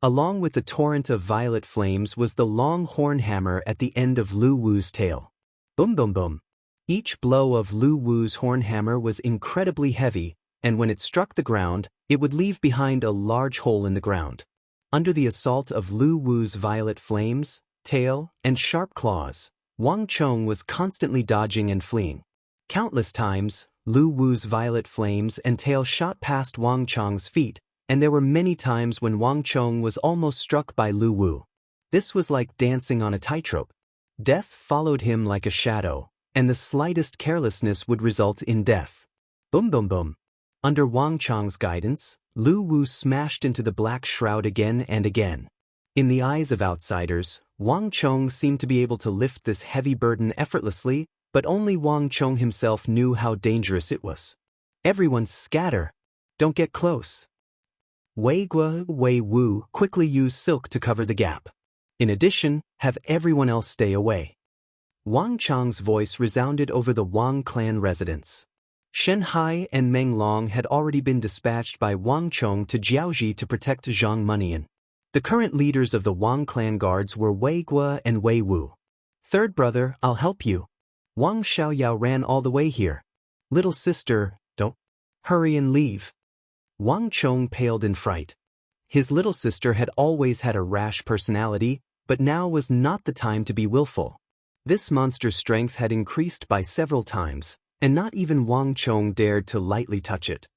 Along with the torrent of violet flames was the long horn hammer at the end of Lu Wu's tail. Boom boom boom. Each blow of Lu Wu's horn hammer was incredibly heavy, and when it struck the ground, it would leave behind a large hole in the ground. Under the assault of Lu Wu's violet flames, tail, and sharp claws, Wang Chong was constantly dodging and fleeing. Countless times, Lu Wu's violet flames and tail shot past Wang Chong's feet, and there were many times when Wang Chong was almost struck by Lu Wu. This was like dancing on a tightrope. Death followed him like a shadow, and the slightest carelessness would result in death. Boom boom boom. Under Wang Chong's guidance, Lu Wu smashed into the black shroud again and again. In the eyes of outsiders, Wang Chong seemed to be able to lift this heavy burden effortlessly, but only Wang Chong himself knew how dangerous it was. Everyone scatter. Don't get close. Wei Guo, Wei Wu quickly use silk to cover the gap. In addition, have everyone else stay away. Wang Chong's voice resounded over the Wang clan residence. Shen Hai and Meng Long had already been dispatched by Wang Chong to Jiaoji to protect Zhang Munian. The current leaders of the Wang clan guards were Wei Guo and Wei Wu. Third brother, I'll help you. Wang Xiaoyao ran all the way here. Little sister, don't hurry and leave. Wang Chong paled in fright. His little sister had always had a rash personality, but now was not the time to be willful. This monster's strength had increased by several times, and not even Wang Chong dared to lightly touch it.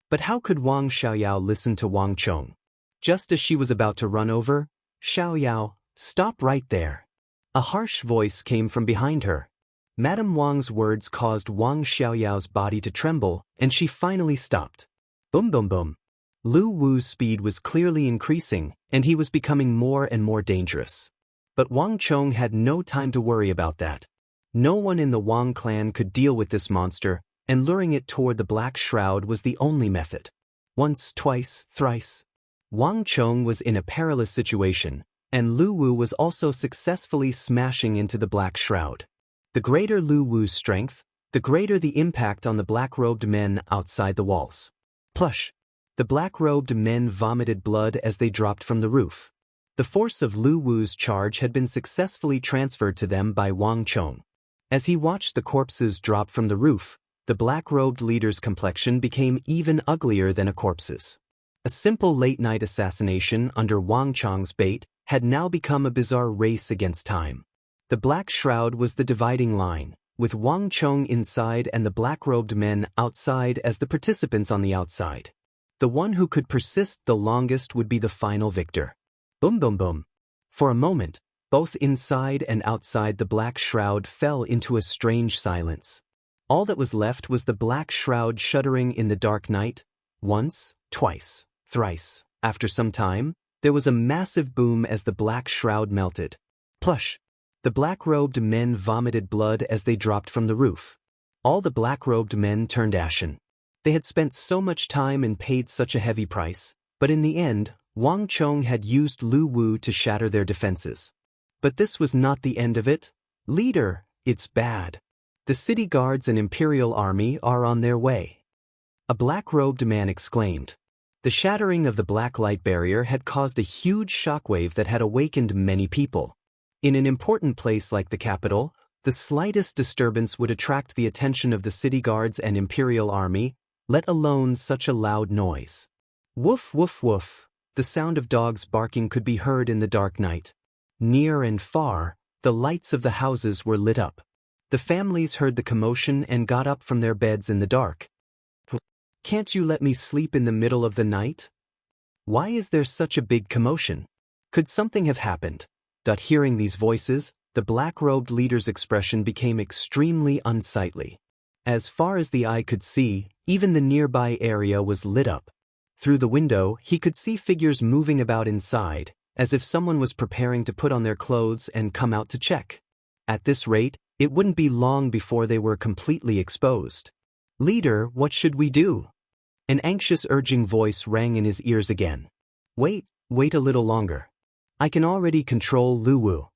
But how could Wang Xiaoyao listen to Wang Chong? Just as she was about to run over, "Xiaoyao, stop right there." A harsh voice came from behind her. Madame Wang's words caused Wang Xiaoyao's body to tremble, and she finally stopped. Boom boom boom. Lu Wu's speed was clearly increasing, and he was becoming more and more dangerous. But Wang Chong had no time to worry about that. No one in the Wang clan could deal with this monster, and luring it toward the black shroud was the only method. Once, twice, thrice. Wang Chong was in a perilous situation, and Lu Wu was also successfully smashing into the black shroud. The greater Lu Wu's strength, the greater the impact on the black-robed men outside the walls. Plush! The black-robed men vomited blood as they dropped from the roof. The force of Lu Wu's charge had been successfully transferred to them by Wang Chong. As he watched the corpses drop from the roof, the black-robed leader's complexion became even uglier than a corpse's. A simple late-night assassination under Wang Chong's bait had now become a bizarre race against time. The black shroud was the dividing line, with Wang Chong inside and the black-robed men outside as the participants on the outside. The one who could persist the longest would be the final victor. Boom boom boom. For a moment, both inside and outside the black shroud fell into a strange silence. All that was left was the black shroud shuddering in the dark night. Once, twice, thrice. After some time, there was a massive boom as the black shroud melted. Plush! The black-robed men vomited blood as they dropped from the roof. All the black-robed men turned ashen. They had spent so much time and paid such a heavy price, but in the end, Wang Chong had used Lu Wu to shatter their defenses. But this was not the end of it. "Leader, it's bad. The city guards and imperial army are on their way." A black-robed man exclaimed. The shattering of the black light barrier had caused a huge shockwave that had awakened many people. In an important place like the capital, the slightest disturbance would attract the attention of the city guards and imperial army, let alone such a loud noise. Woof woof woof, the sound of dogs barking could be heard in the dark night. Near and far, the lights of the houses were lit up. The families heard the commotion and got up from their beds in the dark. "Can't you let me sleep in the middle of the night? Why is there such a big commotion? Could something have happened?" Hearing these voices, the black-robed leader's expression became extremely unsightly. As far as the eye could see, even the nearby area was lit up. Through the window, he could see figures moving about inside, as if someone was preparing to put on their clothes and come out to check. At this rate, it wouldn't be long before they were completely exposed. "Leader, what should we do?" An anxious urging voice rang in his ears again. Wait a little longer. I can already control Lu Wu."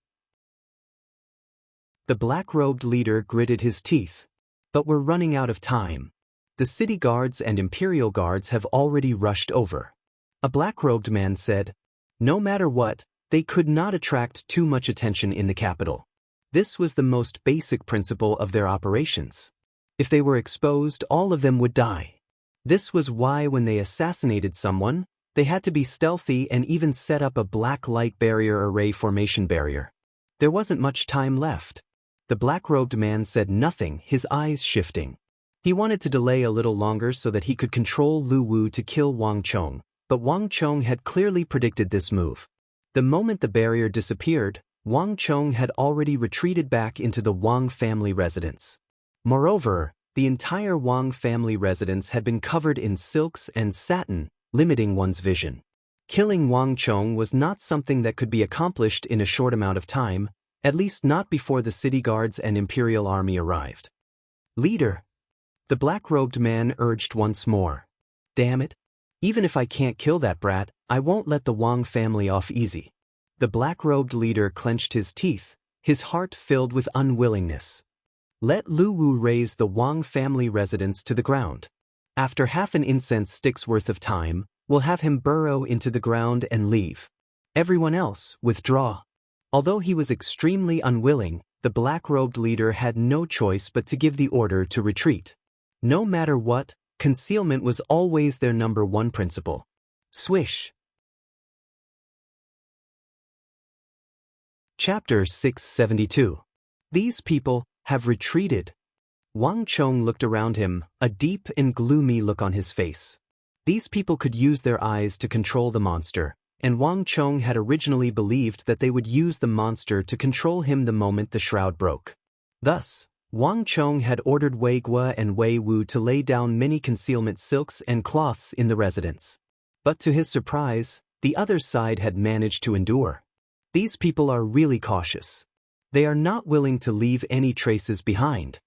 The black-robed leader gritted his teeth. "But we're running out of time. The city guards and imperial guards have already rushed over." A black-robed man said, "No matter what, they could not attract too much attention in the capital. This was the most basic principle of their operations. If they were exposed, all of them would die. This was why when they assassinated someone, they had to be stealthy and even set up a black light barrier array formation barrier. There wasn't much time left." The black-robed man said nothing, his eyes shifting. He wanted to delay a little longer so that he could control Lu Wu to kill Wang Chong, but Wang Chong had clearly predicted this move. The moment the barrier disappeared, Wang Chong had already retreated back into the Wang family residence. Moreover, the entire Wang family residence had been covered in silks and satin, limiting one's vision. Killing Wang Chong was not something that could be accomplished in a short amount of time, at least not before the city guards and imperial army arrived. "Leader," the black-robed man urged once more. "Damn it. Even if I can't kill that brat, I won't let the Wang family off easy." The black-robed leader clenched his teeth, his heart filled with unwillingness. "Let Lu Wu raise the Wang family residence to the ground. After half an incense stick's worth of time, we'll have him burrow into the ground and leave. Everyone else, withdraw." Although he was extremely unwilling, the black-robed leader had no choice but to give the order to retreat. No matter what, concealment was always their number one principle. Swish. Chapter 672. These people, have retreated. Wang Chong looked around him, a deep and gloomy look on his face. These people could use their eyes to control the monster, and Wang Chong had originally believed that they would use the monster to control him the moment the shroud broke. Thus, Wang Chong had ordered Wei Guo and Wei Wu to lay down many concealment silks and cloths in the residence. But to his surprise, the other side had managed to endure. These people are really cautious. They are not willing to leave any traces behind.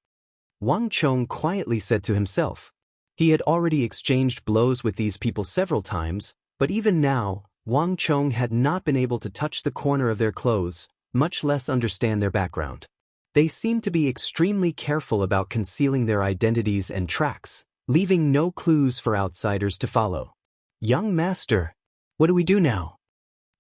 Wang Chong quietly said to himself. He had already exchanged blows with these people several times, but even now, Wang Chong had not been able to touch the corner of their clothes, much less understand their background. They seemed to be extremely careful about concealing their identities and tracks, leaving no clues for outsiders to follow. "Young master, what do we do now?"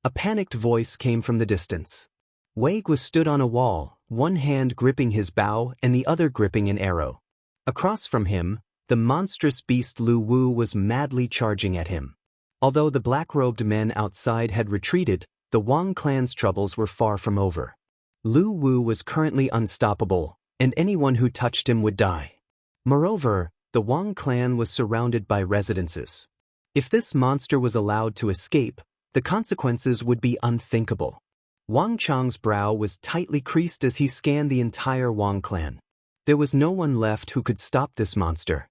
A panicked voice came from the distance. Wei Guo stood on a wall, one hand gripping his bow and the other gripping an arrow. Across from him, the monstrous beast Lu Wu was madly charging at him. Although the black-robed men outside had retreated, the Wang clan's troubles were far from over. Lu Wu was currently unstoppable, and anyone who touched him would die. Moreover, the Wang clan was surrounded by residences. If this monster was allowed to escape, the consequences would be unthinkable. Wang Chong's brow was tightly creased as he scanned the entire Wang clan. There was no one left who could stop this monster.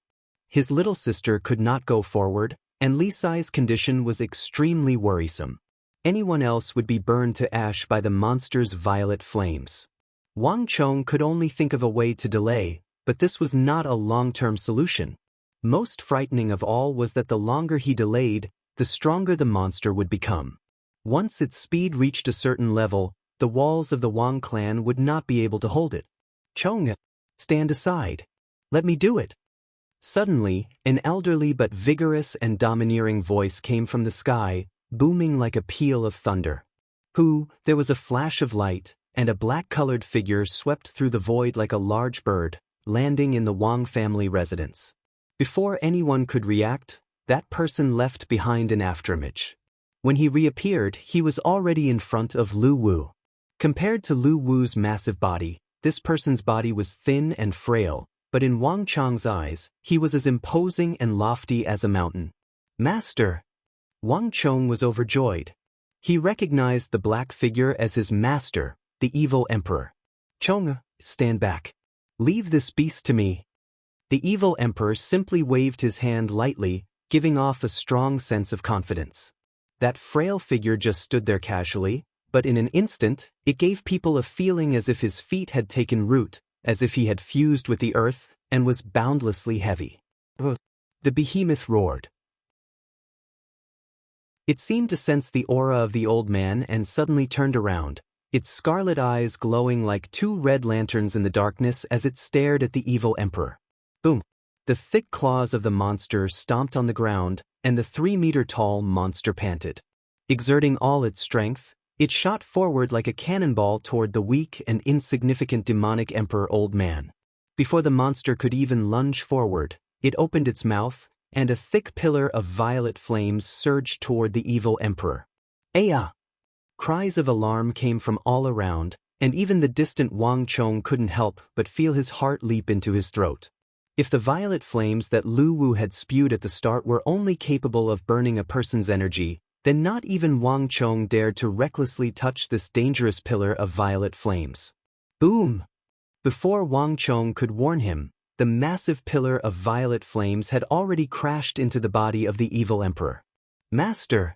His little sister could not go forward, and Li Sai's condition was extremely worrisome. Anyone else would be burned to ash by the monster's violet flames. Wang Chong could only think of a way to delay, but this was not a long-term solution. Most frightening of all was that the longer he delayed, the stronger the monster would become. Once its speed reached a certain level, the walls of the Wang clan would not be able to hold it. "Chong, stand aside. Let me do it." Suddenly, an elderly but vigorous and domineering voice came from the sky, booming like a peal of thunder. There was a flash of light, and a black-colored figure swept through the void like a large bird, landing in the Wang family residence. Before anyone could react, that person left behind an afterimage. When he reappeared, he was already in front of Lu Wu. Compared to Lu Wu's massive body, this person's body was thin and frail, but in Wang Chong's eyes, he was as imposing and lofty as a mountain. "Master!" Wang Chong was overjoyed. He recognized the black figure as his master, the evil emperor. "Chong, stand back. Leave this beast to me." The evil emperor simply waved his hand lightly, giving off a strong sense of confidence. That frail figure just stood there casually, but in an instant, it gave people a feeling as if his feet had taken root, as if he had fused with the earth, and was boundlessly heavy. The behemoth roared. It seemed to sense the aura of the old man and suddenly turned around, its scarlet eyes glowing like two red lanterns in the darkness as it stared at the evil emperor. Boom! The thick claws of the monster stomped on the ground, and the 3-meter-tall monster panted. Exerting all its strength, it shot forward like a cannonball toward the weak and insignificant demonic emperor old man. Before the monster could even lunge forward, it opened its mouth, and a thick pillar of violet flames surged toward the evil emperor. "Aya!" Cries of alarm came from all around, and even the distant Wang Chong couldn't help but feel his heart leap into his throat. If the violet flames that Lu Wu had spewed at the start were only capable of burning a person's energy, then not even Wang Chong dared to recklessly touch this dangerous pillar of violet flames. Boom! Before Wang Chong could warn him, the massive pillar of violet flames had already crashed into the body of the evil emperor. "Master!"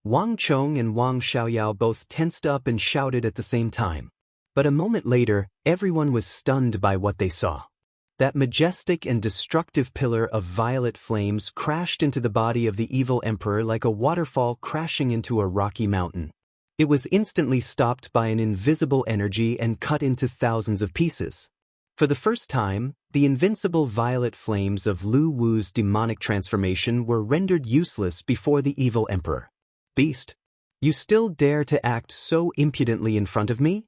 Wang Chong and Wang Xiaoyao both tensed up and shouted at the same time. But a moment later, everyone was stunned by what they saw. That majestic and destructive pillar of violet flames crashed into the body of the evil emperor like a waterfall crashing into a rocky mountain. It was instantly stopped by an invisible energy and cut into thousands of pieces. For the first time, the invincible violet flames of Lu Wu's demonic transformation were rendered useless before the evil emperor. "Beast, you still dare to act so impudently in front of me?"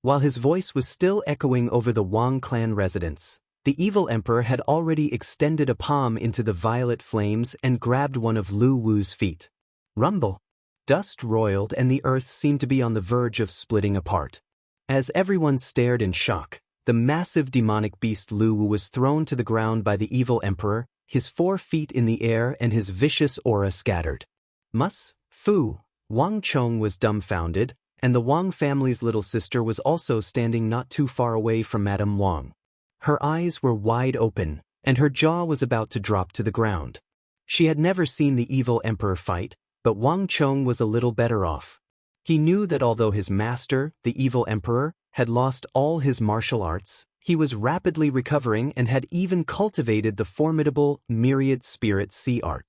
While his voice was still echoing over the Wang clan residence, the evil emperor had already extended a palm into the violet flames and grabbed one of Lu Wu's feet. Rumble! Dust roiled and the earth seemed to be on the verge of splitting apart. As everyone stared in shock, the massive demonic beast Lu Wu was thrown to the ground by the evil emperor, his 4 feet in the air and his vicious aura scattered. Mus, Fu, Wang Chong was dumbfounded, and the Wang family's little sister was also standing not too far away from Madame Wang. Her eyes were wide open, and her jaw was about to drop to the ground. She had never seen the evil emperor fight, but Wang Chong was a little better off. He knew that although his master, the evil emperor, had lost all his martial arts, he was rapidly recovering and had even cultivated the formidable myriad spirit sea art.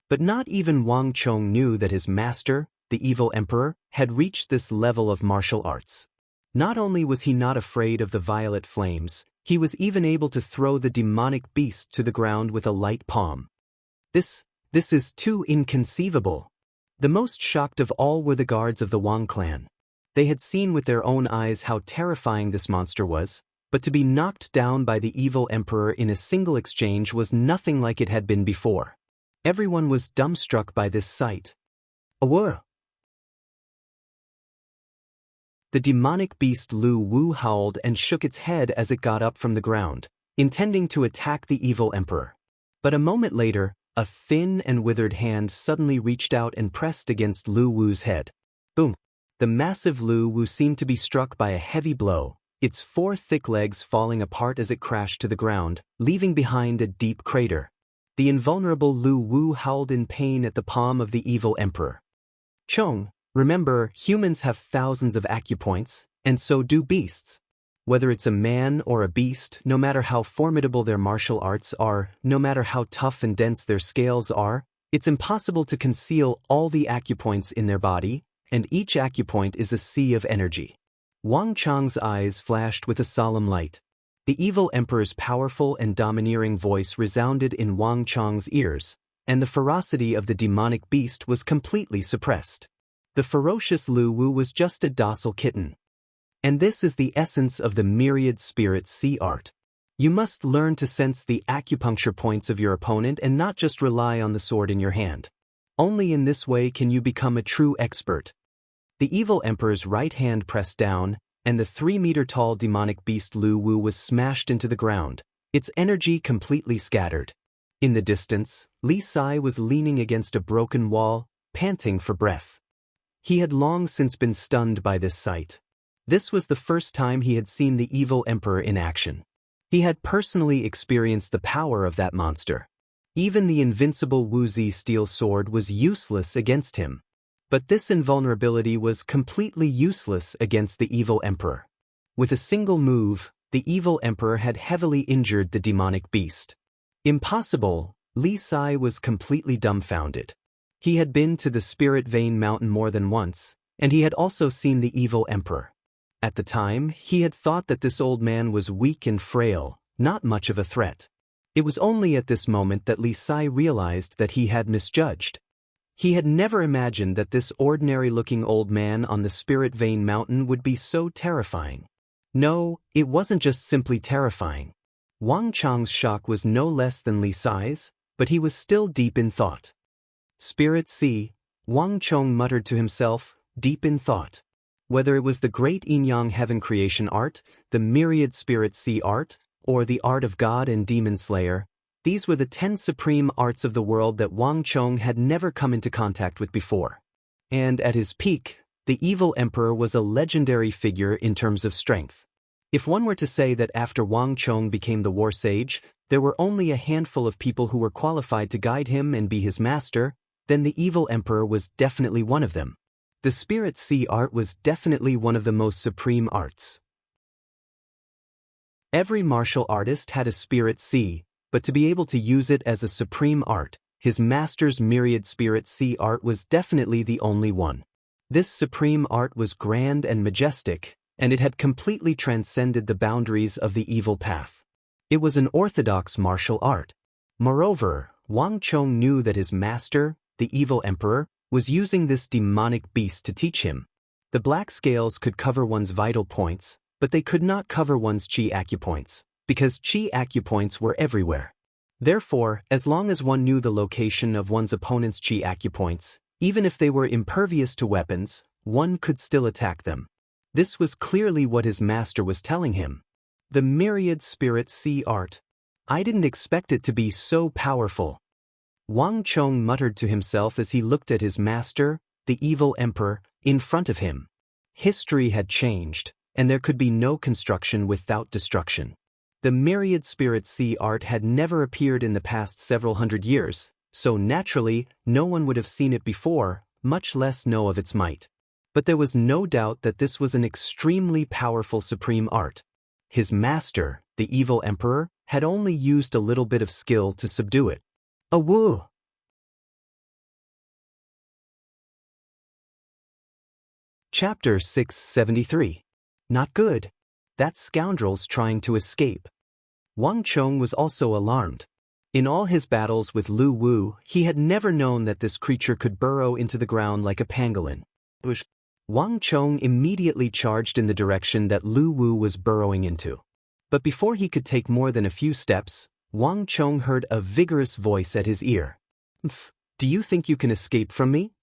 But not even Wang Chong knew that his master, the evil emperor, had reached this level of martial arts. Not only was he not afraid of the violet flames, he was even able to throw the demonic beast to the ground with a light palm. This is too inconceivable. The most shocked of all were the guards of the Wang clan. They had seen with their own eyes how terrifying this monster was, but to be knocked down by the evil emperor in a single exchange was nothing like it had been before. Everyone was dumbstruck by this sight. Awur! The demonic beast Lu Wu howled and shook its head as it got up from the ground, intending to attack the evil emperor. But a moment later, a thin and withered hand suddenly reached out and pressed against Lu Wu's head. Boom! The massive Lu Wu seemed to be struck by a heavy blow, its 4 thick legs falling apart as it crashed to the ground, leaving behind a deep crater. The invulnerable Lu Wu howled in pain at the palm of the evil emperor. Chong, remember, humans have thousands of acupoints, and so do beasts. Whether it's a man or a beast, no matter how formidable their martial arts are, no matter how tough and dense their scales are, it's impossible to conceal all the acupoints in their body, and each acupoint is a sea of energy. Wang Chang's eyes flashed with a solemn light. The evil emperor's powerful and domineering voice resounded in Wang Chang's ears, and the ferocity of the demonic beast was completely suppressed. The ferocious Lu Wu was just a docile kitten. And this is the essence of the myriad spirit sea art. You must learn to sense the acupuncture points of your opponent and not just rely on the sword in your hand. Only in this way can you become a true expert. The evil emperor's right hand pressed down, and the 3-meter-tall demonic beast Lu Wu was smashed into the ground, its energy completely scattered. In the distance, Li Sai was leaning against a broken wall, panting for breath. He had long since been stunned by this sight. This was the first time he had seen the evil emperor in action. He had personally experienced the power of that monster. Even the invincible Wuzi steel sword was useless against him. But this invulnerability was completely useless against the evil emperor. With a single move, the evil emperor had heavily injured the demonic beast. Impossible, Li Sai was completely dumbfounded. He had been to the Spirit Vein Mountain more than once, and he had also seen the evil emperor. At the time, he had thought that this old man was weak and frail, not much of a threat. It was only at this moment that Li Sai realized that he had misjudged. He had never imagined that this ordinary-looking old man on the Spirit Vein Mountain would be so terrifying. No, it wasn't just simply terrifying. Wang Chang's shock was no less than Li Sai's, but he was still deep in thought. Spirit Sea, Wang Chong muttered to himself, deep in thought. Whether it was the great Yin-Yang heaven creation art, the myriad spirit sea art, or the art of God and demon slayer, these were the 10 supreme arts of the world that Wang Chong had never come into contact with before. And at his peak, the evil emperor was a legendary figure in terms of strength. If one were to say that after Wang Chong became the war sage, there were only a handful of people who were qualified to guide him and be his master, then the evil emperor was definitely one of them. The spirit sea art was definitely one of the most supreme arts. Every martial artist had a spirit sea, but to be able to use it as a supreme art, his master's myriad spirit sea art was definitely the only one. This supreme art was grand and majestic, and it had completely transcended the boundaries of the evil path. It was an orthodox martial art. Moreover, Wang Chong knew that his master, the evil emperor, was using this demonic beast to teach him. The black scales could cover one's vital points, but they could not cover one's chi acupoints, because chi acupoints were everywhere. Therefore, as long as one knew the location of one's opponent's chi acupoints, even if they were impervious to weapons, one could still attack them. This was clearly what his master was telling him. The myriad spirit sea art. I didn't expect it to be so powerful. Wang Chong muttered to himself as he looked at his master, the evil emperor, in front of him. History had changed, and there could be no construction without destruction. The myriad spirit sea art had never appeared in the past several hundred years, so naturally, no one would have seen it before, much less know of its might. But there was no doubt that this was an extremely powerful supreme art. His master, the evil emperor, had only used a little bit of skill to subdue it. A woo! Chapter 673. Not good. That scoundrel's trying to escape. Wang Chong was also alarmed. In all his battles with Lu Wu, he had never known that this creature could burrow into the ground like a pangolin. Wang Chong immediately charged in the direction that Lu Wu was burrowing into. But before he could take more than a few steps, Wang Chong heard a vigorous voice at his ear. Do you think you can escape from me?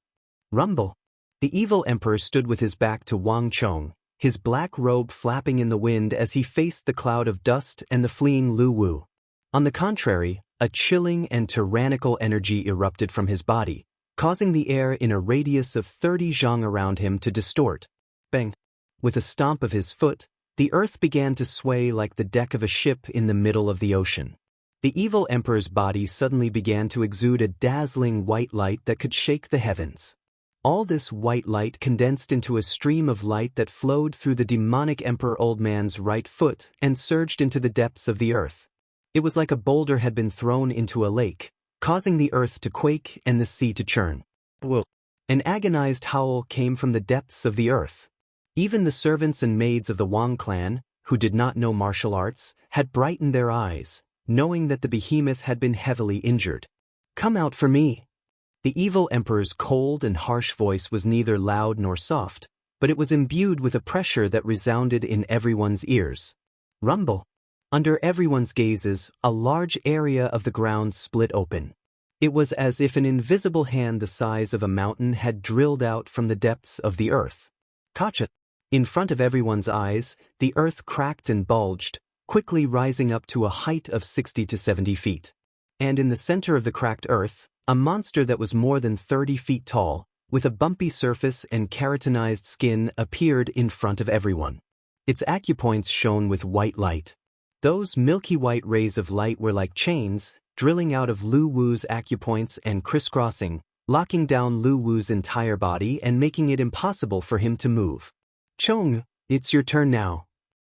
Rumble. The evil emperor stood with his back to Wang Chong, his black robe flapping in the wind as he faced the cloud of dust and the fleeing Lu Wu. On the contrary, a chilling and tyrannical energy erupted from his body, causing the air in a radius of 30 zhang around him to distort. Bang! With a stomp of his foot, the earth began to sway like the deck of a ship in the middle of the ocean. The evil emperor's body suddenly began to exude a dazzling white light that could shake the heavens. All this white light condensed into a stream of light that flowed through the demonic emperor old man's right foot and surged into the depths of the earth. It was like a boulder had been thrown into a lake, causing the earth to quake and the sea to churn. Whoa. An agonized howl came from the depths of the earth. Even the servants and maids of the Wang clan, who did not know martial arts, had brightened their eyes, knowing that the behemoth had been heavily injured. Come out for me! The evil emperor's cold and harsh voice was neither loud nor soft, but it was imbued with a pressure that resounded in everyone's ears. Rumble! Under everyone's gazes, a large area of the ground split open. It was as if an invisible hand the size of a mountain had drilled out from the depths of the earth. Kacha! In front of everyone's eyes, the earth cracked and bulged, quickly rising up to a height of 60 to 70 feet. And in the center of the cracked earth, a monster that was more than 30 feet tall, with a bumpy surface and keratinized skin, appeared in front of everyone. Its acupoints shone with white light. Those milky white rays of light were like chains, drilling out of Lu Wu's acupoints and crisscrossing, locking down Lu Wu's entire body and making it impossible for him to move. Chong, it's your turn now.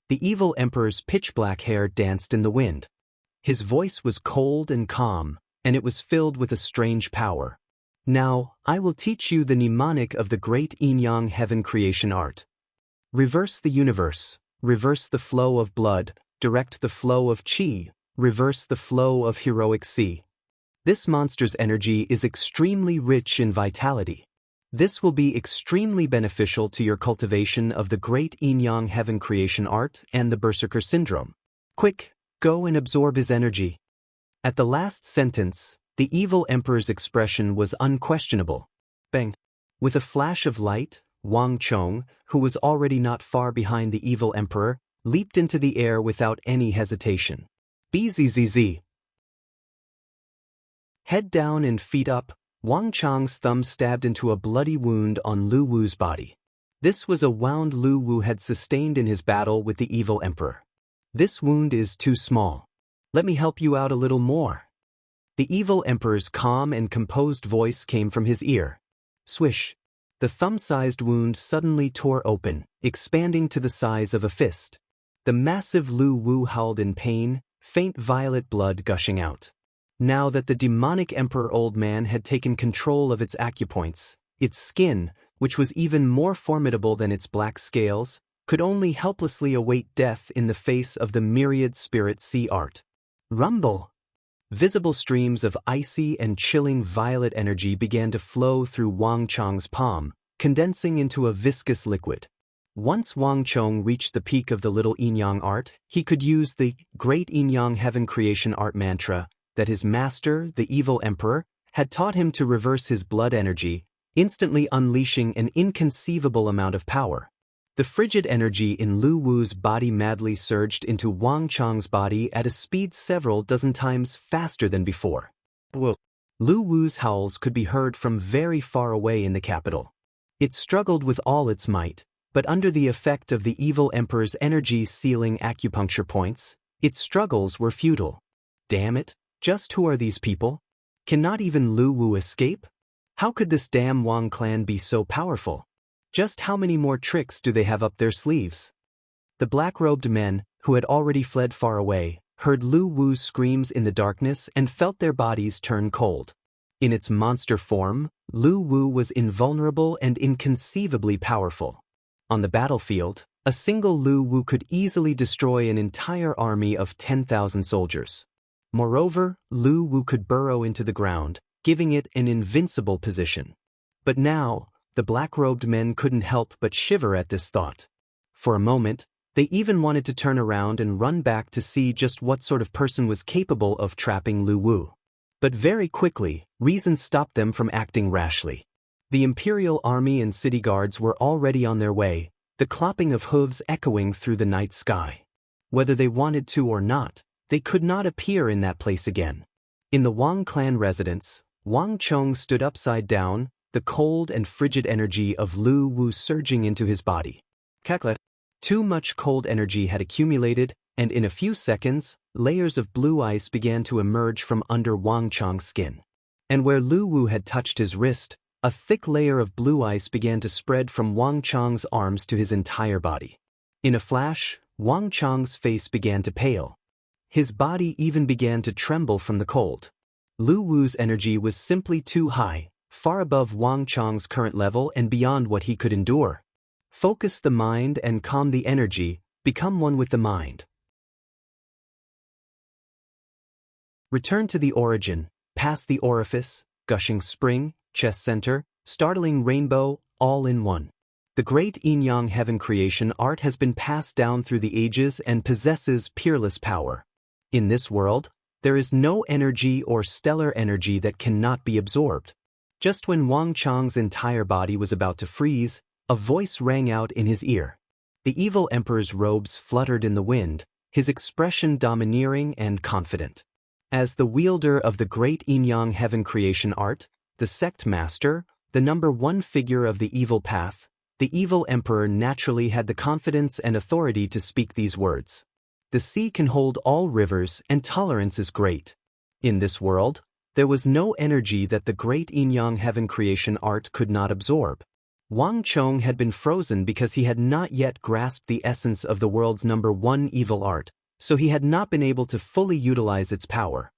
The evil emperor's pitch-black hair danced in the wind. His voice was cold and calm, and it was filled with a strange power. Now, I will teach you the mnemonic of the great yin-yang heaven creation art. Reverse the universe, reverse the flow of blood, direct the flow of qi, reverse the flow of heroic si. This monster's energy is extremely rich in vitality. This will be extremely beneficial to your cultivation of the great yin-yang heaven creation art and the Berserker syndrome. Quick, go and absorb his energy. At the last sentence, the evil emperor's expression was unquestionable. Bang! With a flash of light, Wang Chong, who was already not far behind the evil emperor, leaped into the air without any hesitation. Bzzz. Head down and feet up, Wang Chong's thumb stabbed into a bloody wound on Lu Wu's body. This was a wound Lu Wu had sustained in his battle with the evil emperor. This wound is too small. Let me help you out a little more. The evil emperor's calm and composed voice came from his ear. Swish. The thumb-sized wound suddenly tore open, expanding to the size of a fist. The massive Lu Wu howled in pain, faint violet blood gushing out. Now that the demonic emperor old man had taken control of its acupoints, its skin, which was even more formidable than its black scales, could only helplessly await death in the face of the myriad spirit sea art. Rumble! Visible streams of icy and chilling violet energy began to flow through Wang Chong's palm, condensing into a viscous liquid. Once Wang Chong reached the peak of the little yin-yang art, he could use the great yin-yang heaven creation art mantra that his master, the evil emperor, had taught him to reverse his blood energy, instantly unleashing an inconceivable amount of power. The frigid energy in Lu Wu's body madly surged into Wang Chang's body at a speed several dozen times faster than before. Whoa. Lu Wu's howls could be heard from very far away in the capital. It struggled with all its might, but under the effect of the evil emperor's energy-sealing acupuncture points, its struggles were futile. Damn it, just who are these people? Cannot even Lu Wu escape? How could this damn Wang clan be so powerful? Just how many more tricks do they have up their sleeves? The black-robed men, who had already fled far away, heard Lu Wu's screams in the darkness and felt their bodies turn cold. In its monster form, Lu Wu was invulnerable and inconceivably powerful. On the battlefield, a single Lu Wu could easily destroy an entire army of 10,000 soldiers. Moreover, Lu Wu could burrow into the ground, giving it an invincible position. But now, the black-robed men couldn't help but shiver at this thought. For a moment, they even wanted to turn around and run back to see just what sort of person was capable of trapping Lu Wu. But very quickly, reason stopped them from acting rashly. The imperial army and city guards were already on their way, the clopping of hooves echoing through the night sky. Whether they wanted to or not, they could not appear in that place again. In the Wang clan residence, Wang Chong stood upside down, the cold and frigid energy of Lu Wu surging into his body. Too much cold energy had accumulated, and in a few seconds, layers of blue ice began to emerge from under Wang Chong's skin. And where Lu Wu had touched his wrist, a thick layer of blue ice began to spread from Wang Chong's arms to his entire body. In a flash, Wang Chong's face began to pale. His body even began to tremble from the cold. Lu Wu's energy was simply too high, far above Wang Chong's current level and beyond what he could endure. Focus the mind and calm the energy, become one with the mind. Return to the origin, past the orifice, gushing spring, chest center, startling rainbow, all in one. The great yin-yang heaven creation art has been passed down through the ages and possesses peerless power. In this world, there is no energy or stellar energy that cannot be absorbed. Just when Wang Chong's entire body was about to freeze, a voice rang out in his ear. The evil emperor's robes fluttered in the wind, his expression domineering and confident. As the wielder of the great yin-yang heaven creation art, the sect master, the #1 figure of the evil path, the evil emperor naturally had the confidence and authority to speak these words. The sea can hold all rivers and tolerance is great. In this world, there was no energy that the great yin-yang heaven creation art could not absorb. Wang Chong had been frozen because he had not yet grasped the essence of the world's #1 evil art, so he had not been able to fully utilize its power.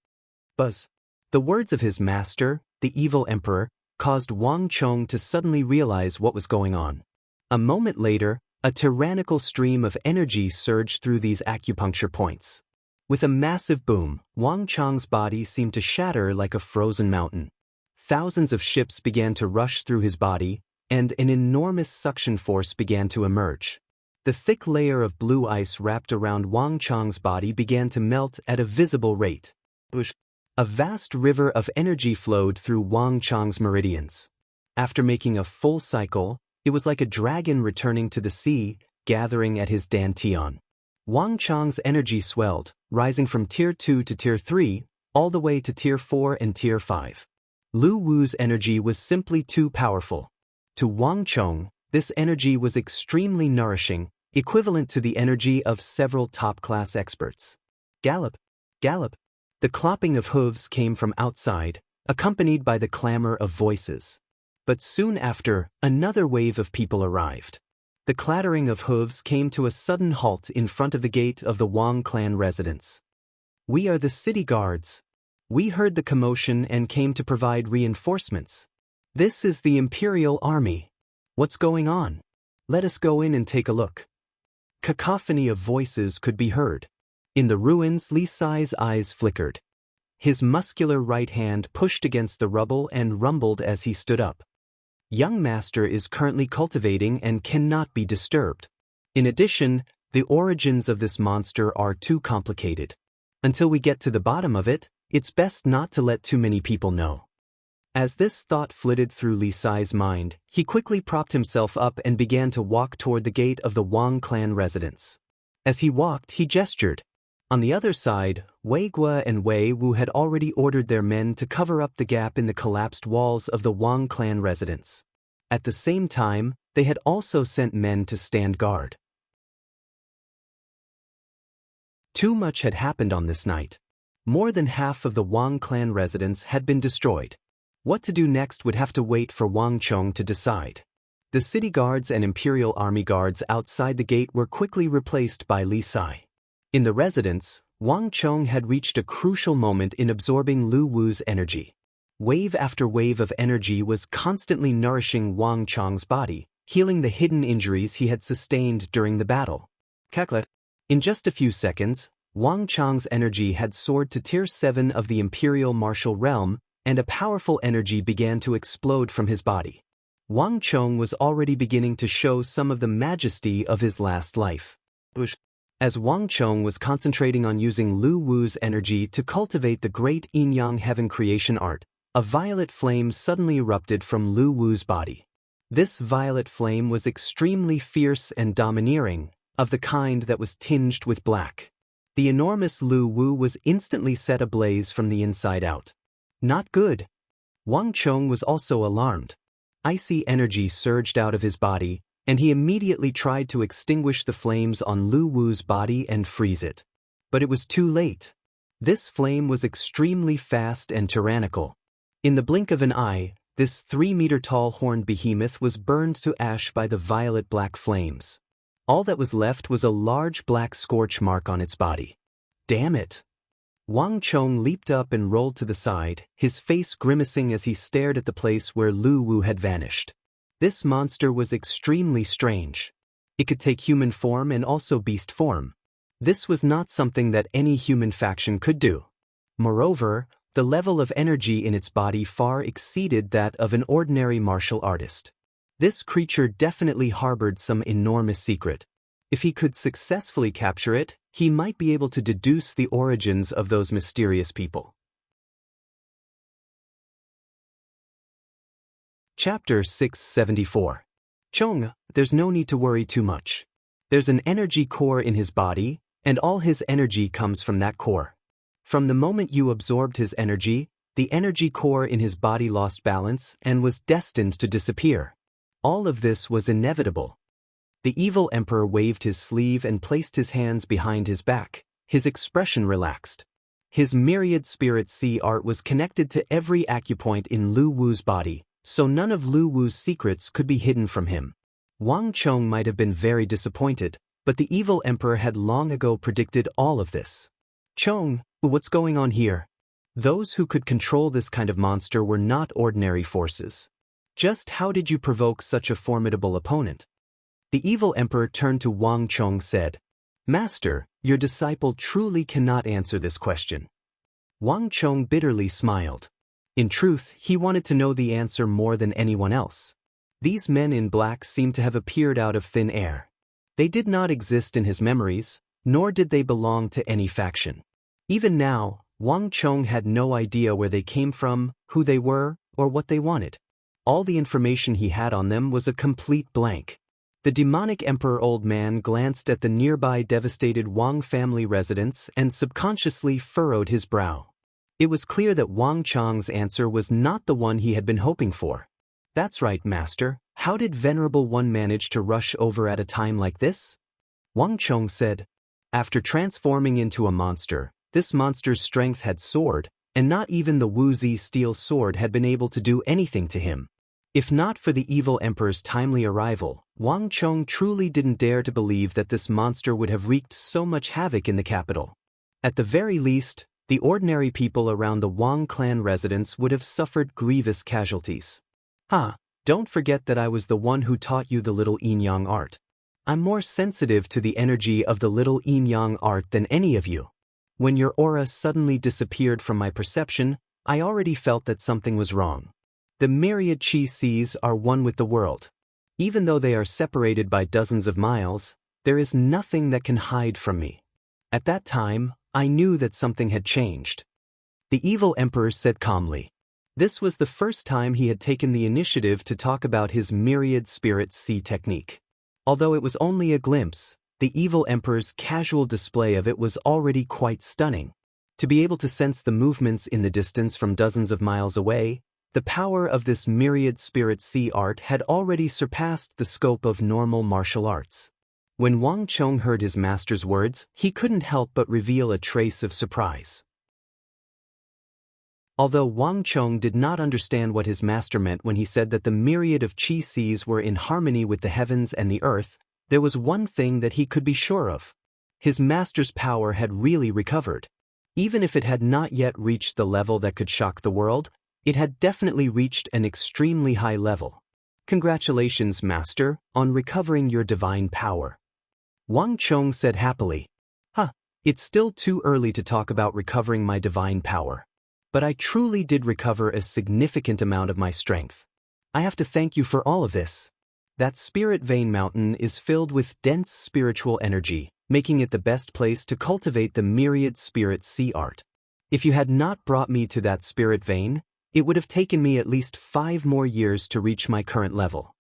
Buzz. The words of his master, the evil emperor, caused Wang Chong to suddenly realize what was going on. A moment later, a tyrannical stream of energy surged through these acupuncture points. With a massive boom, Wang Chong's body seemed to shatter like a frozen mountain. Thousands of ships began to rush through his body, and an enormous suction force began to emerge. The thick layer of blue ice wrapped around Wang Chong's body began to melt at a visible rate. A vast river of energy flowed through Wang Chong's meridians. After making a full cycle, it was like a dragon returning to the sea, gathering at his dantian. Wang Chong's energy swelled, rising from Tier 2 to Tier 3, all the way to Tier 4 and Tier 5. Lu Wu's energy was simply too powerful. To Wang Chong, this energy was extremely nourishing, equivalent to the energy of several top-class experts. Gallop, gallop. The clopping of hooves came from outside, accompanied by the clamor of voices. But soon after, another wave of people arrived. The clattering of hooves came to a sudden halt in front of the gate of the Wang clan residence. "We are the city guards. We heard the commotion and came to provide reinforcements. This is the Imperial Army. What's going on? Let us go in and take a look." Cacophony of voices could be heard. In the ruins, Li Sai's eyes flickered. His muscular right hand pushed against the rubble and rumbled as he stood up. Young Master is currently cultivating and cannot be disturbed. In addition, the origins of this monster are too complicated. Until we get to the bottom of it, it's best not to let too many people know. As this thought flitted through Li Sai's mind, he quickly propped himself up and began to walk toward the gate of the Wang clan residence. As he walked, he gestured. On the other side, Wei Guo and Wei Wu had already ordered their men to cover up the gap in the collapsed walls of the Wang clan residence. At the same time, they had also sent men to stand guard. Too much had happened on this night. More than half of the Wang clan residence had been destroyed. What to do next would have to wait for Wang Chong to decide. The city guards and imperial army guards outside the gate were quickly replaced by Li Sai. In the residence, Wang Chong had reached a crucial moment in absorbing Lu Wu's energy. Wave after wave of energy was constantly nourishing Wang Chong's body, healing the hidden injuries he had sustained during the battle. In just a few seconds, Wang Chong's energy had soared to Tier 7 of the Imperial Martial Realm, and a powerful energy began to explode from his body. Wang Chong was already beginning to show some of the majesty of his last life. As Wang Chong was concentrating on using Lu Wu's energy to cultivate the great yin-yang heaven creation art, a violet flame suddenly erupted from Lu Wu's body. This violet flame was extremely fierce and domineering, of the kind that was tinged with black. The enormous Lu Wu was instantly set ablaze from the inside out. Not good. Wang Chong was also alarmed. Icy energy surged out of his body, and he immediately tried to extinguish the flames on Lu Wu's body and freeze it. But it was too late. This flame was extremely fast and tyrannical. In the blink of an eye, this 3-meter-tall horned behemoth was burned to ash by the violet-black flames. All that was left was a large black scorch mark on its body. Damn it! Wang Chong leaped up and rolled to the side, his face grimacing as he stared at the place where Lu Wu had vanished. This monster was extremely strange. It could take human form and also beast form. This was not something that any human faction could do. Moreover, the level of energy in its body far exceeded that of an ordinary martial artist. This creature definitely harbored some enormous secret. If he could successfully capture it, he might be able to deduce the origins of those mysterious people. Chapter 674. Chong, there's no need to worry too much. There's an energy core in his body, and all his energy comes from that core. From the moment you absorbed his energy, the energy core in his body lost balance and was destined to disappear. All of this was inevitable. The evil emperor waved his sleeve and placed his hands behind his back, his expression relaxed. His myriad spirit sea art was connected to every acupoint in Lu Wu's body, so none of Lu Wu's secrets could be hidden from him. Wang Chong might have been very disappointed, but the evil emperor had long ago predicted all of this. Chong, what's going on here? Those who could control this kind of monster were not ordinary forces. Just how did you provoke such a formidable opponent? The evil emperor turned to Wang Chong said, Master, your disciple truly cannot answer this question. Wang Chong bitterly smiled. In truth, he wanted to know the answer more than anyone else. These men in black seemed to have appeared out of thin air. They did not exist in his memories, nor did they belong to any faction. Even now, Wang Chong had no idea where they came from, who they were, or what they wanted. All the information he had on them was a complete blank. The demonic emperor old man glanced at the nearby devastated Wang family residence and subconsciously furrowed his brow. It was clear that Wang Chong's answer was not the one he had been hoping for. That's right, Master. How did Venerable One manage to rush over at a time like this? Wang Chong said. After transforming into a monster, this monster's strength had soared, and not even the Wuzi steel sword had been able to do anything to him. If not for the evil emperor's timely arrival, Wang Chong truly didn't dare to believe that this monster would have wreaked so much havoc in the capital. At the very least, the ordinary people around the Wang clan residence would have suffered grievous casualties. Don't forget that I was the one who taught you the little yin-yang art. I'm more sensitive to the energy of the little yin-yang art than any of you. When your aura suddenly disappeared from my perception, I already felt that something was wrong. The myriad chi seas are one with the world. Even though they are separated by dozens of miles, there is nothing that can hide from me. At that time, I knew that something had changed. The evil emperor said calmly. This was the first time he had taken the initiative to talk about his myriad spirit sea technique. Although it was only a glimpse, the evil emperor's casual display of it was already quite stunning. To be able to sense the movements in the distance from dozens of miles away, the power of this myriad spirit sea art had already surpassed the scope of normal martial arts. When Wang Chong heard his master's words, he couldn't help but reveal a trace of surprise. Although Wang Chong did not understand what his master meant when he said that the myriad of chi seas were in harmony with the heavens and the earth, there was one thing that he could be sure of. His master's power had really recovered. Even if it had not yet reached the level that could shock the world, it had definitely reached an extremely high level. Congratulations, Master, on recovering your divine power. Wang Chong said happily. It's still too early to talk about recovering my divine power. But I truly did recover a significant amount of my strength. I have to thank you for all of this. That spirit vein mountain is filled with dense spiritual energy, making it the best place to cultivate the myriad spirit sea art. If you had not brought me to that spirit vein, it would have taken me at least 5 more years to reach my current level.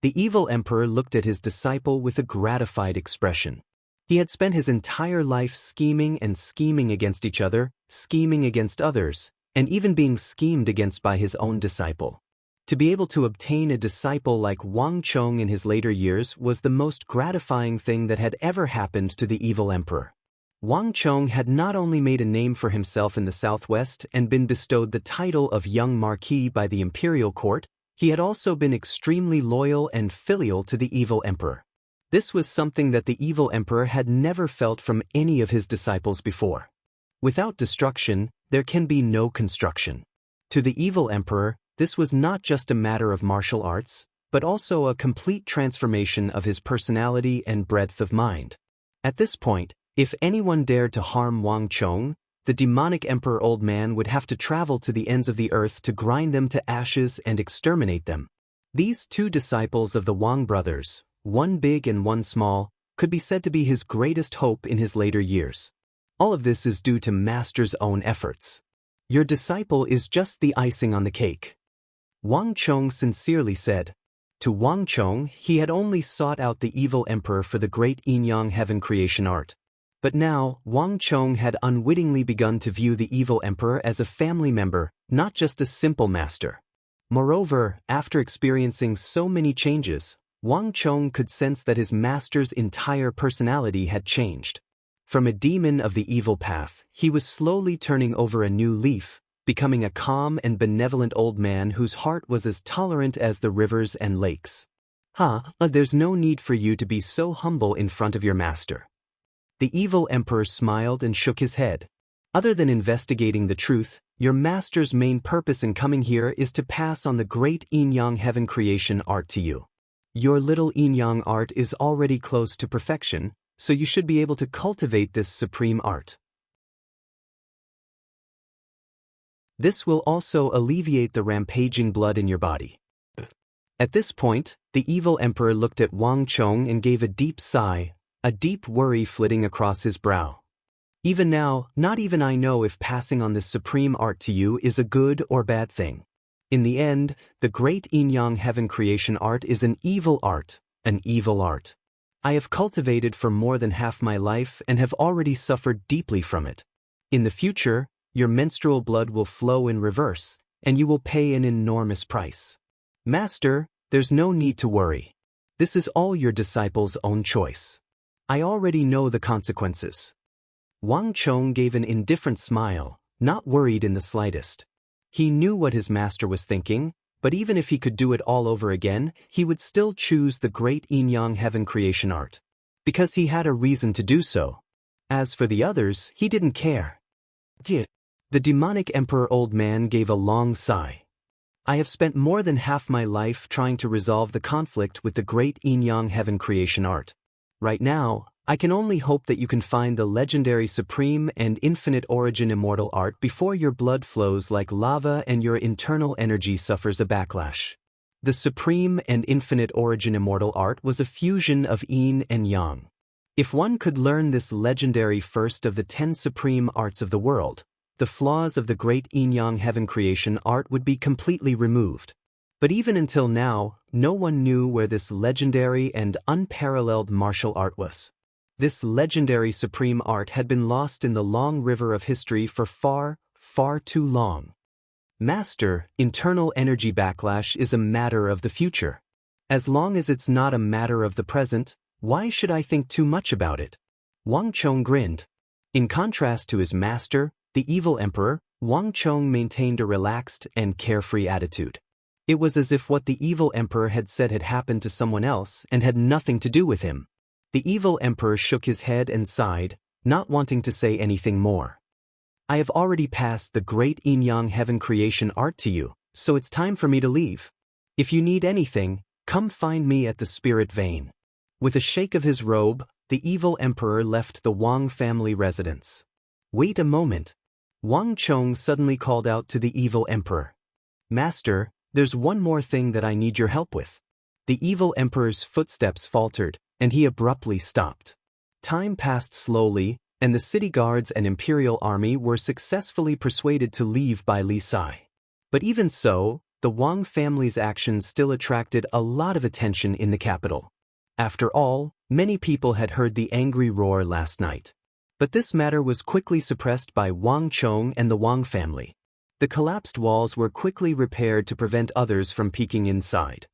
The evil emperor looked at his disciple with a gratified expression. He had spent his entire life scheming and scheming against each other, scheming against others, and even being schemed against by his own disciple. To be able to obtain a disciple like Wang Chong in his later years was the most gratifying thing that had ever happened to the evil emperor. Wang Chong had not only made a name for himself in the southwest and been bestowed the title of Young Marquis by the imperial court, he had also been extremely loyal and filial to the evil emperor. This was something that the evil emperor had never felt from any of his disciples before. Without destruction, there can be no construction. To the evil emperor, this was not just a matter of martial arts, but also a complete transformation of his personality and breadth of mind. At this point, if anyone dared to harm Wang Chong, the demonic emperor old man would have to travel to the ends of the earth to grind them to ashes and exterminate them. These 2 disciples of the Wang brothers, one big and one small, could be said to be his greatest hope in his later years. All of this is due to Master's own efforts. Your disciple is just the icing on the cake. Wang Chong sincerely said. To Wang Chong, he had only sought out the evil emperor for the great yin-yang heaven creation art. But now, Wang Chong had unwittingly begun to view the evil emperor as a family member, not just a simple master. Moreover, after experiencing so many changes, Wang Chong could sense that his master's entire personality had changed. From a demon of the evil path, he was slowly turning over a new leaf, becoming a calm and benevolent old man whose heart was as tolerant as the rivers and lakes. There's no need for you to be so humble in front of your master. The evil emperor smiled and shook his head. Other than investigating the truth, your master's main purpose in coming here is to pass on the great yin-yang heaven creation art to you. Your little yin-yang art is already close to perfection, so you should be able to cultivate this supreme art. This will also alleviate the rampaging blood in your body. At this point, the evil emperor looked at Wang Chong and gave a deep sigh, a deep worry flitting across his brow. Even now, not even I know if passing on this supreme art to you is a good or bad thing. In the end, the great yin-yang heaven creation art is an evil art, an evil art. I have cultivated for more than half my life and have already suffered deeply from it. In the future, your menstrual blood will flow in reverse, and you will pay an enormous price. Master, there's no need to worry. This is all your disciple's own choice. I already know the consequences. Wang Chong gave an indifferent smile, not worried in the slightest. He knew what his master was thinking, but even if he could do it all over again, he would still choose the great yin-yang heaven creation art. Because he had a reason to do so. As for the others, he didn't care. The demonic emperor old man gave a long sigh. I have spent more than half my life trying to resolve the conflict with the great yin-yang heaven creation art. Right now, I can only hope that you can find the legendary supreme and infinite origin immortal art before your blood flows like lava and your internal energy suffers a backlash. The supreme and infinite origin immortal art was a fusion of yin and yang. If one could learn this legendary first of the 10 supreme arts of the world, the flaws of the great Yin-Yang heaven creation art would be completely removed. But even until now, no one knew where this legendary and unparalleled martial art was. This legendary supreme art had been lost in the long river of history for far, far too long. Master, internal energy backlash is a matter of the future. As long as it's not a matter of the present, why should I think too much about it? Wang Chong grinned. In contrast to his master, the evil emperor, Wang Chong maintained a relaxed and carefree attitude. It was as if what the evil emperor had said had happened to someone else and had nothing to do with him. The evil emperor shook his head and sighed, not wanting to say anything more. I have already passed the great Yin-Yang heaven creation art to you, so it's time for me to leave. If you need anything, come find me at the spirit vein. With a shake of his robe, the evil emperor left the Wang family residence. Wait a moment. Wang Chong suddenly called out to the evil emperor. Master, there's one more thing that I need your help with. The evil emperor's footsteps faltered, and he abruptly stopped. Time passed slowly, and the city guards and imperial army were successfully persuaded to leave by Li Sai. But even so, the Wang family's actions still attracted a lot of attention in the capital. After all, many people had heard the angry roar last night. But this matter was quickly suppressed by Wang Chong and the Wang family. The collapsed walls were quickly repaired to prevent others from peeking inside.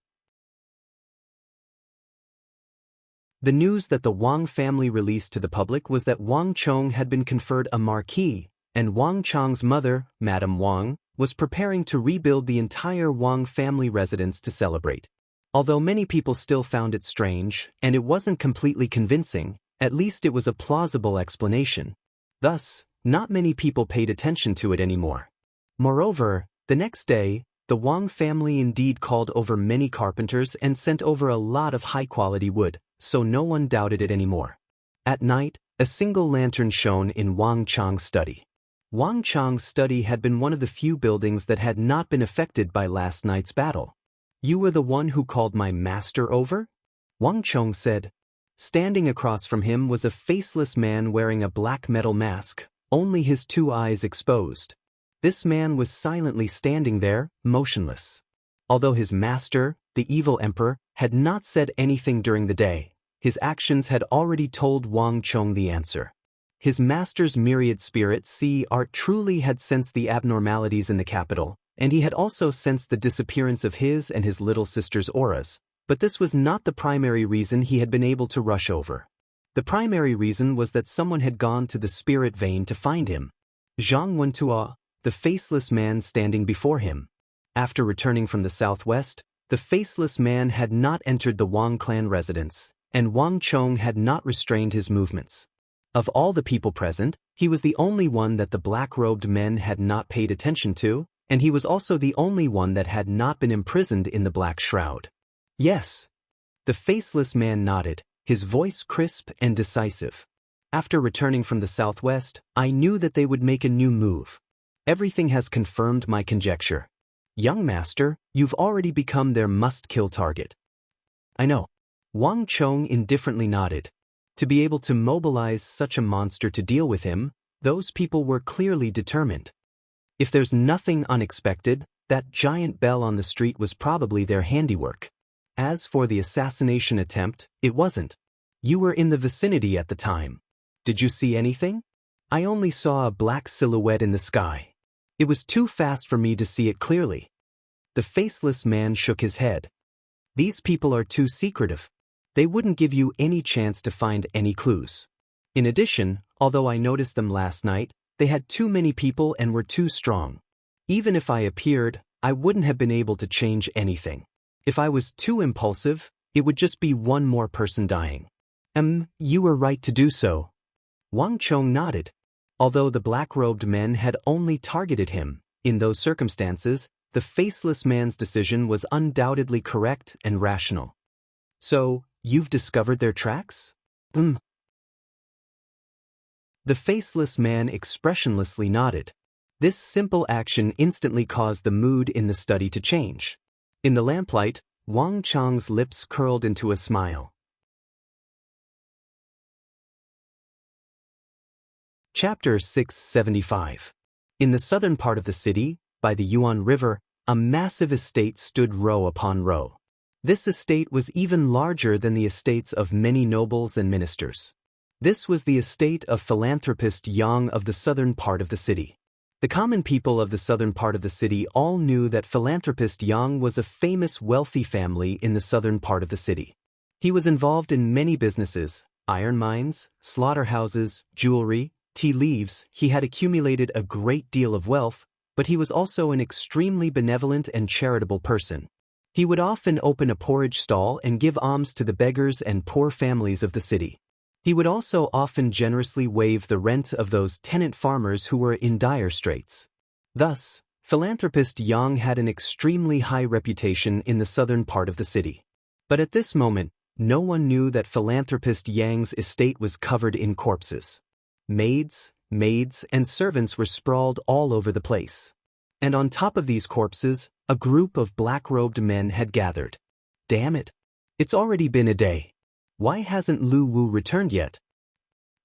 The news that the Wang family released to the public was that Wang Chong had been conferred a marquis, and Wang Chong's mother, Madame Wang, was preparing to rebuild the entire Wang family residence to celebrate. Although many people still found it strange, and it wasn't completely convincing, at least it was a plausible explanation. Thus, not many people paid attention to it anymore. Moreover, the next day, the Wang family indeed called over many carpenters and sent over a lot of high-quality wood, so no one doubted it anymore. At night, a single lantern shone in Wang Chong's study. Wang Chong's study had been one of the few buildings that had not been affected by last night's battle. You were the one who called my master over? Wang Chong said. Standing across from him was a faceless man wearing a black metal mask, only his two eyes exposed. This man was silently standing there, motionless. Although his master, the evil emperor, had not said anything during the day, his actions had already told Wang Chong the answer. His master's myriad spirit art truly had sensed the abnormalities in the capital, and he had also sensed the disappearance of his and his little sister's auras, but this was not the primary reason he had been able to rush over. The primary reason was that someone had gone to the spirit vein to find him. Zhang Wentua, the faceless man standing before him. After returning from the southwest, the faceless man had not entered the Wang clan residence, and Wang Chong had not restrained his movements. Of all the people present, he was the only one that the black-robed men had not paid attention to, and he was also the only one that had not been imprisoned in the black shroud. Yes. The faceless man nodded, his voice crisp and decisive. After returning from the southwest, I knew that they would make a new move. Everything has confirmed my conjecture. Young master, you've already become their must-kill target. I know. Wang Chong indifferently nodded. To be able to mobilize such a monster to deal with him, those people were clearly determined. If there's nothing unexpected, that giant bell on the street was probably their handiwork. As for the assassination attempt, it wasn't. You were in the vicinity at the time. Did you see anything? I only saw a black silhouette in the sky. It was too fast for me to see it clearly. The faceless man shook his head. These people are too secretive. They wouldn't give you any chance to find any clues. In addition, although I noticed them last night, they had too many people and were too strong. Even if I appeared, I wouldn't have been able to change anything. If I was too impulsive, it would just be one more person dying. You were right to do so. Wang Chong nodded. Although the black-robed men had only targeted him, in those circumstances, the faceless man's decision was undoubtedly correct and rational. So, you've discovered their tracks? The faceless man expressionlessly nodded. This simple action instantly caused the mood in the study to change. In the lamplight, Wang Chong's lips curled into a smile. Chapter 675. In the southern part of the city, by the Yuan River, a massive estate stood row upon row. This estate was even larger than the estates of many nobles and ministers. This was the estate of philanthropist Yang of the southern part of the city. The common people of the southern part of the city all knew that philanthropist Yang was a famous wealthy family in the southern part of the city. He was involved in many businesses, iron mines, slaughterhouses, jewelry, tea leaves. He had accumulated a great deal of wealth, but he was also an extremely benevolent and charitable person. He would often open a porridge stall and give alms to the beggars and poor families of the city. He would also often generously waive the rent of those tenant farmers who were in dire straits. Thus, philanthropist Yang had an extremely high reputation in the southern part of the city. But at this moment, no one knew that philanthropist Yang's estate was covered in corpses. Maids, and servants were sprawled all over the place. And on top of these corpses, a group of black-robed men had gathered. Damn it! It's already been a day. Why hasn't Lu Wu returned yet?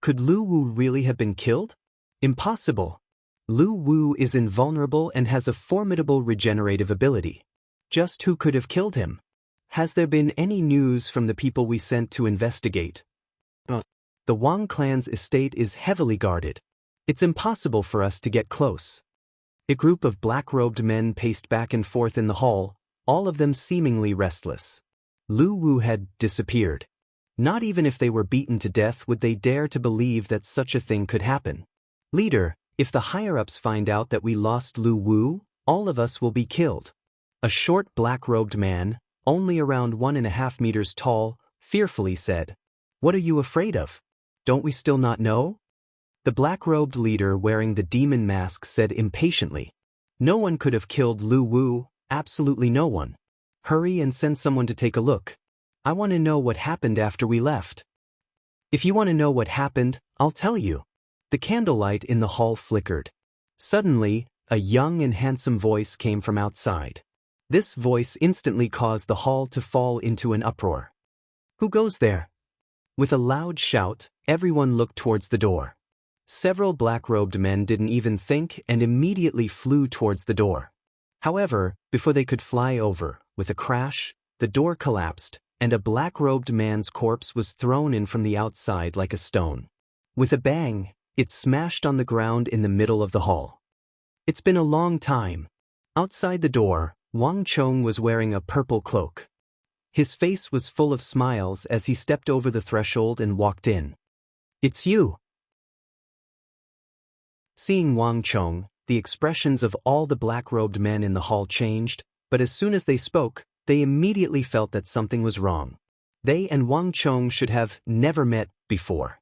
Could Lu Wu really have been killed? Impossible. Lu Wu is invulnerable and has a formidable regenerative ability. Just who could have killed him? Has there been any news from the people we sent to investigate? The Wang clan's estate is heavily guarded. It's impossible for us to get close. A group of black-robed men paced back and forth in the hall, all of them seemingly restless. Lu Wu had disappeared. Not even if they were beaten to death would they dare to believe that such a thing could happen. Leader, if the higher-ups find out that we lost Lu Wu, all of us will be killed. A short black-robed man, only around 1.5 meters tall, fearfully said. What are you afraid of? Don't we still not know? The black-robed leader wearing the demon mask said impatiently. No one could have killed Lu Wu, absolutely no one. Hurry and send someone to take a look. I want to know what happened after we left. If you want to know what happened, I'll tell you. The candlelight in the hall flickered. Suddenly, a young and handsome voice came from outside. This voice instantly caused the hall to fall into an uproar. Who goes there? With a loud shout, everyone looked towards the door. Several black-robed men didn't even think and immediately flew towards the door. However, before they could fly over, with a crash, the door collapsed, and a black-robed man's corpse was thrown in from the outside like a stone. With a bang, it smashed on the ground in the middle of the hall. It's been a long time. Outside the door, Wang Chong was wearing a purple cloak. His face was full of smiles as he stepped over the threshold and walked in. It's you. Seeing Wang Chong, the expressions of all the black-robed men in the hall changed, but as soon as they spoke, they immediately felt that something was wrong. They and Wang Chong should have never met before.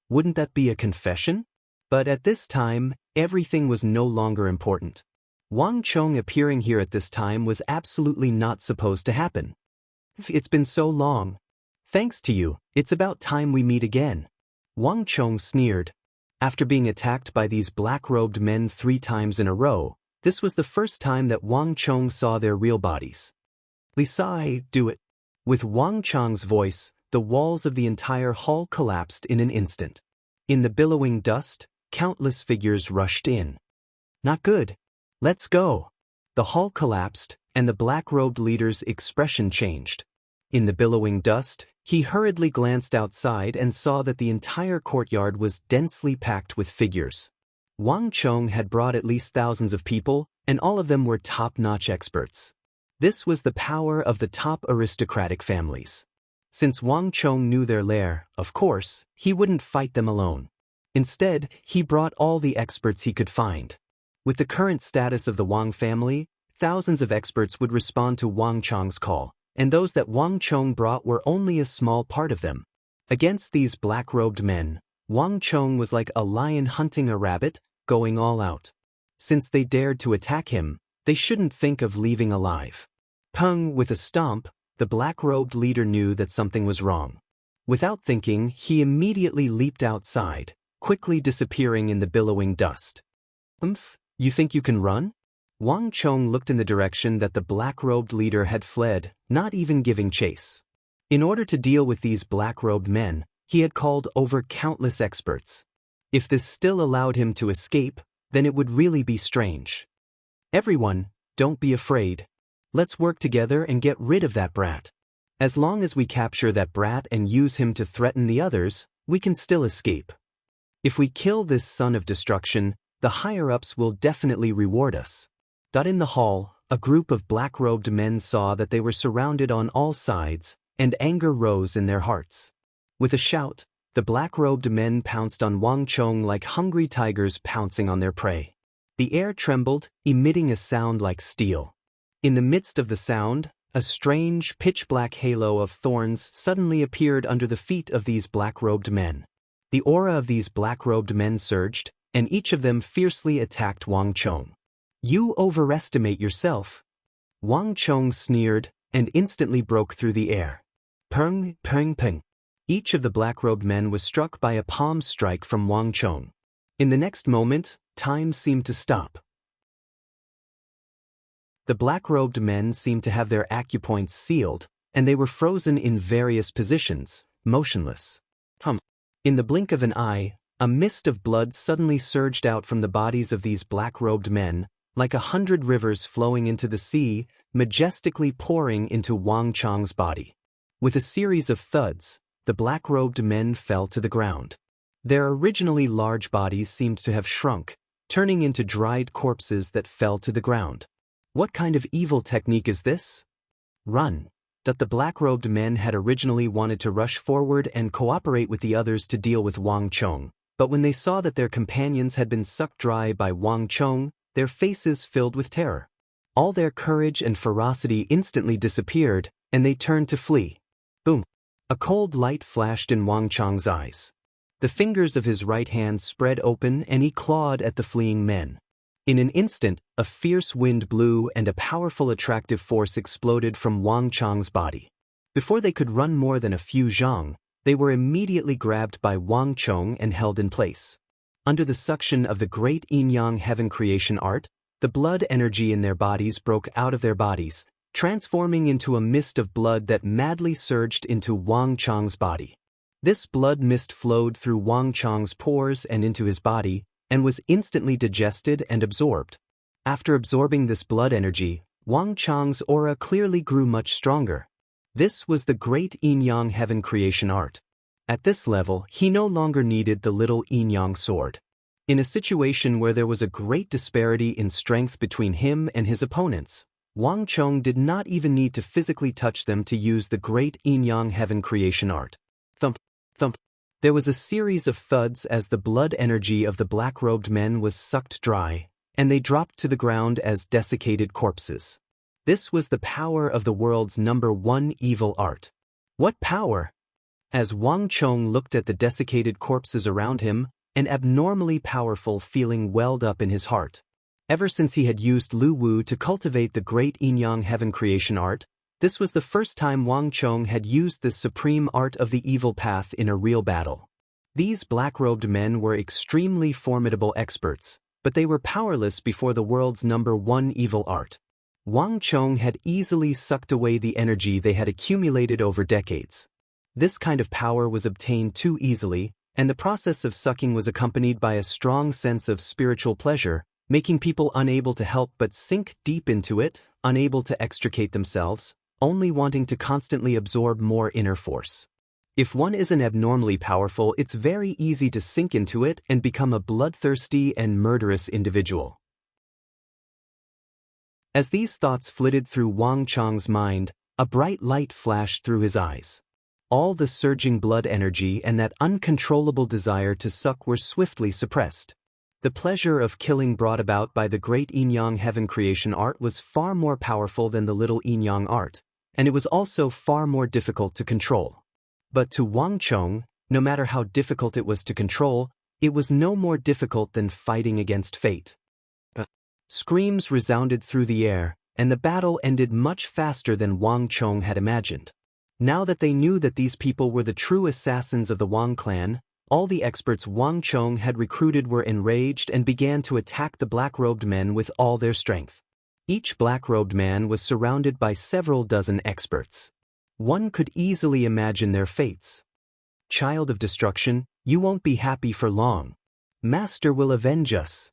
Wouldn't that be a confession? But at this time, everything was no longer important. Wang Chong appearing here at this time was absolutely not supposed to happen. It's been so long. Thanks to you, it's about time we meet again. Wang Chong sneered. After being attacked by these black-robed men 3 times in a row, this was the first time that Wang Chong saw their real bodies. Lisai, do it. With Wang Chong's voice, the walls of the entire hall collapsed in an instant. In the billowing dust, countless figures rushed in. Not good. Let's go. The hall collapsed, and the black-robed leader's expression changed. In the billowing dust, he hurriedly glanced outside and saw that the entire courtyard was densely packed with figures. Wang Chong had brought at least thousands of people, and all of them were top-notch experts. This was the power of the top aristocratic families. Since Wang Chong knew their lair, of course, he wouldn't fight them alone. Instead, he brought all the experts he could find. With the current status of the Wang family, thousands of experts would respond to Wang Chong's call, and those that Wang Chong brought were only a small part of them. Against these black-robed men, Wang Chong was like a lion hunting a rabbit, going all out. Since they dared to attack him, they shouldn't think of leaving alive. Peng, with a stomp, the black-robed leader knew that something was wrong. Without thinking, he immediately leaped outside, quickly disappearing in the billowing dust. You think you can run? Wang Chong looked in the direction that the black-robed leader had fled, not even giving chase. In order to deal with these black-robed men, he had called over countless experts. If this still allowed him to escape, then it would really be strange. Everyone, don't be afraid. Let's work together and get rid of that brat. As long as we capture that brat and use him to threaten the others, we can still escape. If we kill this son of destruction, the higher-ups will definitely reward us. In the hall, a group of black-robed men saw that they were surrounded on all sides, and anger rose in their hearts. With a shout, the black-robed men pounced on Wang Chong like hungry tigers pouncing on their prey. The air trembled, emitting a sound like steel. In the midst of the sound, a strange, pitch-black halo of thorns suddenly appeared under the feet of these black-robed men. The aura of these black-robed men surged, and each of them fiercely attacked Wang Chong. You overestimate yourself. Wang Chong sneered, and instantly broke through the air. Peng, peng, peng. Each of the black-robed men was struck by a palm strike from Wang Chong. In the next moment, time seemed to stop. The black-robed men seemed to have their acupoints sealed, and they were frozen in various positions, motionless. In the blink of an eye, a mist of blood suddenly surged out from the bodies of these black-robed men, like 100 rivers flowing into the sea, majestically pouring into Wang Chong's body. With a series of thuds, the black-robed men fell to the ground. Their originally large bodies seemed to have shrunk, turning into dried corpses that fell to the ground. What kind of evil technique is this? Run. The black-robed men had originally wanted to rush forward and cooperate with the others to deal with Wang Chong, but when they saw that their companions had been sucked dry by Wang Chong, their faces filled with terror. All their courage and ferocity instantly disappeared, and they turned to flee. Boom! A cold light flashed in Wang Chong's eyes. The fingers of his right hand spread open and he clawed at the fleeing men. In an instant, a fierce wind blew and a powerful attractive force exploded from Wang Chong's body. Before they could run more than a few zhang, they were immediately grabbed by Wang Chong and held in place. Under the suction of the great yin-yang heaven creation art, the blood energy in their bodies broke out of their bodies, transforming into a mist of blood that madly surged into Wang Chong's body. This blood mist flowed through Wang Chong's pores and into his body, and was instantly digested and absorbed. After absorbing this blood energy, Wang Chong's aura clearly grew much stronger. This was the great yin-yang heaven creation art. At this level, he no longer needed the little yin-yang sword. In a situation where there was a great disparity in strength between him and his opponents, Wang Chong did not even need to physically touch them to use the great yin-yang heaven creation art. Thump, thump. There was a series of thuds as the blood energy of the black-robed men was sucked dry, and they dropped to the ground as desiccated corpses. This was the power of the world's #1 evil art. What power? As Wang Chong looked at the desiccated corpses around him, an abnormally powerful feeling welled up in his heart. Ever since he had used Lu Wu to cultivate the great yin-yang heaven creation art, this was the first time Wang Chong had used this supreme art of the evil path in a real battle. These black-robed men were extremely formidable experts, but they were powerless before the world's #1 evil art. Wang Chong had easily sucked away the energy they had accumulated over decades. This kind of power was obtained too easily, and the process of sucking was accompanied by a strong sense of spiritual pleasure, making people unable to help but sink deep into it, unable to extricate themselves, only wanting to constantly absorb more inner force. If one isn't abnormally powerful, it's very easy to sink into it and become a bloodthirsty and murderous individual. As these thoughts flitted through Wang Chong's mind, a bright light flashed through his eyes. All the surging blood energy and that uncontrollable desire to suck were swiftly suppressed. The pleasure of killing brought about by the great yin-yang heaven creation art was far more powerful than the little yin-yang art, and it was also far more difficult to control. But to Wang Chong, no matter how difficult it was to control, it was no more difficult than fighting against fate. Screams resounded through the air, and the battle ended much faster than Wang Chong had imagined. Now that they knew that these people were the true assassins of the Wang clan, all the experts Wang Chong had recruited were enraged and began to attack the black-robed men with all their strength. Each black-robed man was surrounded by several dozen experts. One could easily imagine their fates. Child of destruction, you won't be happy for long. Master will avenge us.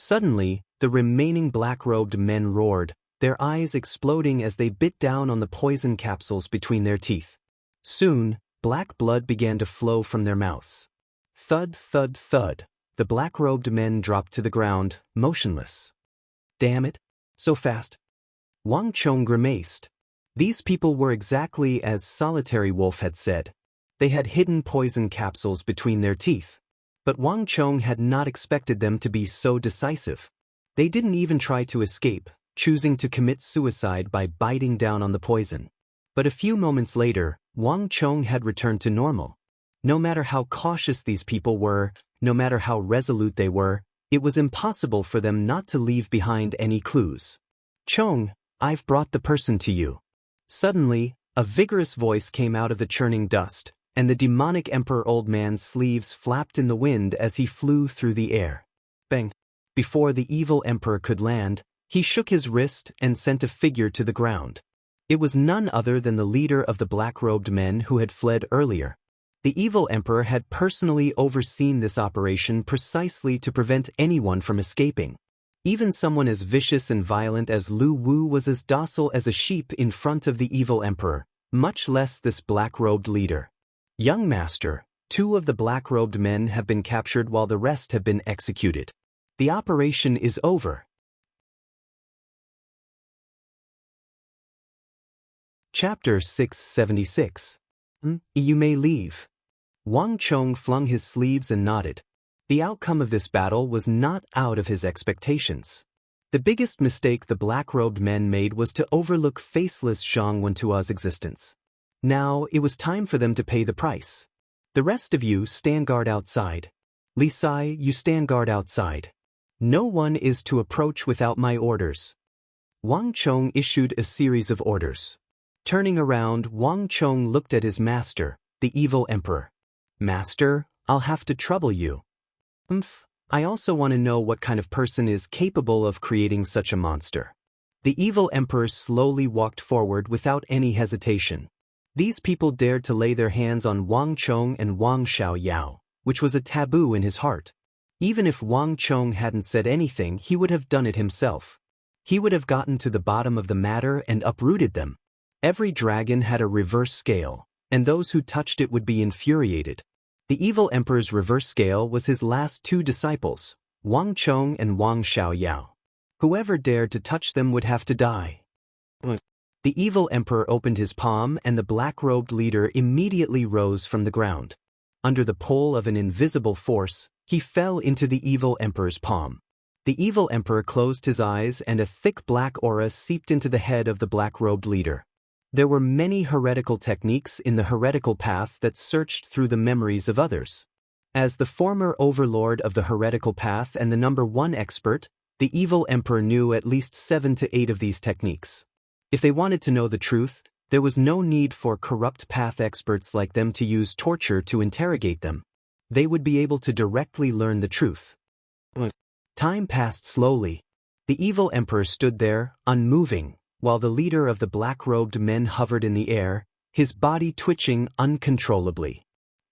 Suddenly, the remaining black-robed men roared, their eyes exploding as they bit down on the poison capsules between their teeth. Soon, black blood began to flow from their mouths. Thud, thud, thud. The black-robed men dropped to the ground, motionless. Damn it. So fast. Wang Chong grimaced. These people were exactly as Solitary Wolf had said. They had hidden poison capsules between their teeth. But Wang Chong had not expected them to be so decisive. They didn't even try to escape, choosing to commit suicide by biting down on the poison. But a few moments later, Wang Chong had returned to normal. No matter how cautious these people were, no matter how resolute they were, it was impossible for them not to leave behind any clues. Chong, I've brought the person to you. Suddenly, a vigorous voice came out of the churning dust, and the demonic Emperor Old Man's sleeves flapped in the wind as he flew through the air. Bang! Before the evil emperor could land, he shook his wrist and sent a figure to the ground. It was none other than the leader of the black-robed men who had fled earlier. The evil emperor had personally overseen this operation precisely to prevent anyone from escaping. Even someone as vicious and violent as Lu Wu was as docile as a sheep in front of the evil emperor, much less this black-robed leader. Young master, 2 of the black-robed men have been captured while the rest have been executed. The operation is over. Chapter 676. You may leave. Wang Chong flung his sleeves and nodded. The outcome of this battle was not out of his expectations. The biggest mistake the black-robed men made was to overlook faceless Zhang Wentua's existence. Now, it was time for them to pay the price. The rest of you stand guard outside. Li Sai, you stand guard outside. No one is to approach without my orders. Wang Chong issued a series of orders. Turning around, Wang Chong looked at his master, the evil emperor. Master, I'll have to trouble you. I also want to know what kind of person is capable of creating such a monster. The evil emperor slowly walked forward without any hesitation. These people dared to lay their hands on Wang Chong and Wang Xiaoyao, which was a taboo in his heart. Even if Wang Chong hadn't said anything, he would have done it himself. He would have gotten to the bottom of the matter and uprooted them. Every dragon had a reverse scale, and those who touched it would be infuriated. The evil emperor's reverse scale was his last 2 disciples, Wang Chong and Wang Xiaoyao. Whoever dared to touch them would have to die. The evil emperor opened his palm and the black-robed leader immediately rose from the ground. Under the pull of an invisible force, he fell into the evil emperor's palm. The evil emperor closed his eyes and a thick black aura seeped into the head of the black-robed leader. There were many heretical techniques in the heretical path that searched through the memories of others. As the former overlord of the heretical path and the #1 expert, the evil emperor knew at least 7 to 8 of these techniques. If they wanted to know the truth, there was no need for corrupt path experts like them to use torture to interrogate them. They would be able to directly learn the truth. Time passed slowly. The evil emperor stood there, unmoving, while the leader of the black-robed men hovered in the air, his body twitching uncontrollably.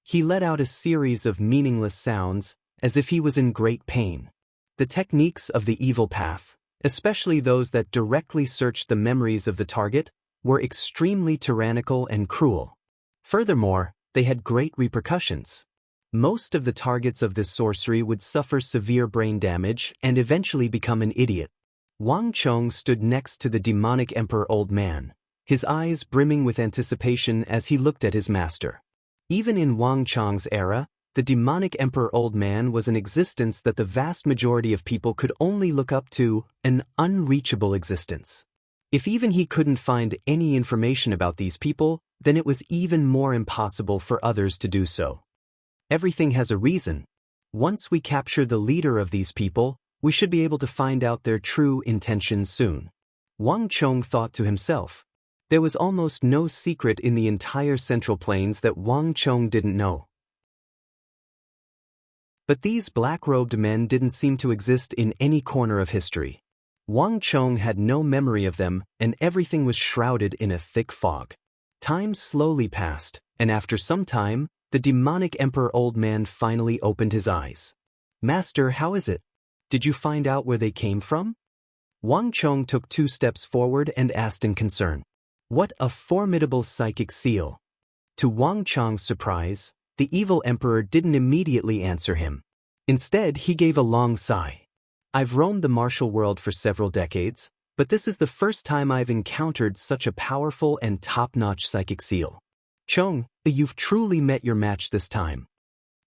He let out a series of meaningless sounds, as if he was in great pain. The techniques of the evil path, especially those that directly searched the memories of the target, were extremely tyrannical and cruel. Furthermore, they had great repercussions. Most of the targets of this sorcery would suffer severe brain damage and eventually become an idiot. Wang Chong stood next to the demonic Emperor Old Man, his eyes brimming with anticipation as he looked at his master. Even in Wang Chong's era, the demonic Emperor Old Man was an existence that the vast majority of people could only look up to, an unreachable existence. If even he couldn't find any information about these people, then it was even more impossible for others to do so. Everything has a reason. Once we capture the leader of these people, we should be able to find out their true intentions soon. Wang Chong thought to himself. There was almost no secret in the entire Central Plains that Wang Chong didn't know. But these black-robed men didn't seem to exist in any corner of history. Wang Chong had no memory of them, and everything was shrouded in a thick fog. Time slowly passed, and after some time, the demonic Emperor Old Man finally opened his eyes. "Master, how is it?" Did you find out where they came from? Wang Chong took 2 steps forward and asked in concern. What a formidable psychic seal! To Wang Chong's surprise, the evil emperor didn't immediately answer him. Instead, he gave a long sigh. I've roamed the martial world for several decades, but this is the first time I've encountered such a powerful and top-notch psychic seal. Chong, you've truly met your match this time.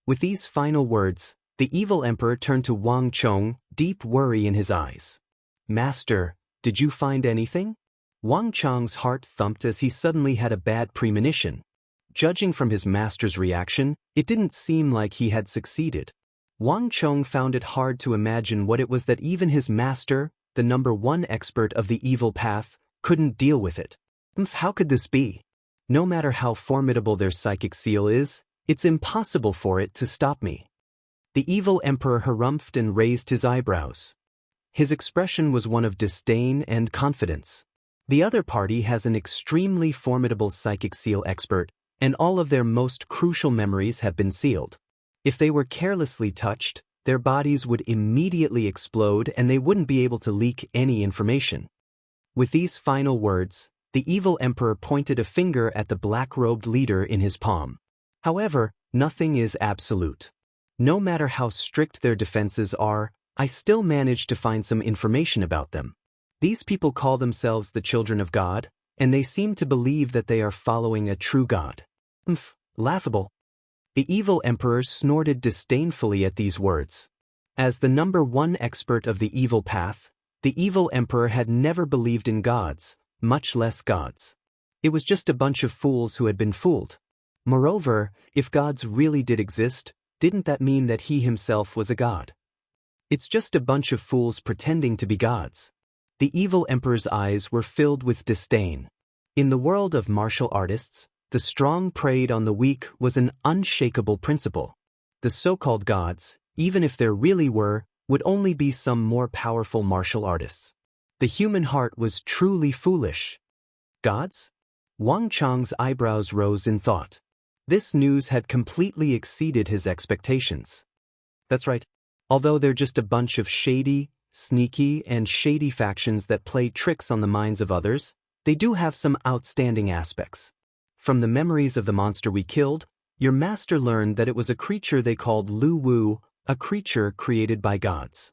With these final words, the evil emperor turned to Wang Chong, deep worry in his eyes. Master, did you find anything? Wang Chong's heart thumped as he suddenly had a bad premonition. Judging from his master's reaction, it didn't seem like he had succeeded. Wang Chong found it hard to imagine what it was that even his master, the #1 expert of the evil path, couldn't deal with it. How could this be? No matter how formidable their psychic seal is, it's impossible for it to stop me. The evil emperor harumphed and raised his eyebrows. His expression was one of disdain and confidence. The other party has an extremely formidable psychic seal expert, and all of their most crucial memories have been sealed. If they were carelessly touched, their bodies would immediately explode and they wouldn't be able to leak any information. With these final words, the evil emperor pointed a finger at the black-robed leader in his palm. However, nothing is absolute. No matter how strict their defenses are, I still managed to find some information about them. These people call themselves the children of God, and they seem to believe that they are following a true God. Laughable. The evil emperor snorted disdainfully at these words. As the #1 expert of the evil path, the evil emperor had never believed in gods, much less gods. It was just a bunch of fools who had been fooled. Moreover, if gods really did exist, didn't that mean that he himself was a god? It's just a bunch of fools pretending to be gods. The evil emperor's eyes were filled with disdain. In the world of martial artists, the strong preyed on the weak was an unshakable principle. The so-called gods, even if there really were, would only be some more powerful martial artists. The human heart was truly foolish. Gods? Wang Chong's eyebrows rose in thought. This news had completely exceeded his expectations. That's right. Although they're just a bunch of sneaky and shady factions that play tricks on the minds of others, they do have some outstanding aspects. From the memories of the monster we killed, your master learned that it was a creature they called Lu Wu, a creature created by gods.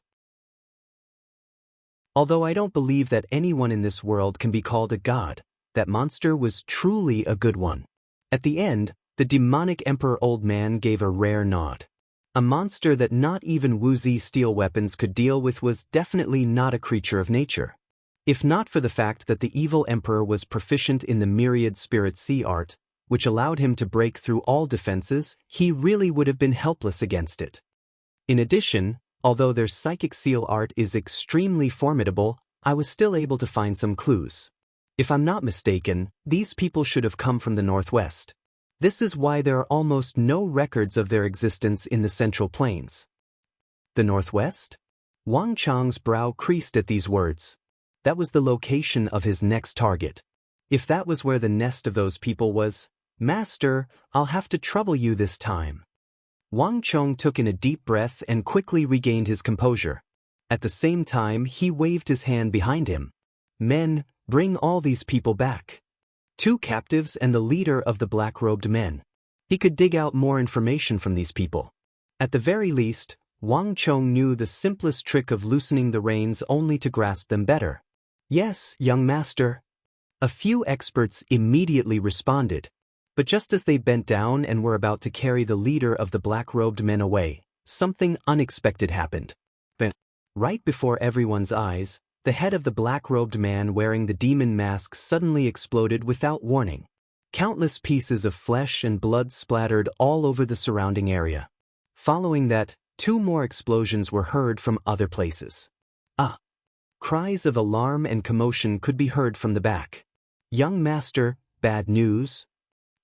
Although I don't believe that anyone in this world can be called a god, that monster was truly a good one. At the end, the demonic emperor old man gave a rare nod. A monster that not even Wuzi steel weapons could deal with was definitely not a creature of nature. If not for the fact that the evil emperor was proficient in the myriad spirit sea art, which allowed him to break through all defenses, he really would have been helpless against it. In addition, although their psychic seal art is extremely formidable, I was still able to find some clues. If I'm not mistaken, these people should have come from the northwest. This is why there are almost no records of their existence in the Central Plains. The northwest? Wang Chong's brow creased at these words. That was the location of his next target. If that was where the nest of those people was, Master, I'll have to trouble you this time. Wang Chong took in a deep breath and quickly regained his composure. At the same time, he waved his hand behind him. Men, bring all these people back. 2 captives and the leader of the black-robed men. He could dig out more information from these people. At the very least, Wang Chong knew the simplest trick of loosening the reins only to grasp them better. Yes, young master. A few experts immediately responded, but just as they bent down and were about to carry the leader of the black-robed men away, something unexpected happened. But right before everyone's eyes, the head of the black-robed man wearing the demon mask suddenly exploded without warning. Countless pieces of flesh and blood splattered all over the surrounding area. Following that, 2 more explosions were heard from other places. Cries of alarm and commotion could be heard from the back. Young master, bad news.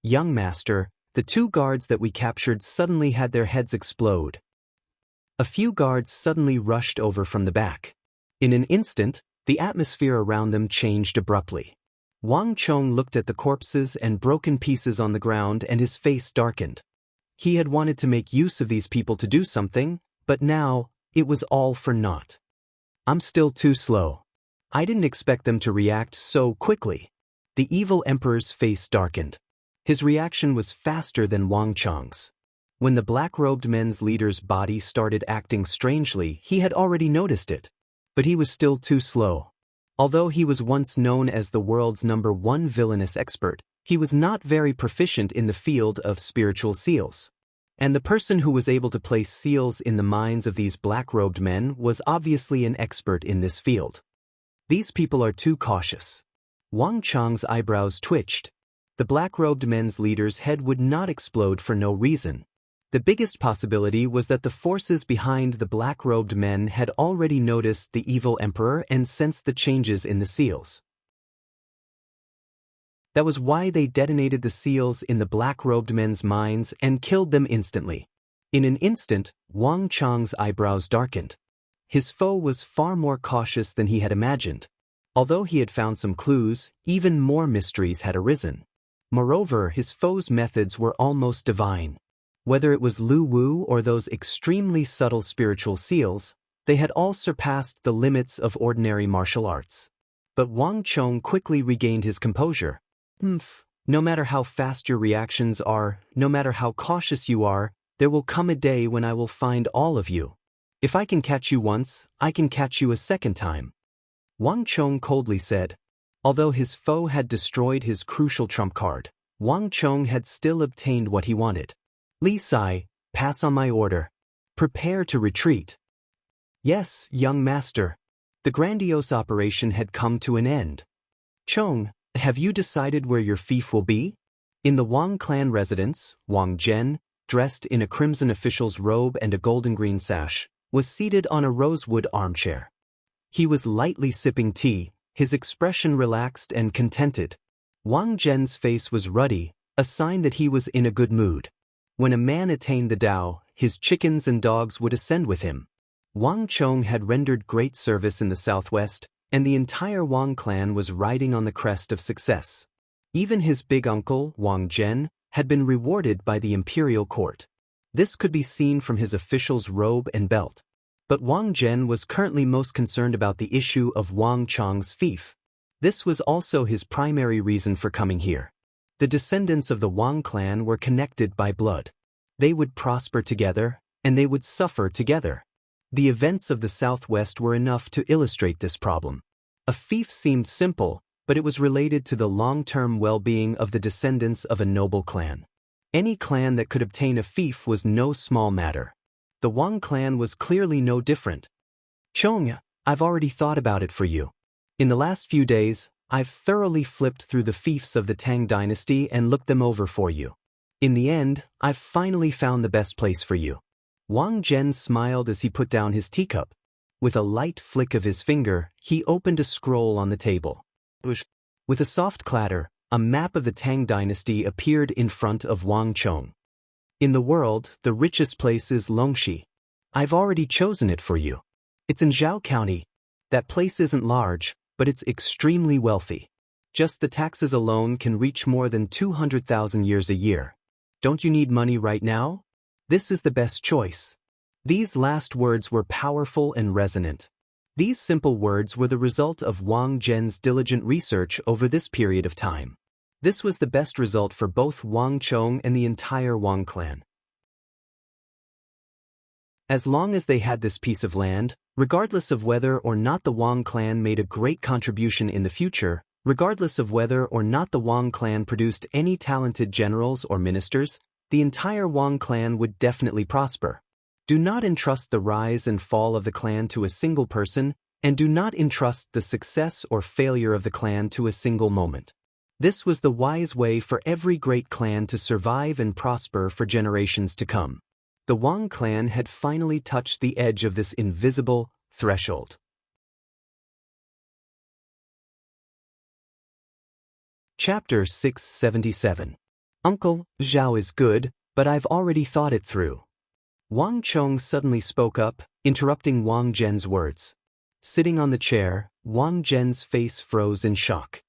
Young master, the 2 guards that we captured suddenly had their heads explode. A few guards suddenly rushed over from the back. In an instant, the atmosphere around them changed abruptly. Wang Chong looked at the corpses and broken pieces on the ground and his face darkened. He had wanted to make use of these people to do something, but now, It was all for naught. I'm still too slow. I didn't expect them to react so quickly. The evil emperor's face darkened. His reaction was faster than Wang Chang's. When the black-robed men's leader's body started acting strangely, he had already noticed it. But he was still too slow. Although he was once known as the world's #1 villainous expert, he was not very proficient in the field of spiritual seals. And the person who was able to place seals in the minds of these black-robed men was obviously an expert in this field. These people are too cautious. Wang Chang's eyebrows twitched. The black-robed men's leader's head would not explode for no reason. The biggest possibility was that the forces behind the black-robed men had already noticed the evil emperor and sensed the changes in the seals. That was why they detonated the seals in the black-robed men's minds and killed them instantly. In an instant, Wang Chang's eyebrows darkened. His foe was far more cautious than he had imagined. Although he had found some clues, even more mysteries had arisen. Moreover, his foe's methods were almost divine. Whether it was Lu Wu or those extremely subtle spiritual seals, they had all surpassed the limits of ordinary martial arts. But Wang Chong quickly regained his composure. No matter how fast your reactions are, no matter how cautious you are, there will come a day when I will find all of you. If I can catch you once, I can catch you a second time. Wang Chong coldly said. Although his foe had destroyed his crucial trump card, Wang Chong had still obtained what he wanted. Li Sai, pass on my order. Prepare to retreat. Yes, young master. The grandiose operation had come to an end. Chong, have you decided where your fief will be? In the Wang clan residence, Wang Zhen, dressed in a crimson official's robe and a golden green sash, was seated on a rosewood armchair. He was lightly sipping tea, his expression relaxed and contented. Wang Zhen's face was ruddy, a sign that he was in a good mood. When a man attained the Tao, his chickens and dogs would ascend with him. Wang Chong had rendered great service in the southwest, and the entire Wang clan was riding on the crest of success. Even his big uncle, Wang Zhen, had been rewarded by the imperial court. This could be seen from his official's robe and belt. But Wang Zhen was currently most concerned about the issue of Wang Chang's fief. This was also his primary reason for coming here. The descendants of the Wang clan were connected by blood. They would prosper together, and they would suffer together. The events of the Southwest were enough to illustrate this problem. A fief seemed simple, but it was related to the long-term well-being of the descendants of a noble clan. Any clan that could obtain a fief was no small matter. The Wang clan was clearly no different. Chong, I've already thought about it for you. In the last few days, I've thoroughly flipped through the fiefs of the Tang dynasty and looked them over for you. In the end, I've finally found the best place for you. Wang Zhen smiled as he put down his teacup. With a light flick of his finger, he opened a scroll on the table. With a soft clatter, a map of the Tang dynasty appeared in front of Wang Chong. In the world, the richest place is Longxi. I've already chosen it for you. It's in Zhao County. That place isn't large, but it's extremely wealthy. Just the taxes alone can reach more than 200,000 years a year. Don't you need money right now? This is the best choice. These last words were powerful and resonant. These simple words were the result of Wang Zhen's diligent research over this period of time. This was the best result for both Wang Chong and the entire Wang clan. As long as they had this piece of land, regardless of whether or not the Wang clan made a great contribution in the future, regardless of whether or not the Wang clan produced any talented generals or ministers, the entire Wang clan would definitely prosper. Do not entrust the rise and fall of the clan to a single person, and do not entrust the success or failure of the clan to a single moment. This was the wise way for every great clan to survive and prosper for generations to come. The Wang clan had finally touched the edge of this invisible threshold. Chapter 677. Uncle, Zhao is good, but I've already thought it through. Wang Chong suddenly spoke up, interrupting Wang Zhen's words. Sitting on the chair, Wang Zhen's face froze in shock.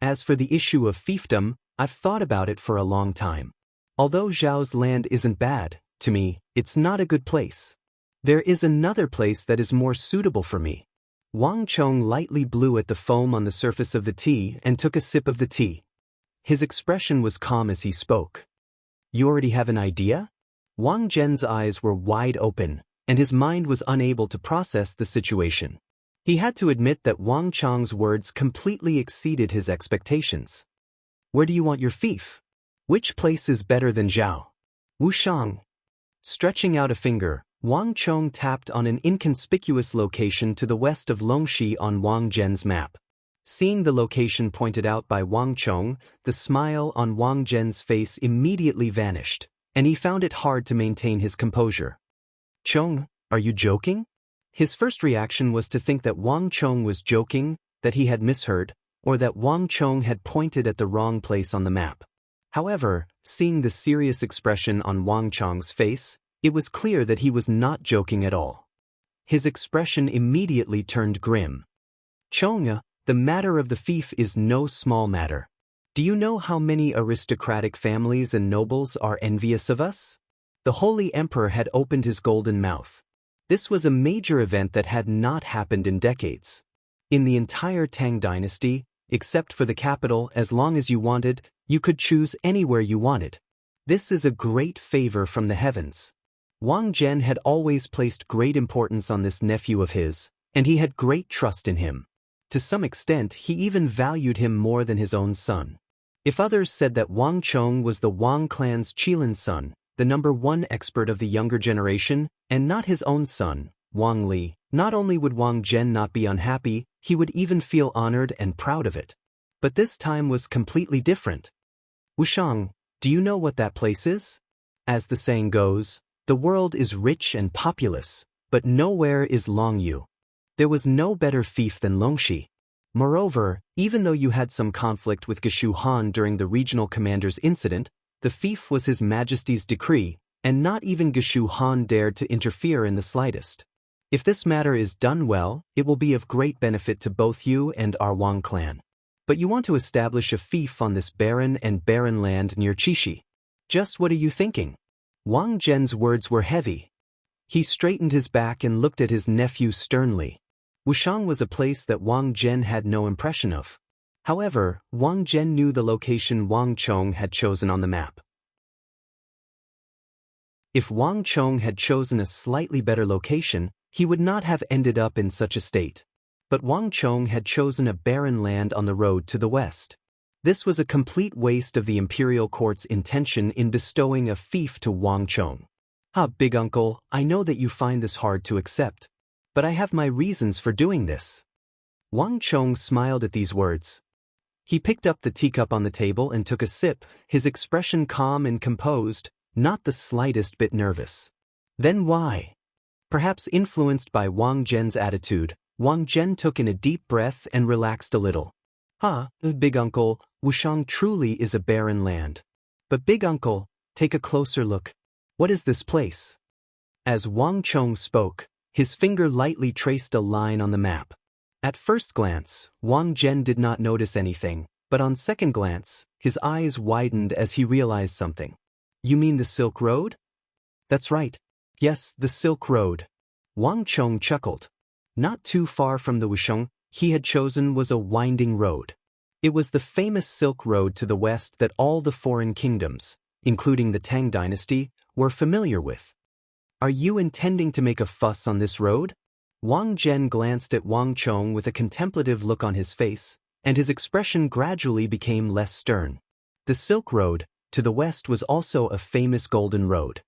As for the issue of fiefdom, I've thought about it for a long time. Although Zhao's land isn't bad, to me, it's not a good place. There is another place that is more suitable for me. Wang Chong lightly blew at the foam on the surface of the tea and took a sip of the tea. His expression was calm as he spoke. You already have an idea? Wang Zhen's eyes were wide open, and his mind was unable to process the situation. He had to admit that Wang Chong's words completely exceeded his expectations. Where do you want your fief? Which place is better than Zhao? Wushang. Stretching out a finger, Wang Chong tapped on an inconspicuous location to the west of Longxi on Wang Zhen's map. Seeing the location pointed out by Wang Chong, the smile on Wang Zhen's face immediately vanished, and he found it hard to maintain his composure. Chong, are you joking? His first reaction was to think that Wang Chong was joking, that he had misheard, or that Wang Chong had pointed at the wrong place on the map. However, seeing the serious expression on Wang Chong's face, it was clear that he was not joking at all. His expression immediately turned grim. Chong, the matter of the fief is no small matter. Do you know how many aristocratic families and nobles are envious of us? The Holy Emperor had opened his golden mouth. This was a major event that had not happened in decades. In the entire Tang dynasty, except for the capital, as long as you wanted, you could choose anywhere you wanted. This is a great favor from the heavens. Wang Zhen had always placed great importance on this nephew of his, and he had great trust in him. To some extent, he even valued him more than his own son. If others said that Wang Chong was the Wang clan's Qilin son, the #1 expert of the younger generation, and not his own son, Wang Li, not only would Wang Zhen not be unhappy, he would even feel honored and proud of it. But this time was completely different. Wushang, do you know what that place is? As the saying goes, the world is rich and populous, but nowhere is Longyu. There was no better fief than Longxi. Moreover, even though you had some conflict with Geshu Han during the regional commander's incident, the fief was His Majesty's decree, and not even Geshu Han dared to interfere in the slightest. If this matter is done well, it will be of great benefit to both you and our Wang clan. But you want to establish a fief on this barren and barren land near Qixi. Just what are you thinking? Wang Zhen's words were heavy. He straightened his back and looked at his nephew sternly. Wushang was a place that Wang Zhen had no impression of. However, Wang Zhen knew the location Wang Chong had chosen on the map. If Wang Chong had chosen a slightly better location, he would not have ended up in such a state. But Wang Chong had chosen a barren land on the road to the west. This was a complete waste of the imperial court's intention in bestowing a fief to Wang Chong. Big uncle, I know that you find this hard to accept. But I have my reasons for doing this. Wang Chong smiled at these words. He picked up the teacup on the table and took a sip, his expression calm and composed, not the slightest bit nervous. Then why? Perhaps influenced by Wang Zhen's attitude, Wang Zhen took in a deep breath and relaxed a little. Big uncle, Wushang truly is a barren land. But big uncle, take a closer look. What is this place? As Wang Chong spoke, his finger lightly traced a line on the map. At first glance, Wang Zhen did not notice anything, but on second glance, his eyes widened as he realized something. You mean the Silk Road? That's right. Yes, the Silk Road. Wang Chong chuckled. Not too far from the Wushang he had chosen was a winding road. It was the famous Silk Road to the west that all the foreign kingdoms, including the Tang dynasty, were familiar with. Are you intending to make a fuss on this road? Wang Zhen glanced at Wang Chong with a contemplative look on his face, and his expression gradually became less stern. The Silk Road, to the west, was also a famous golden road.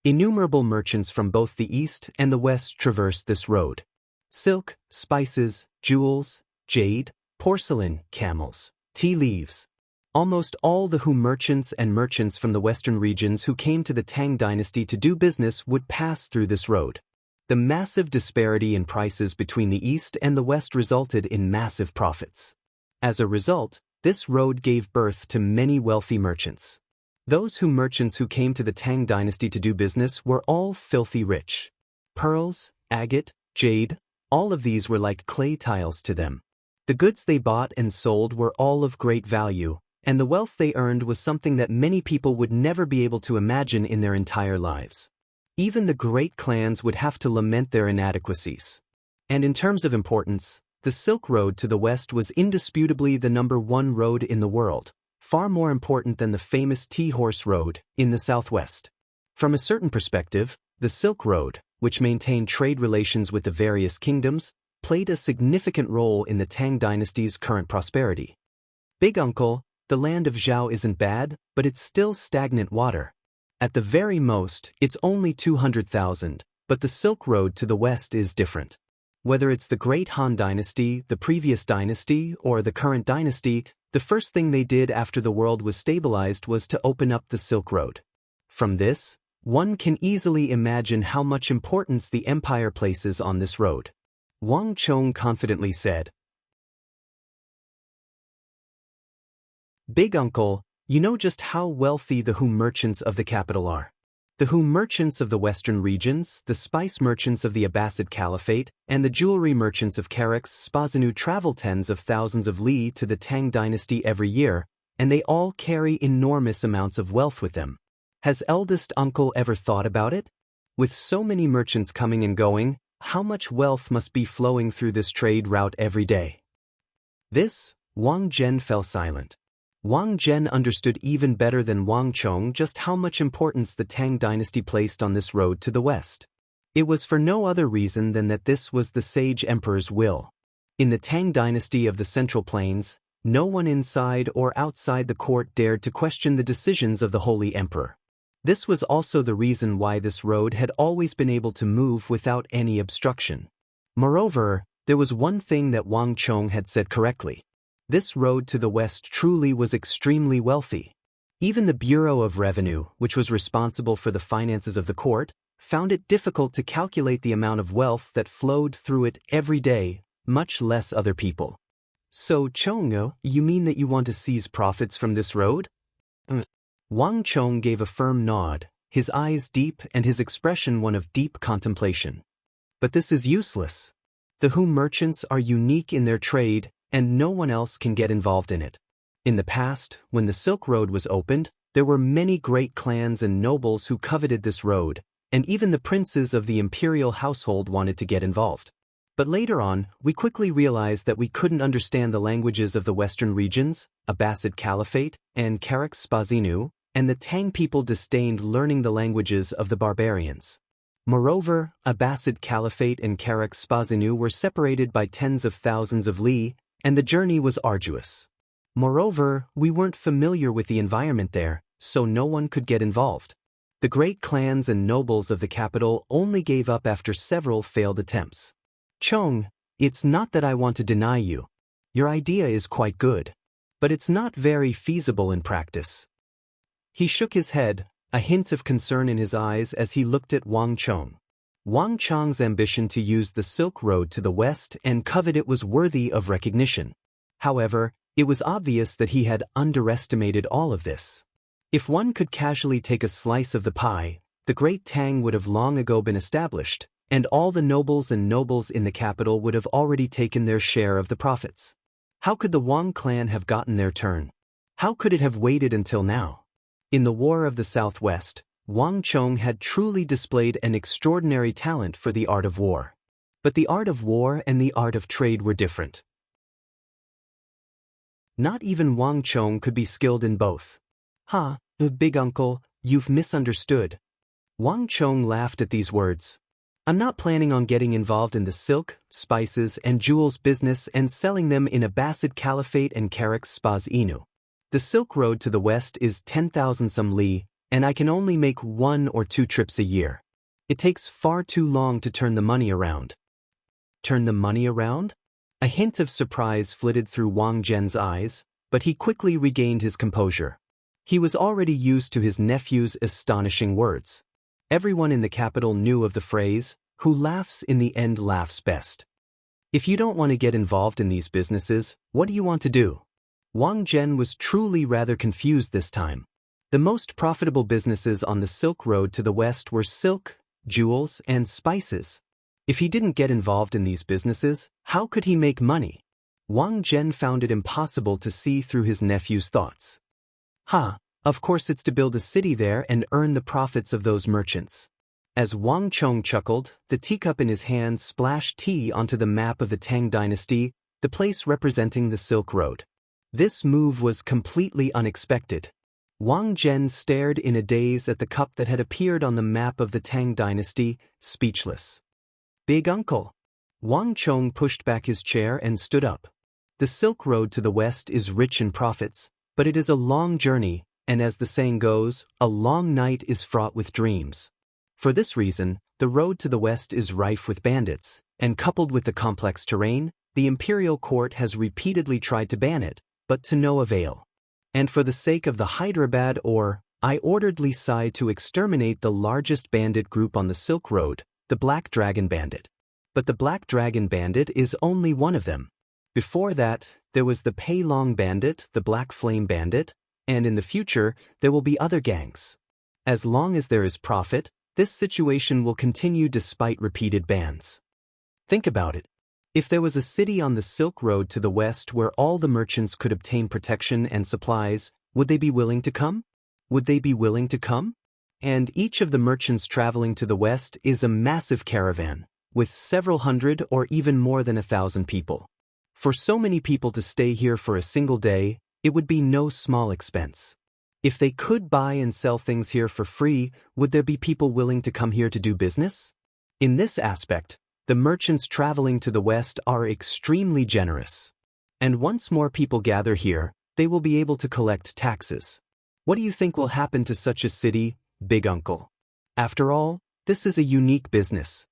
Innumerable merchants from both the east and the west traversed this road. Silk, spices, jewels, jade, porcelain, camels, tea leaves. Almost all the merchants from the western regions who came to the Tang dynasty to do business would pass through this road. The massive disparity in prices between the east and the west resulted in massive profits. As a result, this road gave birth to many wealthy merchants. Those merchants who came to the Tang dynasty to do business were all filthy rich. Pearls, agate, jade, all of these were like clay tiles to them. The goods they bought and sold were all of great value, and the wealth they earned was something that many people would never be able to imagine in their entire lives. Even the great clans would have to lament their inadequacies. And in terms of importance, the Silk Road to the west was indisputably the #1 road in the world, far more important than the famous Tea-Horse Road in the southwest. From a certain perspective, the Silk Road, which maintained trade relations with the various kingdoms, played a significant role in the Tang dynasty's current prosperity. Big Uncle, the land of Zhao isn't bad, but it's still stagnant water. At the very most, it's only 200,000, but the Silk Road to the west is different. Whether it's the Great Han Dynasty, the previous dynasty, or the current dynasty, the first thing they did after the world was stabilized was to open up the Silk Road. From this, one can easily imagine how much importance the empire places on this road. Wang Chong confidently said, "Big Uncle, you know just how wealthy the Hu merchants of the capital are. The Hu merchants of the western regions, the spice merchants of the Abbasid Caliphate, and the jewelry merchants of Charax Spazinu travel tens of thousands of li to the Tang dynasty every year, and they all carry enormous amounts of wealth with them. Has eldest uncle ever thought about it? With so many merchants coming and going, how much wealth must be flowing through this trade route every day?" This, Wang Zhen fell silent. Wang Zhen understood even better than Wang Chong just how much importance the Tang dynasty placed on this road to the west. It was for no other reason than that this was the sage emperor's will. In the Tang dynasty of the Central Plains, no one inside or outside the court dared to question the decisions of the Holy Emperor. This was also the reason why this road had always been able to move without any obstruction. Moreover, there was one thing that Wang Chong had said correctly. This road to the west truly was extremely wealthy. Even the Bureau of Revenue, which was responsible for the finances of the court, found it difficult to calculate the amount of wealth that flowed through it every day, much less other people. "So, Chong, you mean that you want to seize profits from this road?" Wang Chong gave a firm nod, his eyes deep and his expression one of deep contemplation. "But this is useless. The Hu merchants are unique in their trade, and no one else can get involved in it. In the past, when the Silk Road was opened, there were many great clans and nobles who coveted this road, and even the princes of the imperial household wanted to get involved. But later on, we quickly realized that we couldn't understand the languages of the western regions, Abbasid Caliphate, and Charax Spazinu, and the Tang people disdained learning the languages of the barbarians. Moreover, Abbasid Caliphate and Charax Spazinu were separated by tens of thousands of li, and the journey was arduous. Moreover, we weren't familiar with the environment there, so no one could get involved. The great clans and nobles of the capital only gave up after several failed attempts. Chong, it's not that I want to deny you. Your idea is quite good. But it's not very feasible in practice." He shook his head, a hint of concern in his eyes as he looked at Wang Chong. Wang Chong's ambition to use the Silk Road to the west and covet it was worthy of recognition. However, it was obvious that he had underestimated all of this. If one could casually take a slice of the pie, the Great Tang would have long ago been established, and all the nobles in the capital would have already taken their share of the profits. How could the Wang clan have gotten their turn? How could it have waited until now? In the War of the Southwest, Wang Chong had truly displayed an extraordinary talent for the art of war. But the art of war and the art of trade were different. Not even Wang Chong could be skilled in both. Big Uncle, you've misunderstood." Wang Chong laughed at these words. "I'm not planning on getting involved in the silk, spices, and jewels business and selling them in Abbasid Caliphate and Charax Spazinu. The Silk Road to the west is 10,000 some li, and I can only make 1 or 2 trips a year. It takes far too long to turn the money around." "Turn the money around?" A hint of surprise flitted through Wang Zhen's eyes, but he quickly regained his composure. He was already used to his nephew's astonishing words. Everyone in the capital knew of the phrase, "Who laughs in the end laughs best." "If you don't want to get involved in these businesses, what do you want to do?" Wang Zhen was truly rather confused this time. The most profitable businesses on the Silk Road to the west were silk, jewels, and spices. If he didn't get involved in these businesses, how could he make money? Wang Zhen found it impossible to see through his nephew's thoughts. Of course it's to build a city there and earn the profits of those merchants. As Wang Chong chuckled, the teacup in his hand splashed tea onto the map of the Tang dynasty, the place representing the Silk Road. This move was completely unexpected. Wang Zhen stared in a daze at the cup that had appeared on the map of the Tang dynasty, speechless. Big uncle. Wang Chong pushed back his chair and stood up. The Silk Road to the west is rich in profits, but it is a long journey, and as the saying goes, a long night is fraught with dreams. For this reason, the road to the west is rife with bandits, and coupled with the complex terrain, the imperial court has repeatedly tried to ban it, but to no avail. And for the sake of the Hyderabad I ordered Li Sai to exterminate the largest bandit group on the Silk Road, the Black Dragon Bandit. But the Black Dragon Bandit is only one of them. Before that, there was the Pei Long Bandit, the Black Flame Bandit, and in the future, there will be other gangs. As long as there is profit, this situation will continue despite repeated bans. Think about it. If there was a city on the Silk Road to the west where all the merchants could obtain protection and supplies, would they be willing to come? Would they be willing to come? And each of the merchants traveling to the west is a massive caravan, with several hundred or even more than 1,000 people. For so many people to stay here for a single day, it would be no small expense. If they could buy and sell things here for free, would there be people willing to come here to do business? In this aspect, the merchants traveling to the west are extremely generous. And once more people gather here, they will be able to collect taxes. What do you think will happen to such a city, Big Uncle? After all, this is a unique business.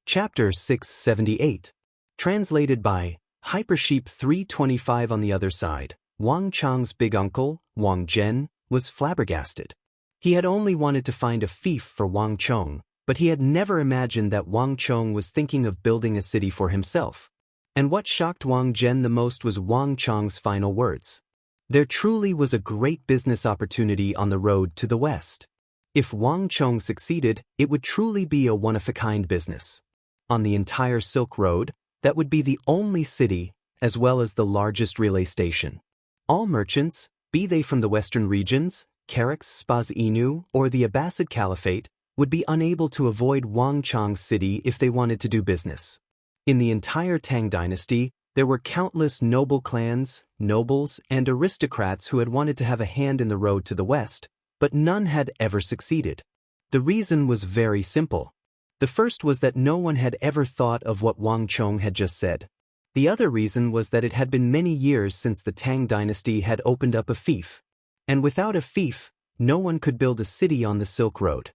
Chapter 678. Translated by Hypersheep 325. On the other side, Wang Chang's big uncle, Wang Zhen, was flabbergasted. He had only wanted to find a fief for Wang Chong, but he had never imagined that Wang Chong was thinking of building a city for himself. And what shocked Wang Zhen the most was Wang Chong's final words. There truly was a great business opportunity on the road to the west. If Wang Chong succeeded, it would truly be a one-of-a-kind business. On the entire Silk Road, that would be the only city, as well as the largest relay station. All merchants, be they from the western regions, Karax, Spaz Inu, or the Abbasid Caliphate, would be unable to avoid Wang Chong's city if they wanted to do business. In the entire Tang dynasty, there were countless noble clans, nobles, and aristocrats who had wanted to have a hand in the road to the west, but none had ever succeeded. The reason was very simple. The first was that no one had ever thought of what Wang Chong had just said. The other reason was that it had been many years since the Tang dynasty had opened up a fief. And without a fief, no one could build a city on the Silk Road.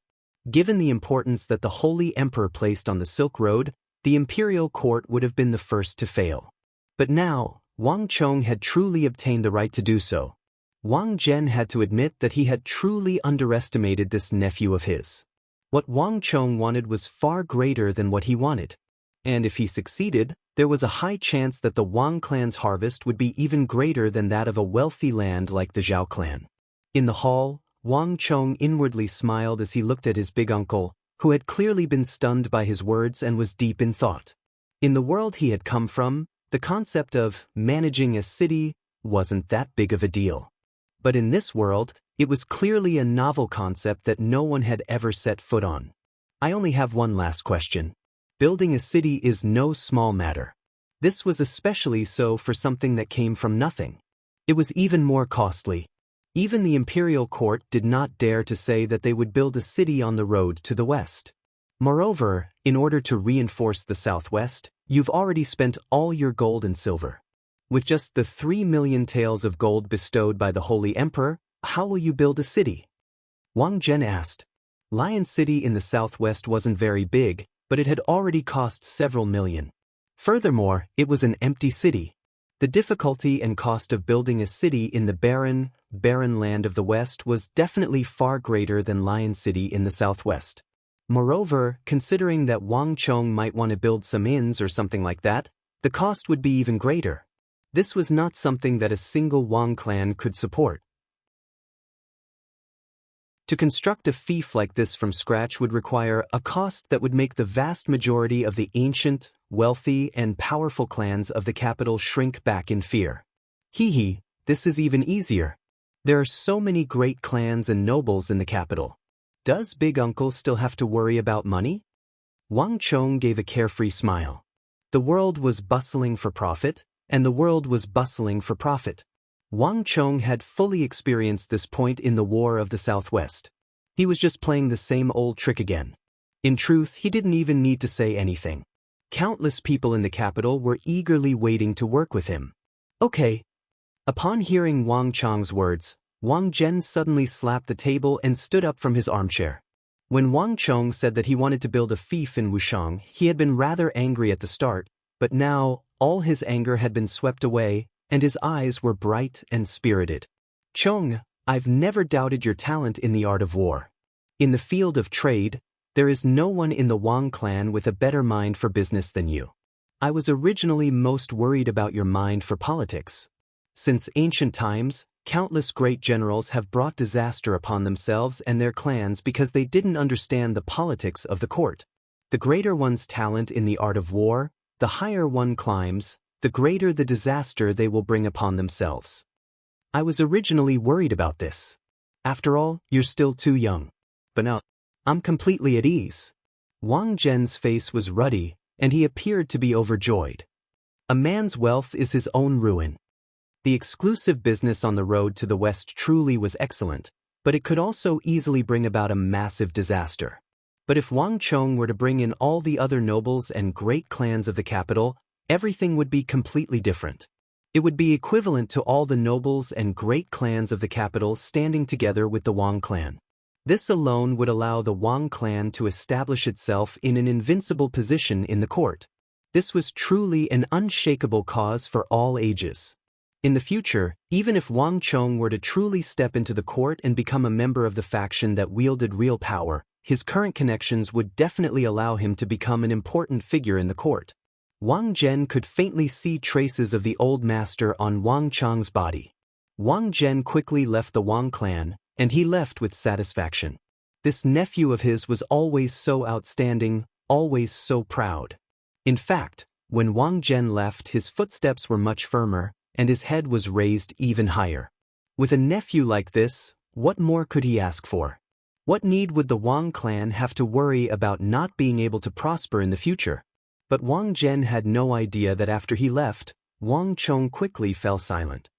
Given the importance that the Holy Emperor placed on the Silk Road, the imperial court would have been the first to fail. But now, Wang Chong had truly obtained the right to do so. Wang Zhen had to admit that he had truly underestimated this nephew of his. What Wang Chong wanted was far greater than what he wanted. And if he succeeded, there was a high chance that the Wang clan's harvest would be even greater than that of a wealthy land like the Zhao clan. In the hall, Wang Chong inwardly smiled as he looked at his big uncle, who had clearly been stunned by his words and was deep in thought. In the world he had come from, the concept of managing a city wasn't that big of a deal. But in this world, it was clearly a novel concept that no one had ever set foot on. I only have one last question. Building a city is no small matter. This was especially so for something that came from nothing. It was even more costly. Even the imperial court did not dare to say that they would build a city on the road to the west. Moreover, in order to reinforce the southwest, you've already spent all your gold and silver. With just the 3 million taels of gold bestowed by the Holy Emperor, how will you build a city? Wang Zhen asked. Lion City in the southwest wasn't very big, but it had already cost several million. Furthermore, it was an empty city. The difficulty and cost of building a city in the barren land of the west was definitely far greater than Lion City in the southwest. Moreover, considering that Wang Chong might want to build some inns or something like that, the cost would be even greater. This was not something that a single Wang clan could support. To construct a fief like this from scratch would require a cost that would make the vast majority of the ancient, wealthy, and powerful clans of the capital shrink back in fear. This is even easier. There are so many great clans and nobles in the capital. Does Big Uncle still have to worry about money? Wang Chong gave a carefree smile. The world was bustling for profit, and the world was bustling for profit. Wang Chong had fully experienced this point in the War of the Southwest. He was just playing the same old trick again. In truth, he didn't even need to say anything. Countless people in the capital were eagerly waiting to work with him. Okay. Upon hearing Wang Chong's words, Wang Zhen suddenly slapped the table and stood up from his armchair. When Wang Chong said that he wanted to build a fief in Wushang, he had been rather angry at the start, but now, all his anger had been swept away, and his eyes were bright and spirited. Chong, I've never doubted your talent in the art of war. In the field of trade, there is no one in the Wang clan with a better mind for business than you. I was originally most worried about your mind for politics. Since ancient times, countless great generals have brought disaster upon themselves and their clans because they didn't understand the politics of the court. The greater one's talent in the art of war, the higher one climbs, the greater the disaster they will bring upon themselves. I was originally worried about this. After all, you're still too young. But now, I'm completely at ease. Wang Zhen's face was ruddy, and he appeared to be overjoyed. A man's wealth is his own ruin. The exclusive business on the road to the west truly was excellent, but it could also easily bring about a massive disaster. But if Wang Chong were to bring in all the other nobles and great clans of the capital, everything would be completely different. It would be equivalent to all the nobles and great clans of the capital standing together with the Wang clan. This alone would allow the Wang clan to establish itself in an invincible position in the court. This was truly an unshakable cause for all ages. In the future, even if Wang Chong were to truly step into the court and become a member of the faction that wielded real power, his current connections would definitely allow him to become an important figure in the court. Wang Zhen could faintly see traces of the old master on Wang Chong's body. Wang Zhen quickly left the Wang clan, and he left with satisfaction. This nephew of his was always so outstanding, always so proud. In fact, when Wang Zhen left, his footsteps were much firmer, and his head was raised even higher. With a nephew like this, what more could he ask for? What need would the Wang clan have to worry about not being able to prosper in the future? But Wang Zhen had no idea that after he left, Wang Chong quickly fell silent.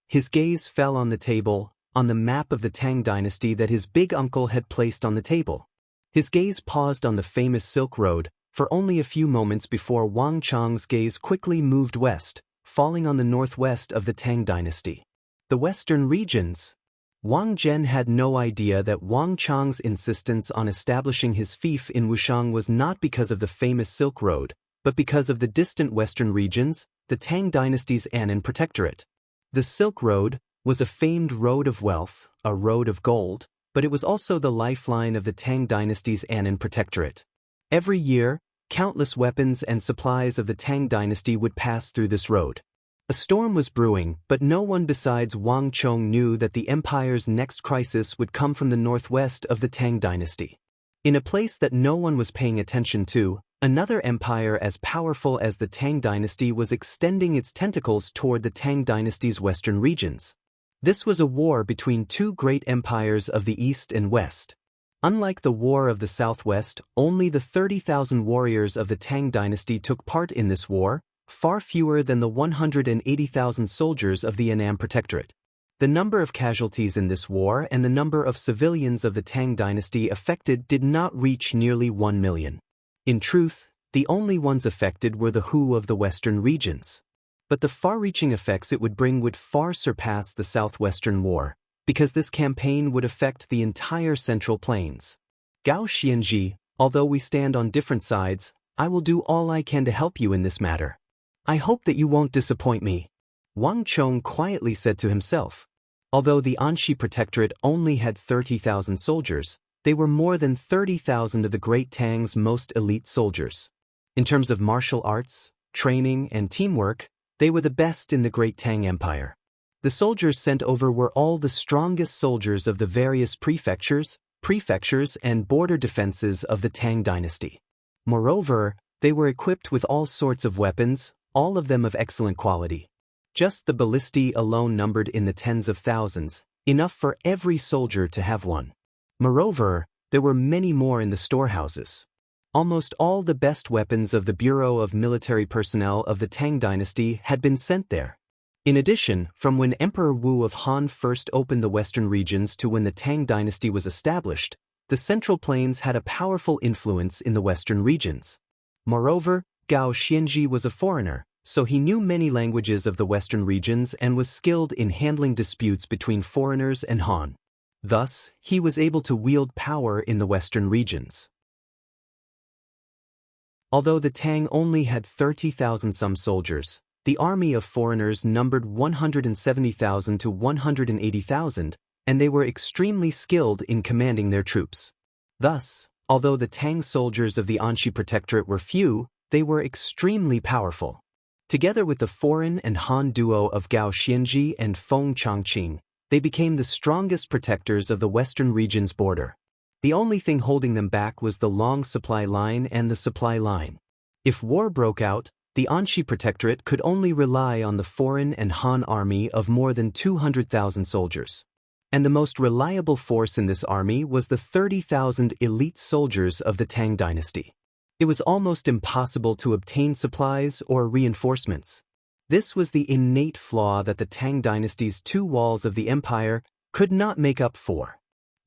His gaze fell on the table, on the map of the Tang dynasty that his big uncle had placed on the table. His gaze paused on the famous Silk Road, for only a few moments before Wang Chong's gaze quickly moved west, falling on the northwest of the Tang dynasty. The western regions. Wang Zhen had no idea that Wang Chong's insistence on establishing his fief in Wushang was not because of the famous Silk Road, but because of the distant western regions, the Tang dynasty's Annan Protectorate. The Silk Road was a famed road of wealth, a road of gold, but it was also the lifeline of the Tang dynasty's Annan Protectorate. Every year, countless weapons and supplies of the Tang dynasty would pass through this road. A storm was brewing, but no one besides Wang Chong knew that the empire's next crisis would come from the northwest of the Tang dynasty. In a place that no one was paying attention to, another empire as powerful as the Tang dynasty was extending its tentacles toward the Tang dynasty's western regions. This was a war between two great empires of the east and west. Unlike the War of the Southwest, only the 30,000 warriors of the Tang dynasty took part in this war, far fewer than the 180,000 soldiers of the Annan Protectorate. The number of casualties in this war and the number of civilians of the Tang dynasty affected did not reach nearly 1 million. In truth, the only ones affected were the Hu of the western regions. But the far-reaching effects it would bring would far surpass the Southwestern War, because this campaign would affect the entire Central Plains. Gao Xianji, although we stand on different sides, I will do all I can to help you in this matter. I hope that you won't disappoint me. Wang Chong quietly said to himself. Although the Anxi Protectorate only had 30,000 soldiers, they were more than 30,000 of the Great Tang's most elite soldiers. In terms of martial arts, training, and teamwork, they were the best in the Great Tang Empire. The soldiers sent over were all the strongest soldiers of the various prefectures, and border defenses of the Tang dynasty. Moreover, they were equipped with all sorts of weapons, all of them of excellent quality. Just the ballistae alone numbered in the tens of thousands, enough for every soldier to have one. Moreover, there were many more in the storehouses. Almost all the best weapons of the Bureau of Military Personnel of the Tang Dynasty had been sent there. In addition, from when Emperor Wu of Han first opened the western regions to when the Tang Dynasty was established, the Central Plains had a powerful influence in the western regions. Moreover, Gao Xianji was a foreigner, so he knew many languages of the western regions and was skilled in handling disputes between foreigners and Han. Thus, he was able to wield power in the western regions. Although the Tang only had 30,000 some soldiers, the army of foreigners numbered 170,000 to 180,000, and they were extremely skilled in commanding their troops. Thus, although the Tang soldiers of the Anxi Protectorate were few, they were extremely powerful. Together with the foreign and Han duo of Gao Xianji and Feng Changqing, they became the strongest protectors of the western region's border. The only thing holding them back was the long supply line and the supply line. If war broke out, the Anxi Protectorate could only rely on the foreign and Han army of more than 200,000 soldiers. And the most reliable force in this army was the 30,000 elite soldiers of the Tang Dynasty. It was almost impossible to obtain supplies or reinforcements. This was the innate flaw that the Tang Dynasty's two walls of the empire could not make up for.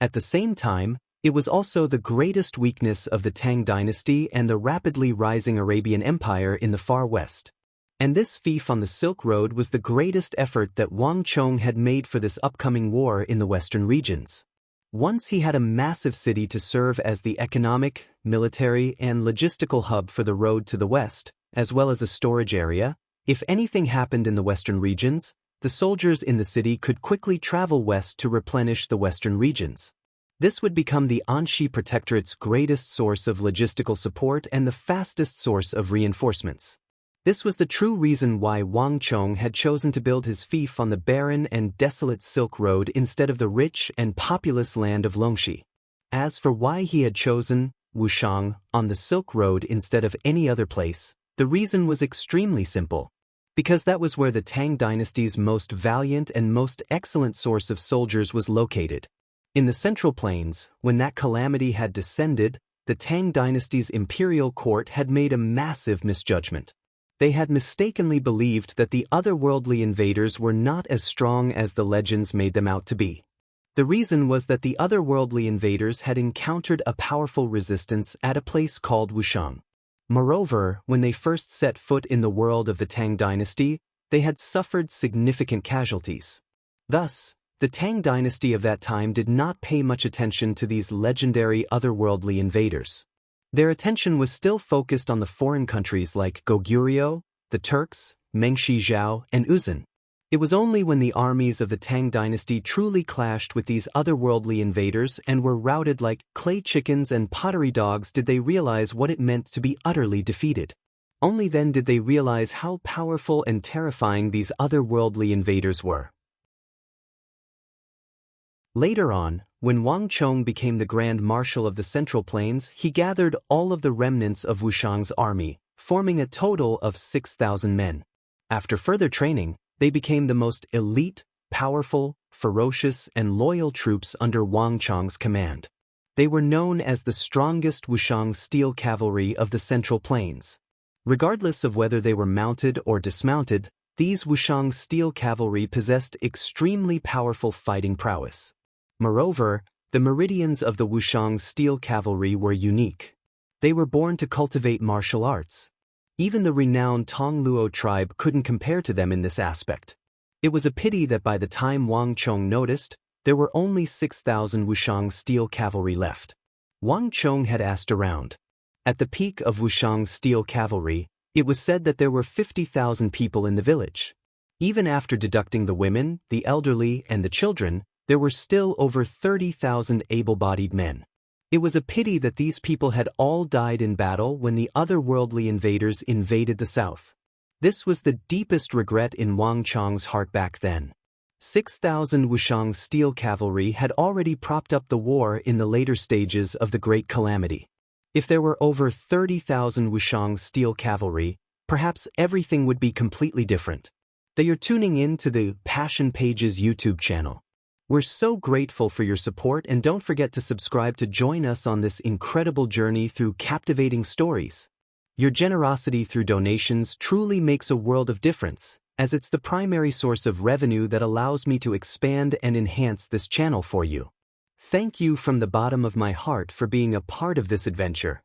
At the same time, it was also the greatest weakness of the Tang Dynasty and the rapidly rising Arabian Empire in the far west. And this fief on the Silk Road was the greatest effort that Wang Chong had made for this upcoming war in the western regions. Once he had a massive city to serve as the economic, military, and logistical hub for the road to the west, as well as a storage area, if anything happened in the western regions, the soldiers in the city could quickly travel west to replenish the western regions. This would become the Anxi Protectorate's greatest source of logistical support and the fastest source of reinforcements. This was the true reason why Wang Chong had chosen to build his fief on the barren and desolate Silk Road instead of the rich and populous land of Longxi. As for why he had chosen Wushang on the Silk Road instead of any other place, the reason was extremely simple. Because that was where the Tang Dynasty's most valiant and most excellent source of soldiers was located. In the Central Plains, when that calamity had descended, the Tang Dynasty's imperial court had made a massive misjudgment. They had mistakenly believed that the otherworldly invaders were not as strong as the legends made them out to be. The reason was that the otherworldly invaders had encountered a powerful resistance at a place called Wushang. Moreover, when they first set foot in the world of the Tang Dynasty, they had suffered significant casualties. Thus, the Tang Dynasty of that time did not pay much attention to these legendary otherworldly invaders. Their attention was still focused on the foreign countries like Goguryeo, the Turks, Mengshi Zhao, and Uzan. It was only when the armies of the Tang Dynasty truly clashed with these otherworldly invaders and were routed like clay chickens and pottery dogs did they realize what it meant to be utterly defeated. Only then did they realize how powerful and terrifying these otherworldly invaders were. Later on, when Wang Chong became the Grand Marshal of the Central Plains, he gathered all of the remnants of Wushang's army, forming a total of 6,000 men. After further training, they became the most elite, powerful, ferocious, and loyal troops under Wang Chong's command. They were known as the strongest Wushang steel cavalry of the Central Plains. Regardless of whether they were mounted or dismounted, these Wushang steel cavalry possessed extremely powerful fighting prowess. Moreover, the meridians of the Wushang steel cavalry were unique. They were born to cultivate martial arts. Even the renowned Tongluo tribe couldn't compare to them in this aspect. It was a pity that by the time Wang Chong noticed, there were only 6,000 Wushang steel cavalry left. Wang Chong had asked around. At the peak of Wushang steel cavalry, it was said that there were 50,000 people in the village. Even after deducting the women, the elderly, and the children, there were still over 30,000 able-bodied men. It was a pity that these people had all died in battle when the otherworldly invaders invaded the south. This was the deepest regret in Wang Chong's heart back then. 6,000 Wushang steel cavalry had already propped up the war in the later stages of the Great Calamity. If there were over 30,000 Wushang steel cavalry, perhaps everything would be completely different. that you're tuning in to the Passion Pages YouTube channel. We're so grateful for your support, and don't forget to subscribe to join us on this incredible journey through captivating stories. Your generosity through donations truly makes a world of difference, as it's the primary source of revenue that allows me to expand and enhance this channel for you. Thank you from the bottom of my heart for being a part of this adventure.